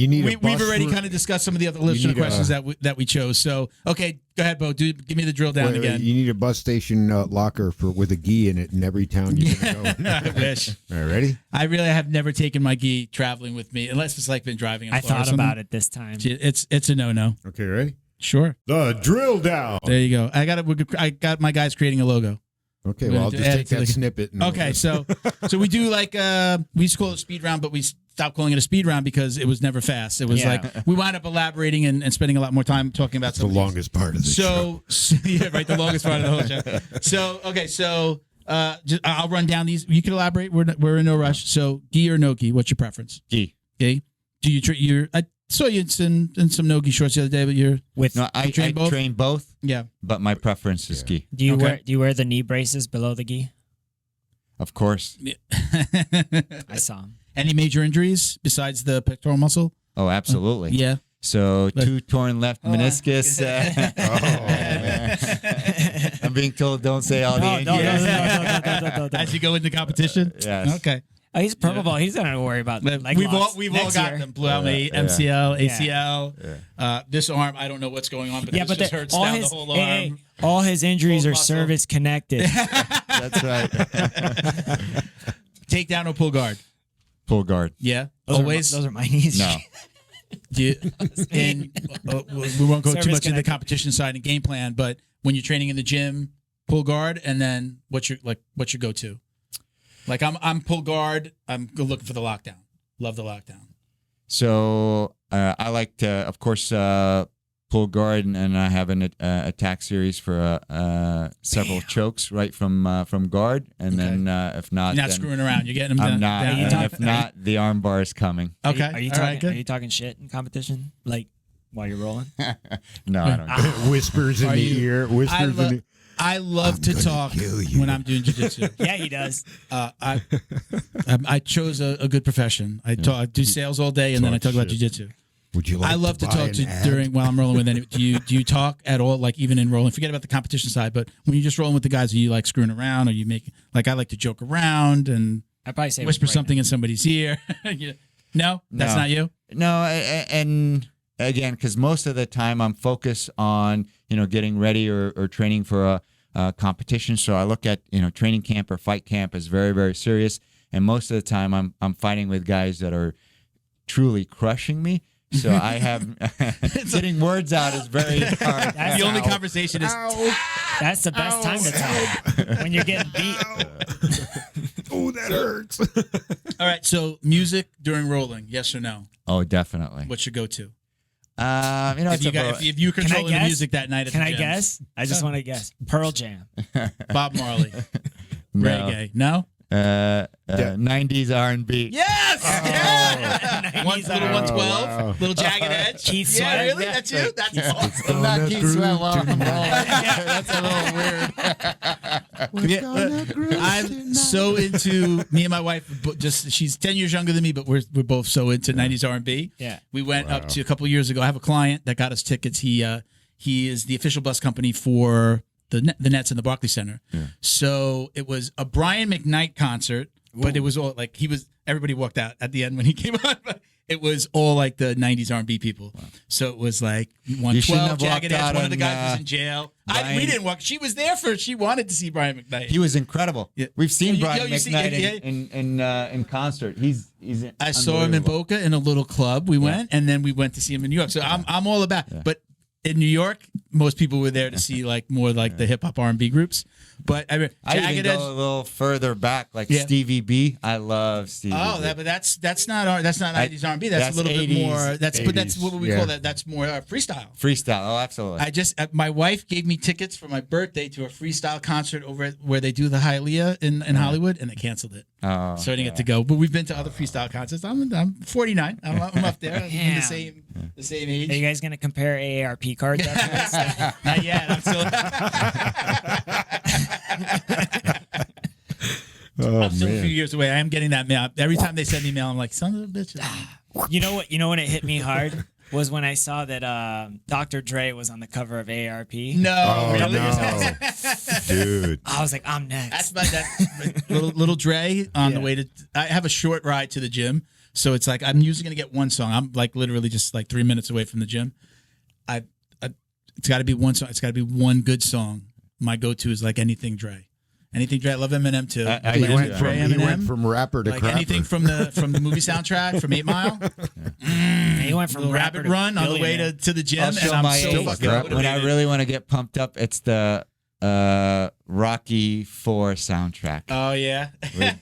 need. we've already kind of discussed some of the other listener need questions that we chose. So okay, go ahead, Bo. Give me the drill down again. You need a bus station locker with a gi in it in every town you're gonna go. I wish. All right, ready? I really have never taken my gi traveling with me, unless it's like been driving. In I Florida or thought about something. it this time. It's a no. Okay, ready? Sure. The drill down. There you go. I got my guys creating a logo. Okay, We're well, I'll gonna just add take it to that the- snippet. And Okay, so we do like we used to call it a speed round, but we stopped calling it a speed round because it was never fast. It was Yeah. like we wound up elaborating and spending a lot more time talking about the some of these. longest part of the show. So yeah, right, the longest part of the whole show. So okay, so I'll run down these. You can elaborate. We're in no rush. So gi or no gi? What's your preference? Gi. Gi. Do you I saw you in some no gi shorts the other day, but you're With No, I train both? train both, yeah. but my preference is gi. do you Okay. wear the knee braces below the gi? Of course. I saw them. Any major injuries besides the pectoral muscle? Oh, absolutely. Yeah. So 2 torn left meniscus. I'm being told don't say all the No, injuries. As you go into competition. Yes. Okay. Oh, he's purple belt. He's not gonna worry about leg We've all loss got year. them. Blue out Yeah. MCL, Yeah. ACL. This arm, I don't know what's going on, but Yeah, this but just hurts all down his the whole arm. all his injuries Full are muscle. service connected. That's right. Takedown or pull guard? Pull guard. Yeah. Those Always. are those are my knees. No. Do you, we won't go too Service much into the connected. competition side and game plan, but when you're training in the gym, pull guard, and then what's your go-to? Like I'm pull guard. I'm looking for the lockdown. Love the lockdown. So I like to, of course, pull guard, and I have an attack series for several chokes right from guard, and then if not, You're not then screwing around. You're getting them I'm down. not. down. And if not, the arm bar is coming. Okay. Are you All talking? right, good. Are you talking shit in competition? Like while you're rolling? No, I don't. Whispers in Are the you- ear. Whispers in the I love to talk when I'm doing jiu-jitsu. Yeah, he does. I chose a good profession. I do sales all day, and then I talk about shit. jiu-jitsu. Would you like I love to buy talk an to ad? during while I'm rolling with any. Do you talk at all? Like even in rolling, forget about the competition side. But when you're just rolling with the guys, are you like screwing around? Or you make like I like to joke around and I probably say whisper right something in somebody's ear. No, that's No. not you. No, and again, because most of the time I'm focused on getting ready or training for a competition. So I look at training camp or fight camp as very, very serious. And most of the time I'm fighting with guys that are truly crushing me. So I have getting words out is very hard. That's The only how- conversation is That's the best time to tell when you're getting beat. Oh, that hurts. all right. So music during rolling, yes or no? Oh, definitely. What's your go-to? It's If you're controlling the guess? music that night at Can the I gym. guess? I just want to guess. Pearl Jam. Bob Marley, no. reggae, no? 90s R&B. Yes. Yeah. One, 90s little are- 112, wow. little jagged edge. Keith Yeah, Sweat. really? That's you? That's awesome. I'm not Gonna Keith groove Sweat while I'm tonight. rolling. That's a little weird. I'm so into me and my wife. She's 10 years younger than me, but we're both so into 90s R&B. Yeah. We went up to a couple of years ago. I have a client that got us tickets. He is the official bus company for the Nets in the Barclays Center. So it was a Brian McKnight concert, but it was all like everybody walked out at the end when he came on. But it was all like the 90s R&B people. So it was like shouldn't 112, have Jagged walked Edge. out One of the on, guys was in jail. We Brian. didn't walk. She was there she wanted to see Brian McKnight. He was incredible. Yeah. We've seen Yo, Brian you see- McKnight in concert. He's I saw him in unbelievable. Boca in a little club. We went, and then we went to see him in New York. So I'm all about. But in New York, most people were there to see like more like the hip hop R&B groups. But I mean, I even Jagged go Edge. a little further back, like Yeah. Stevie B. I love Stevie Oh, B. but that's not 90s R&B. That's a little 80s, bit more. That's 80s, what we yeah. call that. That's more freestyle. Freestyle. Oh, absolutely. My wife gave me tickets for my birthday to a freestyle concert over where they do the Hialeah in Hollywood, and they canceled it. Oh, So I didn't get to go. But we've been to other freestyle concerts. I'm 49. I'm up there. I'm Damn. the same age. Are you guys gonna compare AARP cards after this? Not yet. I'm still, Oh, I'm still a man. few years away. I am getting that mail. Every time they send me mail, I'm like, son of a bitch. You know what? You know when it hit me hard was when I saw that Dr. Dre was on the cover of AARP. No, Oh, really? no. Dude. I was like, I'm next. That's little Dre on the way to. I have a short ride to the gym, so it's like I'm usually gonna get one song. I'm like literally just like 3 minutes away from the gym. It's got to be one song. It's got to be one good song. My go-to is like anything Dre. Anything Dre. I love Eminem too. I He Yeah. went, Dre, from, he Eminem. went from rapper to Like crapper. anything from the movie soundtrack from 8 Mile. He went from Little rapper rapid to run on the way billionaire. to the gym, I'll and show I'm my so age. fucking When When I motivated. really want to get pumped up, it's the Rocky 4 soundtrack. Oh yeah. with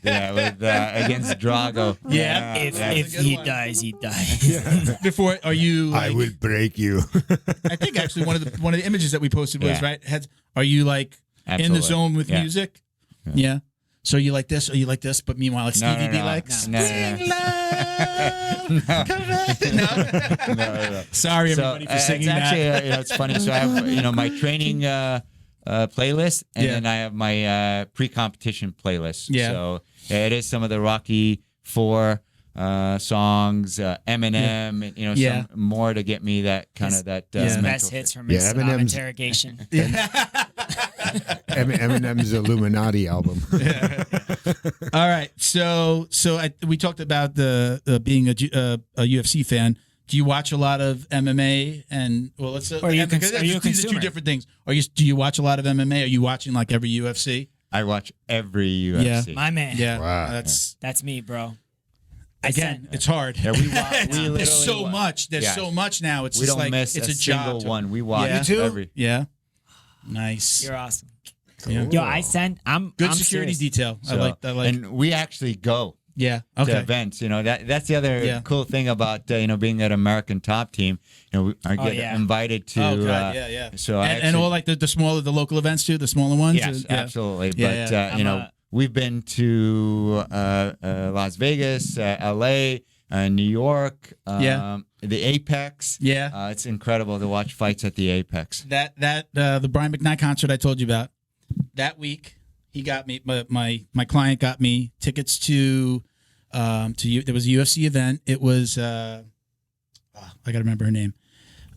against Drago. Yeah. If That's a good he one. dies, he dies. Before, are you? I Like, will break you. I think actually one of the images that we posted was Yeah. right. Are you like in the Absolutely. zone with Yeah. music? Yeah. So you like this or you like this, but meanwhile it's No, Stevie no, B no. like No, Spring no. Love. No. No. Sorry So everybody for singing it's actually, that. it's funny. So I have my training playlist, and Yeah. then I have my pre-competition playlist. Yeah. So it is some of the Rocky 4 songs, Eminem, and, Yeah. some more to get me that kind of that. His Yeah. best hits from Yeah, his Saddam Eminem's- interrogation. Eminem's Illuminati album. All right. So we talked about the being a UFC fan. Do you watch a lot of MMA? And well, let's. Are you a because are you a these are two consumer? different things. Do you watch a lot of MMA? Are you watching like every UFC? I watch every UFC. My man. Yeah. Wow. That's me, bro. Again, it's hard. Yeah, we literally There's so wa- much. There's Yeah. so much now. It's We just don't like miss it's a a job. single to- one. We watch Yeah. You too? every. Yeah. Nice. You're awesome. Yeah. Yo, I sent. I'm Good I'm security serious. detail. I So- like. And we actually go. Yeah. to Okay. events. That's the other cool thing about being an American top team. I get invited to. Oh God, yeah. So and all like the smaller, the local events too, the smaller ones. Yes, absolutely. Yeah, But we've been to Las Vegas, L.A., New York, the Apex. Yeah. It's incredible to watch fights at the Apex. The Brian McKnight concert I told you about. That week, he got me. My client got me tickets to there was a UFC event. It was I gotta remember her name.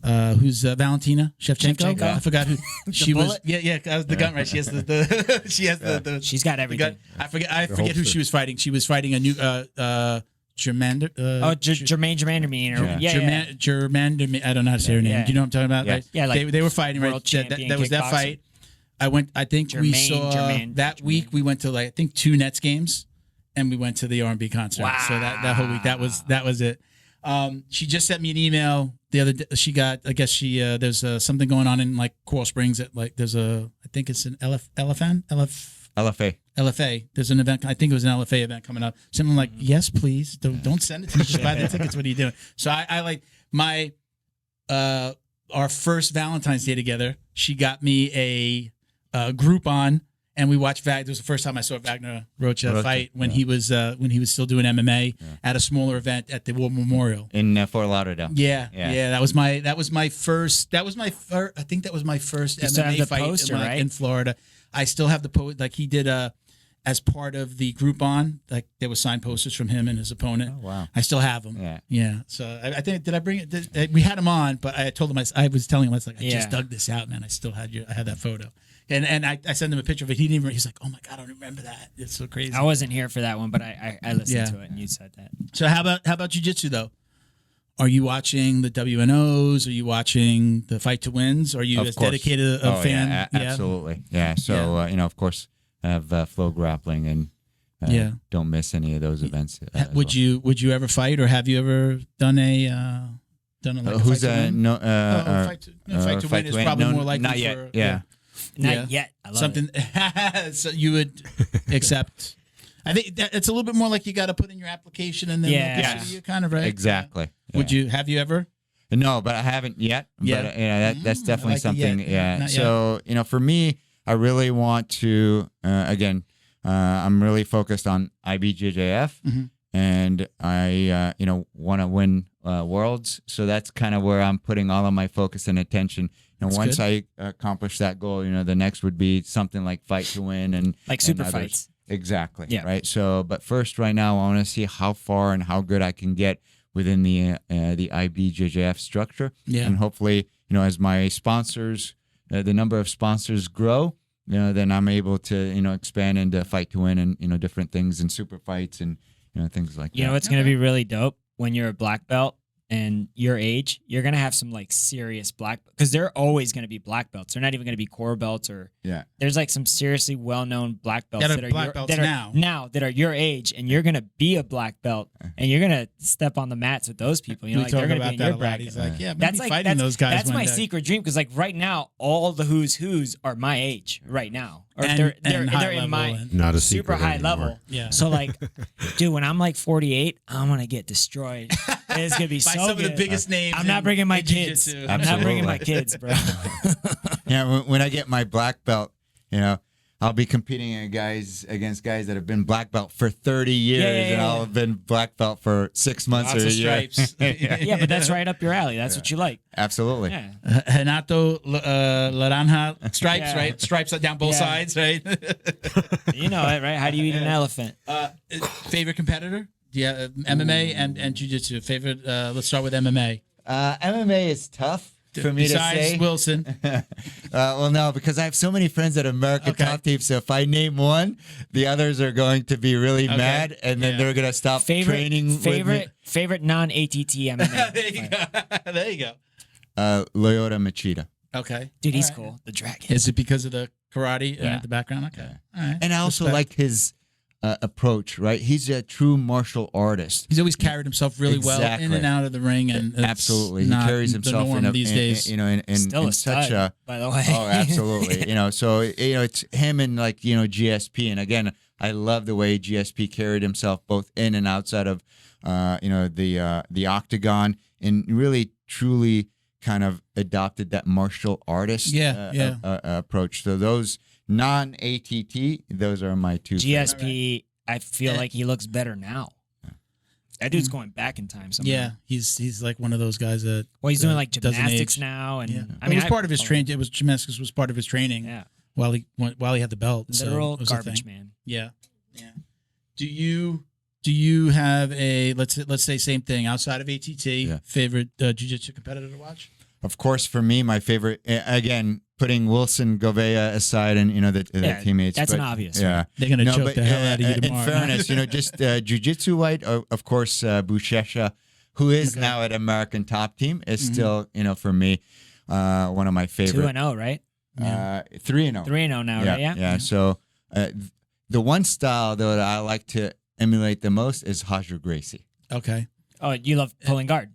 Who's Valentina Shevchenko? Shevchenko. I forgot who she was. bullet? Yeah. That was the gun, right? She has the she has the She's got everything. I forget who holster. she was fighting. She was fighting a new Germander. Jermaine Germander. Germander. I don't know how to say her name. Yeah. Do you know what I'm talking about? Yeah. Right? Yeah, like they were fighting. Right. world champion That was that kickboxer. fight. I think we saw that week. We went to like I think 2 Nets games, and we went to the R&B concert. Wow. So that whole week that was it. She just sent me an email the other day. She got I guess she there's something going on in like Coral Springs at like there's I think it's an LFA. There's an event. I think it was an LFA event coming up. Something like, yes, please. Don't send it to me. Just buy the tickets. What are you doing? So I like my our first Valentine's Day together. She got me a Groupon, and we watched It was the first time I saw Wagner Rocha fight when he was still doing MMA at a smaller event at the War Memorial In Fort Lauderdale. Yeah. That was my first. I think that was my first You still have MMA the fight poster, right? in Florida. I still have the post. Like he did as part of the Groupon. Like there were signed posters from him and his opponent. Oh, wow. I still have them. Yeah. So I think did I bring it? We had him on, but I told him I was telling him I was like I just dug this out, man. I still had I had that photo. And I sent him a picture of it. He didn't even. He's like, "Oh my god, I don't remember that. It's so crazy." I wasn't here for that one, but I listened to it and you said that. So how about jiu-jitsu though? Are you watching the WNOs? Are you watching the Fight to Wins? Are you Of as course. dedicated a fan? Yeah, absolutely. Yeah. So of course, I have Flow Grappling and don't miss any of those events. Would you ever fight, or have you ever done a like who's a fight to win? Fight to win is probably more likely not yet. for Not yet. I love something. So you would accept. I think it's a little bit more like you got to put in your application and then they'll get you kind of right. Exactly. Would you? Have you ever? No, but I haven't yet. Yeah. But that's definitely like the something. yet. Yeah. Not So for me, I really want to I'm really focused on IBJJF, and I want to win worlds. So that's kind of where I'm putting all of my focus and attention. And once I accomplish that goal, the next would be something like Fight to Win and Like super others. fights. Exactly. Yeah. Right. So, but first, right now, I want to see how far and how good I can get within the IBJJF structure. Yeah. And hopefully, as my sponsors, the number of sponsors grow, then I'm able to, expand into Fight to Win and, different things and super fights and, things like that. You know what's going to be really dope? When you're a black belt and your age, you're going to have some like serious black, because they're always going to be black belts. They're not even going to be core belts or there's like some seriously well-known black belts that are your age, and you're going to be a black belt and you're going to step on the mats with those people. Like they're going to be in your bracket. He's like, That's like fighting those guys. That's one my day. secret dream, because like right now, all the who's are my age right now, or And- they're and high in level my and- Not a super secret high anymore. level. Yeah. So like, dude, when I'm like 48, I'm gonna get destroyed. It's gonna be By so some good. of the biggest names. I'm not in- bringing my in kids. jiu-jitsu. I'm not bringing my Absolutely. kids, bro. Yeah, when I get my black belt, I'll be competing against guys that have been black belt for 30 years, and I'll have been black belt for 6 months Lots or a of year. stripes. Yeah, but that's right up your alley. That's what you like. Absolutely. Yeah. Renato Laranja stripes, Yeah. right? Stripes down both Yeah. sides, right? You know it, right? How do you eat an elephant? Favorite competitor? Yeah, MMA and jiu-jitsu. Favorite? Let's start with MMA. MMA is tough for me to Besides say. Wilson. Well, no, because I have so many friends at American Okay. Top Team. So if I name one, the others are going to be really mad, and then they're going to stop training with me. Favorite non-ATT MMA. There you go. There you go. Lyoto Machida. Okay. Dude, he's All right. cool. The dragon. Is it because of the karate Yeah. the background? Okay. All right. And I also Respect. like his approach, right? He's a true martial artist. He's always carried himself really well in and out of the ring, and it's absolutely, he not carries the himself norm these days. Still in a such stud, a by the way. Oh, absolutely. So it's him and GSP, and again, I love the way GSP carried himself both in and outside of the octagon, and really truly kind of adopted that martial artist approach. So those non-ATT, those are my two favorites. GSP, I feel like he looks better now. That dude's going back in time somehow. Yeah, he's like one of those guys that. Well, he's doing like doesn't gymnastics age. now, and Yeah. I mean, it was part of his training. It was gymnastics was part of his training. Yeah, While he had the belt. literal So it was a garbage thing. man. Yeah. Do you have a let's say same thing outside of ATT favorite jiu-jitsu competitor to watch? Of course, for me, my favorite, again, putting Wilson Govea aside and the teammates. That's but, an obvious. Yeah, Right? They're gonna choke the hell out of you tomorrow. In fairness, just jiu-jitsu white, of course, Bushesha, who is now at American Top Team, is still for me one of my favorite. 2-0, right? 3-0. 3-0 now, right? Yeah. So the one style though that I like to emulate the most is Hajar Gracie. Okay. Oh, you love pulling guard.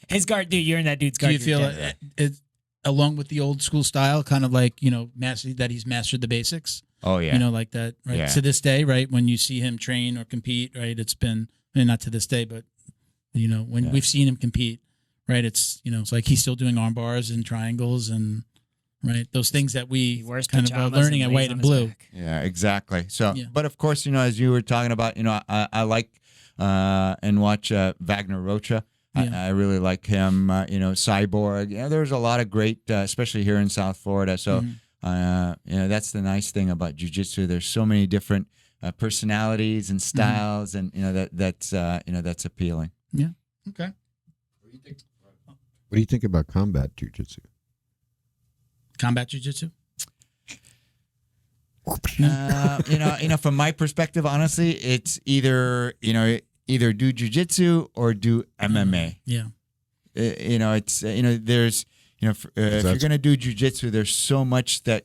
His guard, dude. You're in that dude's guard. Do you feel it along with the old school style, kind of like that he's mastered the basics? Oh yeah. Like that, right? Yeah. To this day, right? When you see him train or compete, right? It's been not to this day, but when we've seen him compete, right? It's it's like he's still doing arm bars and triangles and right those things that we kind of are learning at white and blue. Yeah, exactly. So, Yeah. but of course, as you were talking about, I like and watch Wagner Rocha. Yeah. I really like him. Cyborg. There's a lot of great, especially here in South Florida. So, that's the nice thing about jiu-jitsu. There's so many different personalities and styles, and that's appealing. Yeah. Okay. What do you think about combat jiu-jitsu? Combat jiu-jitsu? From my perspective, honestly, it's either do jiu-jitsu or do MMA. Yeah. It's there's if you're going to do jiu-jitsu, there's so much that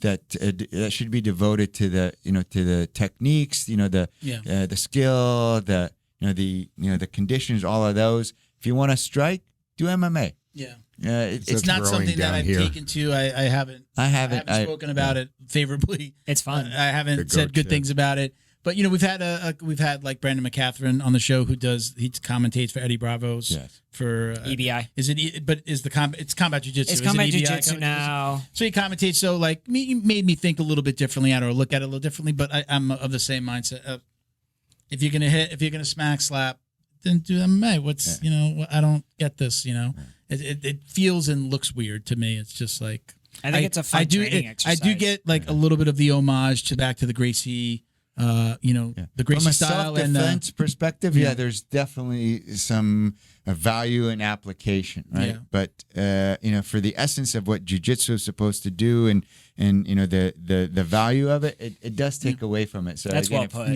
that should be devoted to the techniques, the skill, the conditions, all of those. If you want to strike, do MMA. Yeah. It's not growing something that down I've here. taken to. I haven't spoken about it favorably. It's fun. I haven't said good things about it. But we've had like Brandon McCaffrey on the show he commentates for Eddie Bravo's for EBI. Is it? But is it's combat jiu-jitsu? It's Is combat it EBI? jiu-jitsu now. So he commentates. So like made me think a little bit differently or look at it a little differently. But I'm of the same mindset of if you're gonna hit, if you're gonna smack, slap, then do MMA. What's I don't get this. It feels and looks weird to me. It's just like I think it's a fun training exercise. I do get like a little bit of the homage to back to the Gracie. The Gracie From a style self-defense perspective, there's definitely some value in application, right? Yeah. But for the essence of what jiu-jitsu is supposed to do, and the value of it, it does take away from it. So That's again, well put.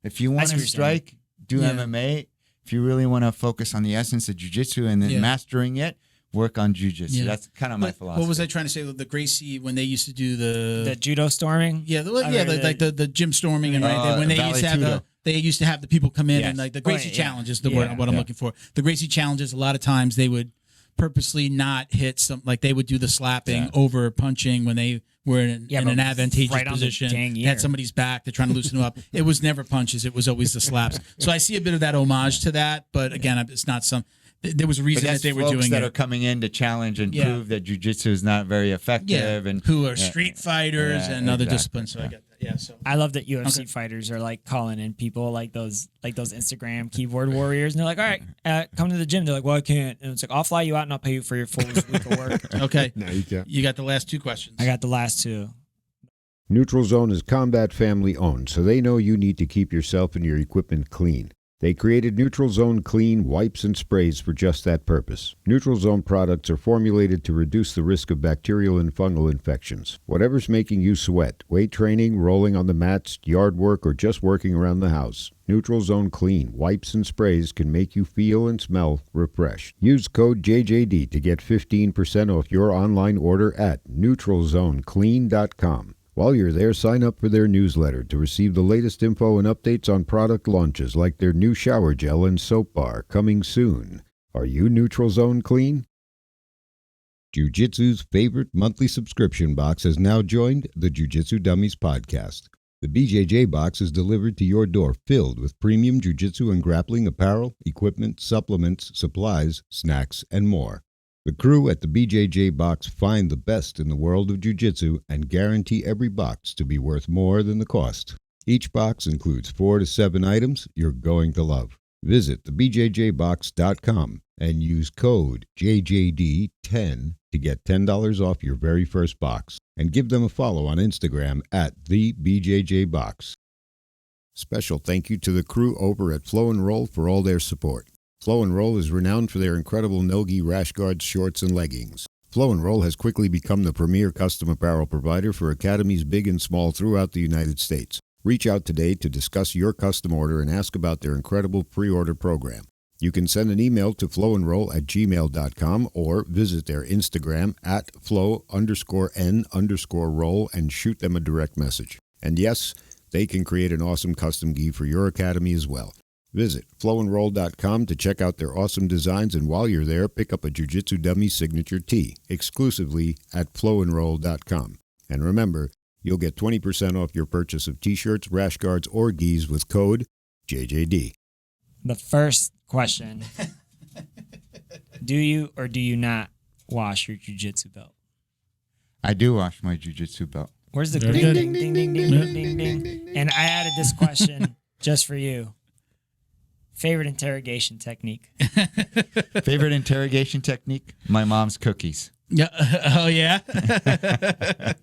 if you want to strike, do MMA. If you really want to focus on the essence of jiu-jitsu and then mastering it, work on jiu-jitsu. Yeah. That's kind of my philosophy. What was I trying to say? The Gracie when they used to do the judo storming. Yeah, the gym storming and when they used to have they used to have the people come in and like the Gracie challenge is the word what I'm looking for. The Gracie challenges, a lot of times they would purposely not hit some, like they would do the slapping over punching when they were in an advantageous position, had somebody's back, they're trying to loosen them up. It was never punches, it was always the slaps. So I see a bit of that homage to that, but again, it's not some. There was a reason that they were doing that it. are coming in to challenge and prove that jiu-jitsu is not very effective, and who are street fighters and other disciplines. So I get that. Yeah, so I love that UFC fighters are like calling in people like those Instagram keyboard warriors, and they're like, "All right, come to the gym." They're like, "Well, I can't." And it's like, "I'll fly you out and I'll pay you for your full week of work." Okay, No, you can't. you got the last two questions. I got the last two. Neutral Zone is combat family owned, so they know you need to keep yourself and your equipment clean. They created Neutral Zone Clean wipes and sprays for just that purpose. Neutral Zone products are formulated to reduce the risk of bacterial and fungal infections. Whatever's making you sweat, weight training, rolling on the mats, yard work, or just working around the house, Neutral Zone Clean wipes and sprays can make you feel and smell refreshed. Use code JJD to get 15% off your online order at neutralzoneclean.com. While you're there, sign up for their newsletter to receive the latest info and updates on product launches like their new shower gel and soap bar coming soon. Are you neutral zone clean? Jiu-Jitsu's favorite monthly subscription box has now joined the Jiu Jitsu Dummies Podcast. The BJJ box is delivered to your door filled with premium jiu-jitsu and grappling apparel, equipment, supplements, supplies, snacks, and more. The crew at the BJJ box find the best in the world of jiu-jitsu and guarantee every box to be worth more than the cost. Each box includes 4 to 7 items you're going to love. Visit thebjjbox.com and use code JJD10 to get $10 off your very first box. And give them a follow on Instagram at thebjjbox. Special thank you to the crew over at Flow and Roll for all their support. Flow and Roll is renowned for their incredible no-gi rash guards, shorts, and leggings. Flow and Roll has quickly become the premier custom apparel provider for academies big and small throughout the United States. Reach out today to discuss your custom order and ask about their incredible pre-order program. You can send an email to flowandroll@gmail.com or visit their Instagram at flow_n_roll and shoot them a direct message. And yes, they can create an awesome custom gi for your academy as well. Visit flowandroll.com to check out their awesome designs, and while you're there, pick up a Jiu Jitsu Dummies signature tee exclusively at flowandroll.com. And remember, you'll get 20% off your purchase of t-shirts, rash guards, or gis with code JJD. The first question, do you or do you not wash your jiu-jitsu belt? I do wash my jiu-jitsu belt. Where's the Very ding, good. ding, ding, ding, ding, ding, ding, ding? And I added this question just for you. Favorite interrogation technique? Favorite interrogation technique? My mom's cookies. Yeah. Oh, yeah.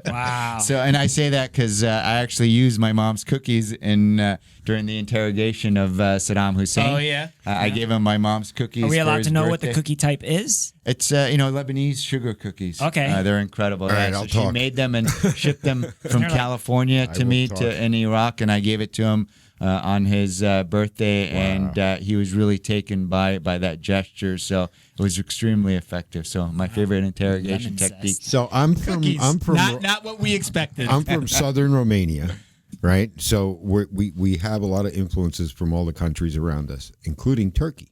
Wow. So, and I say that because I actually used my mom's cookies in during the interrogation of Saddam Hussein. Oh, yeah. I gave him my mom's cookies. Are we for allowed his to know what the birthday. cookie type is? It's Lebanese sugar cookies. Okay. They're incredible. All right, so I'll she talk. made them and shipped them from They're like- California I to will me talk. in Iraq, and I gave it to him on his birthday, and he was really taken by that gesture. So it was extremely effective. So my favorite interrogation Lemon technique. zest. So I'm from not what we expected. I'm from southern Romania, right? So we have a lot of influences from all the countries around us, including Turkey,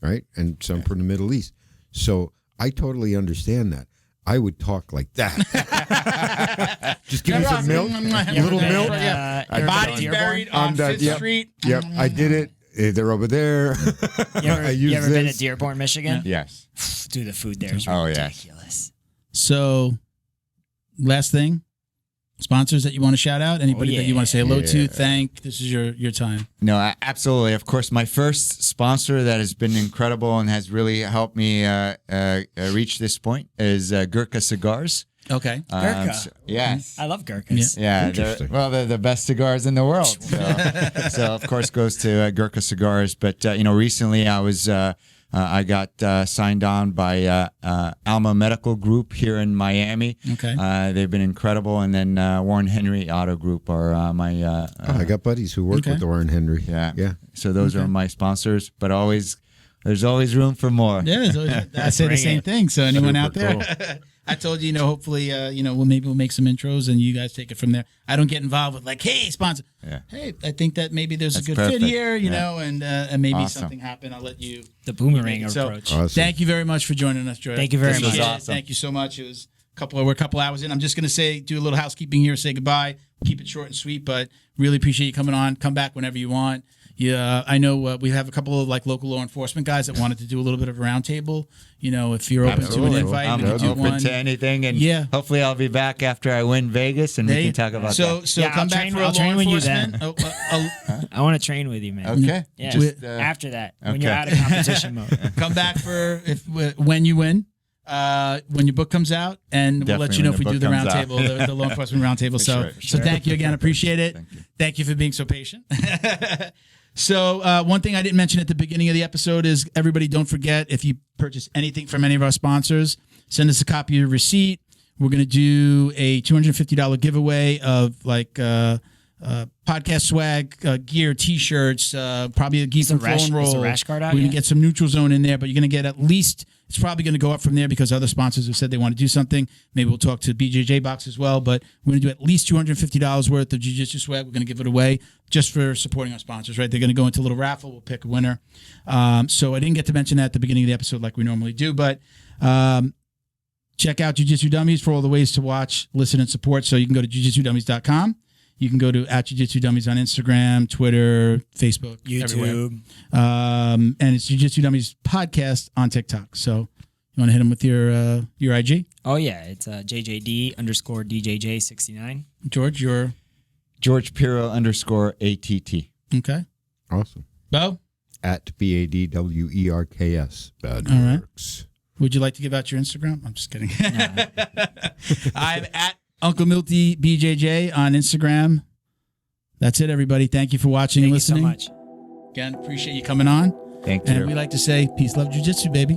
right? And some from the Middle East. So I totally understand that. I would talk like that. Just give me some milk, little milk. Bodies buried on Fifth Street. Yep, I did it. They're over there. You I use ever been this. at Dearborn, Michigan? Yes. Dude, the food there is Oh, yes. ridiculous. So, last thing, sponsors that you want to shout out? Anybody that you want to say hello to, thank? This is your time. No, absolutely. Of course, my first sponsor that has been incredible and has really helped me reach this point is Gurkha Cigars. Okay. Gurkha. Yes. I love Gurkhas. Yeah, Interesting. they're the best cigars in the world. So of course, goes to Gurkha Cigars. But recently I got signed on by Alma Medical Group here in Miami. Okay. They've been incredible, and then Warren Henry Auto Group are my. I got buddies who work Okay. with Warren Henry. Yeah. So those are my sponsors, but there's always room for more. Yeah, I say the Bring same it. thing. So anyone out Super there, I told you, hopefully, we'll make some intros and you guys take it from there. I don't get involved with like, hey, sponsor. Yeah. Hey, I think that maybe there's That's a good perfect. fit here, Yeah. and maybe Awesome. something happen. I'll let you. The boomerang So, approach. Awesome. Thank you very much for joining us, Jordan. Thank you very Appreciate much. it. Awesome. Thank you so much. It was we're a couple hours in. I'm just gonna do a little housekeeping here, say goodbye, keep it short and sweet, but really appreciate you coming on. Come back whenever you want. Yeah, I know we have a couple of like local law enforcement guys that wanted to do a little bit of a roundtable. If you're open to an Absolutely. invite, I'm we can do open one. to anything, and Yeah. hopefully I'll be back after I win Vegas, and we Hey, can talk about so that. so Yeah, come I'll back train- for a I'll law train with you enforcement. then. I want to train with you, man. Okay. Yeah. Just, After that, when you're okay. out of competition mode. Come back for when you win. When your book comes out, and we'll let Definitely you know when if we the do the book comes roundtable, the law enforcement roundtable. So, sure, so thank you again. Appreciate it. Thank you for being so patient. So, one thing I didn't mention at the beginning of the episode is everybody don't forget, if you purchase anything from any of our sponsors, send us a copy of your receipt. We're going to do a $250 giveaway of like podcast swag, gear, T-shirts, probably a geek Is the from Flow and rash- is the Roll. rash guard out We're gonna yet? get some Neutral Zone in there, but you're gonna get at least. It's probably gonna go up from there because other sponsors have said they want to do something. Maybe we'll talk to BJJ Box as well, but we're gonna do at least $250 worth of Jiu-Jitsu swag. We're gonna give it away just for supporting our sponsors. Right? They're gonna go into a little raffle. We'll pick a winner. So I didn't get to mention that at the beginning of the episode like we normally do, but. Check out Jiu-Jitsu Dummies for all the ways to watch, listen, and support. So you can go to jujitsudummies.com. You can go to @Jiu-Jitsu Dummies on Instagram, Twitter, Facebook, everywhere. YouTube. And it's Jiu-Jitsu Dummies Podcast on TikTok. So you want to hit them with your IG? Oh yeah, it's JJD _DJJ 69. George, your George Piro _ATT. okay. Awesome. Bo, At BADWERKS. Bad All right. works. would you like to give out your Instagram? I'm just kidding. I'm at Uncle Milty BJJ on Instagram. That's it, everybody. Thank you for watching Thank and you so listening. much. Again, appreciate you coming on. Thank you. And we like to say, peace, love, jiu-jitsu, baby.